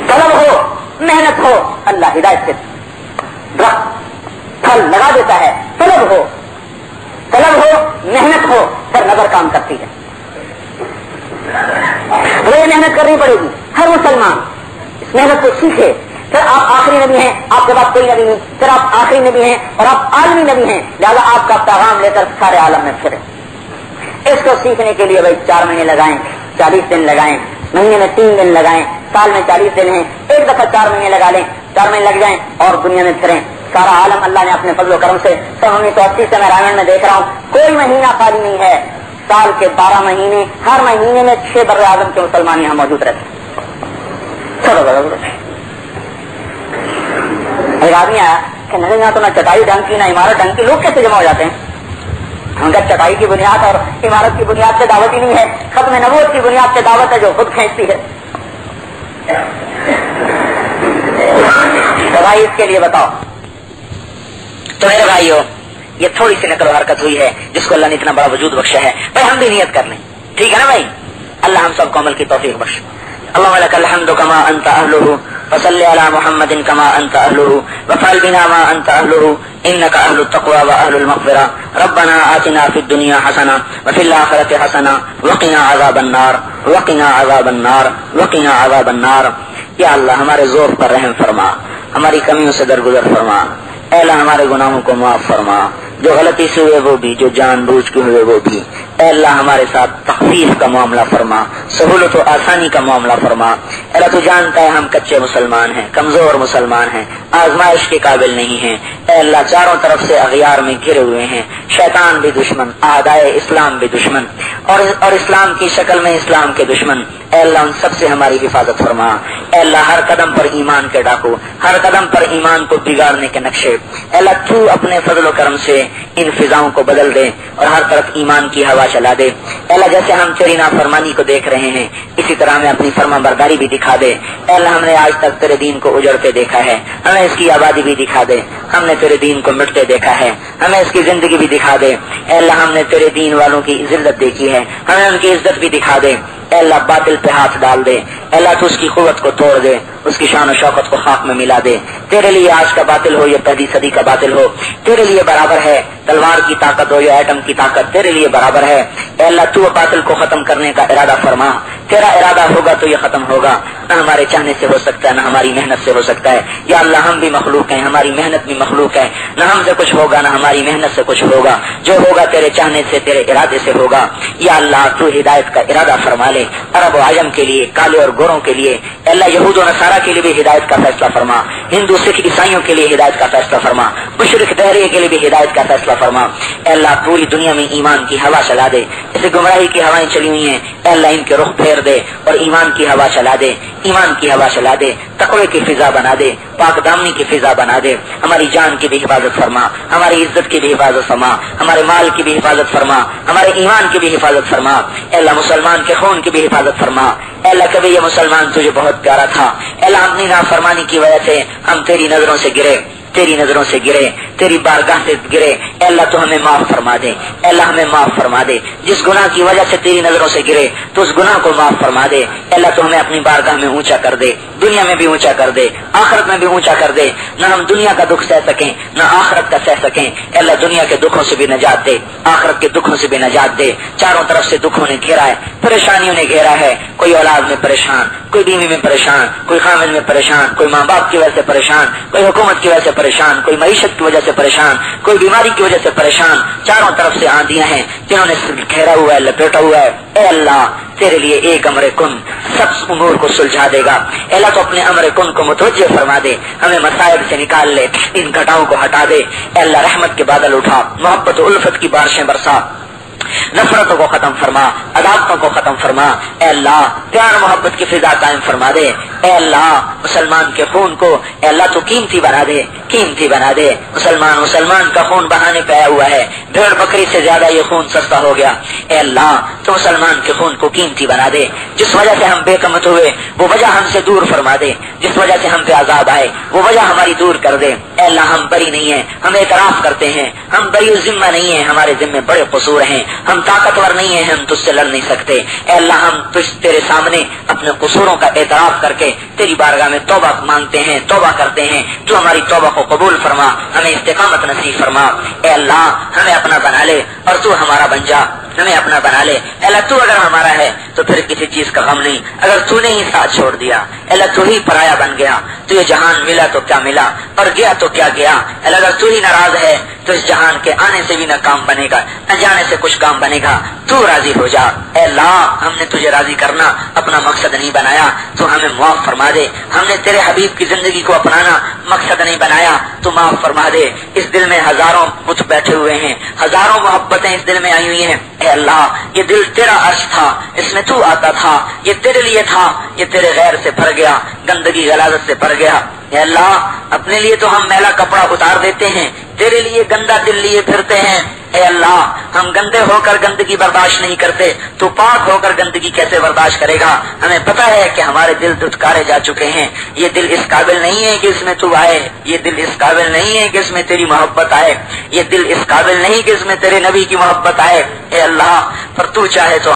طلب ہو، محنت ہو، اللہ ہدایت سے درخت پھل لگا دیتا ہے۔ طلب ہو، محنت ہو، پھر نظر کام کرتی ہے۔ وہ محنت کرنی پڑے گی، ہر مسلمان اس محنت کو سیکھے۔ پھر آپ آخری نبی ہیں، آپ کے پاس کوئی نبی نہیں، پھر آپ آخری نبی ہیں اور آپ عالمی نبی ہیں، لہٰذا آپ کا پیغام لے کر سارے عالم میں پھریں۔ اس کو سیکھنے کے لیے بھائی 4 مہینے لگائیں، 40 دن لگائیں، مہینے میں 3 دن لگائیں، سال میں 40 دن ہیں، ایک دفعہ 4 مہینے لگا لیں، 4 مہینے لگ جائیں اور دنیا میں پھریں. سارا عالم اللہ نے اپنے فضل و کرم سے 1980 سے میں رائمنڈ میں دیکھ رہا ہوں، کوئی مہینہ خالی نہیں ہے. سال کے 12 مہینے، ہر مہینے میں 6 بر اعظم کے مسلمان یہاں موجود رہتے ہیں. ایک آدمی آیا کہ نہیں یہاں تو نہ چٹائی ڈھنگ کی نہ عمارت ڈھنگ کی، لوگ کیسے جمع ہو جاتے ہیں؟ ہم کا چٹائی کی بنیاد اور عمارت کی بنیاد پہ دعوت ہی نہیں ہے، ختم نبوت کی بنیاد پہ دعوت ہے جو خود کھینچتی ہے. تو بھائی اس کے لیے بتاؤ. تو میرے بھائیو یہ تھوڑی سی نقل و حرکت ہوئی ہے جس کو اللہ نے اتنا بڑا وجود بخشا ہے. بھائی ہم بھی نیت کر لیں، ٹھیک ہے نا بھائی؟ اللہ ہم سب کو عمل کی توفیق بخش. اللهم لك الحمد كما انت اهله وصل على محمد كما انت اهله وفعل بنا ما انت اهله انك اهل التقوى واهل المغفرة. ربنا آتنا في الدنيا حسنة وفي الآخرة حسنة وقنا عذاب النار وقنا عذاب النار وقنا عذاب النار. یا اللہ ہمارے ذوق پر رحم فرما، ہماری کمیوں سے درگزر فرما. اے اللہ ہمارے گناہوں کو معاف فرما، جو غلطی سے ہوئے وہ بھی، جو جان بوجھ کے ہوئے وہ بھی. اے اللہ ہمارے ساتھ تخفیف کا معاملہ فرما، سہولت و آسانی کا معاملہ فرما. اے اللہ تو جانتا ہے ہم کچے مسلمان ہیں، کمزور مسلمان ہیں، آزمائش کے قابل نہیں ہیں. اے اللہ چاروں طرف سے اغیار میں گھرے ہوئے ہیں، شیطان بھی دشمن، اعدائے اسلام بھی دشمن، اور اسلام کی شکل میں اسلام کے دشمن. اے اللہ ان سب سے ہماری حفاظت فرما. اے اللہ ہر قدم پر ایمان کے ڈاکو، ہر قدم پر ایمان کو بگاڑنے کے نقشے، اے اللہ تو اپنے فضل و کرم سے ان فضاؤں کو بدل دے اور ہر طرف ایمان کی ہوا چلا دے. اے اللہ جیسے ہم تیری نافرمانی کو دیکھ رہے ہیں اسی طرح ہمیں اپنی فرما برداری بھی دکھا دے. اے اللہ ہم نے آج تک تیرے دین کو اجڑتے دیکھا ہے، ہمیں اس کی آبادی بھی دکھا دے. ہم نے تیرے دین کو مٹتے دیکھا ہے، ہمیں اس کی زندگی بھی دکھا دے. اے اللہ ہم نے تیرے دین والوں کی ذلت دیکھی ہے، ہمیں ان کی عزت بھی دکھا دے. اے اللہ باطل پہ ہاتھ ڈال دے. اے اللہ تو اس کی قوت کو توڑ دے، اس کی شان و شوکت کو خاک میں ملا دے. تیرے لیے آج کا باطل ہو یا پہلی صدی کا باطل ہو، تیرے لیے برابر ہے. تلوار کی طاقت ہو یا ایٹم کی طاقت، تیرے لیے برابر ہے. اے اللہ تو باطل کو ختم کرنے کا ارادہ فرما. تیرا ارادہ ہوگا تو یہ ختم ہوگا، نہ ہمارے چاہنے سے ہو سکتا ہے نہ ہماری محنت سے ہو سکتا ہے. یا اللہ ہم بھی مخلوق ہیں، ہماری محنت بھی مخلوق ہے، نہ ہم سے کچھ ہوگا نہ ہماری محنت سے کچھ ہوگا. جو ہوگا تیرے چاہنے سے، تیرے ارادے سے ہوگا. یا اللہ تو ہدایت کا ارادہ فرما لے، عرب و عجم کے لیے، کالے اور گوروں کے لیے. اے اللہ یہود و نصارہ کے لیے بھی ہدایت کا فیصلہ فرما، ہندو سکھ عیسائیوں کے لیے ہدایت کا فیصلہ فرما، مشرک دہریے کے لیے بھی ہدایت کا فیصلہ فرما. اے اللہ پوری دنیا میں ایمان کی ہوا چلا دے. اسے گمراہی کی ہوائیں چلی ہوئی ہیں، اے اللہ ان کے رخ پھیر دے اور ایمان کی ہوا چلا دے. ایمان کی ہوا چلا دے، تقوی کی فضا بنا دے، پاک دامنی کی فضا بنا دے. ہماری جان کی بھی حفاظت فرما، ہماری عزت کی بھی حفاظت فرما، ہمارے مال کی بھی حفاظت فرما، ہمارے ایمان کی بھی حفاظت فرما. اے اللہ مسلمان کے خون کی بھی حفاظت فرما. اے اللہ کبھی یہ مسلمان تجھے بہت پیارا تھا، اے اللہ اپنی نافرمانی کی وجہ سے ہم تیری نظروں سے گرے، تیری نظروں سے گرے، تیری بارگاہ سے گرے. اے اللہ تو ہمیں معاف فرما دے. اے اللہ ہمیں معاف فرما دے. جس گناہ کی وجہ سے تیری نظروں سے گرے تو اس گناہ کو معاف فرما دے. اے اللہ تو ہمیں اپنی بارگاہ میں اونچا کر دے، دنیا میں بھی اونچا کر دے، آخرت میں بھی اونچا کر دے. نہ ہم دنیا کا دکھ سہ سکیں نہ آخرت کا سہ سکیں. اے اللہ دنیا کے دکھوں سے بھی نجات دے، آخرت کے دکھوں سے بھی نجات دے. چاروں طرف سے دکھوں نے گھیرا ہے، پریشانیوں نے گھیرا ہے. کوئی اولاد میں پریشان، کوئی بیوی میں پریشان، کوئی خامد میں پریشان، کوئی ماں باپ کی وجہ سے پریشان، کوئی حکومت کی وجہ سے پریشان، کوئی معیشت کی وجہ سے پریشان، کوئی بیماری کی وجہ سے پریشان. چاروں طرف سے آندیاں ہیں جنہوں نے گھیرا ہوا ہے، لپیٹا ہوا ہے. اے اللہ تیرے لیے ایک امر کن سب امور کو سلجھا دے گا. اے اللہ تو اپنے امر کن کو متوجہ فرما دے، ہمیں مصائب سے نکال لے، ان گھٹاؤں کو ہٹا دے. اے اللہ رحمت کے بادل اٹھا، محبت و الفت کی بارشیں برسا، نفرتوں کو ختم فرما، عداوتوں کو ختم فرما. اے اللہ پیار محبت کی فضا قائم فرما دے. اے اللہ مسلمان کے خون کو اے اللہ تو قیمتی بنا دے، قیمتی بنا دے. مسلمان کا خون بہانے پہ آیا ہوا ہے، بھیڑ بکری سے زیادہ یہ خون سستا ہو گیا. اے اللہ تو مسلمان کے خون کو قیمتی بنا دے. جس وجہ سے ہم بے کمت ہوئے وہ وجہ ہم سے دور فرما دے، جس وجہ سے ہم پہ عذاب آئے وہ وجہ ہماری دور کر دے. اے اللہ ہم بری نہیں ہیں، ہم اعتراف کرتے ہیں، ہم بری ذمہ نہیں ہیں، ہمارے ذمہ بڑے قصور ہیں، ہم طاقتور نہیں ہیں، ہم تجھ سے لڑ نہیں سکتے. اے اللہ ہم تیرے سامنے اپنے قصوروں کا اعتراف کر کے تیری بارگاہ میں توبہ مانگتے ہیں، توبہ کرتے ہیں. تو ہماری توبہ کو قبول فرما، ہمیں استقامت نصیب فرما. اے اللہ ہمیں اپنا بنا لے اور تو ہمارا بن جا، ہمیں اپنا بنا لے. اے اللہ تو اگر ہمارا ہے تو پھر کسی چیز کا غم نہیں. اگر تو نے ہی ساتھ چھوڑ دیا، اے اللہ تو ہی پرایا بن گیا، تو یہ جہان ملا تو کیا ملا، اور گیا تو کیا گیا، اگر تو ہی ناراض ہے تو اس جہان کے آنے سے بھی نہ کام بنے گا، نہ جانے سے کچھ کام بنے گا، تو راضی ہو جا۔ اے اللہ، ہم نے تجھے راضی کرنا اپنا مقصد نہیں بنایا، تو ہمیں معاف فرما دے۔ ہم نے تیرے حبیب کی زندگی کو اپنانا مقصد نہیں بنایا، تو معاف فرما دے۔ اس دل میں ہزاروں بت بیٹھے ہوئے ہیں، ہزاروں محبتیں اس دل میں آئی ہوئی ہیں۔ اے اللہ، یہ دل تیرا عرش تھا، اس میں تو آتا تھا، یہ تیرے لیے تھا، یہ تیرے غیر سے بھر گیا، گندگی غلاظت سے بھر گیا۔ اے اللہ، اپنے لیے تو ہم میلا کپڑا اتار دیتے ہیں، تیرے لیے گندا دل لیے پھرتے ہیں۔ اے اللہ، ہم گندے ہو کر گندگی برداشت نہیں کرتے، تو پاک ہو کر گندگی کیسے برداشت کرے گا؟ ہمیں پتہ ہے کہ ہمارے دل دھتکارے جا چکے ہیں، یہ دل اس قابل نہیں ہے کہ اس میں تو آئے، یہ دل اس قابل نہیں ہے کہ اس میں تیری محبت آئے، یہ دل اس قابل نہیں کہ اس میں تیرے نبی کی محبت آئے۔ اے اللہ، پر تو چاہے تو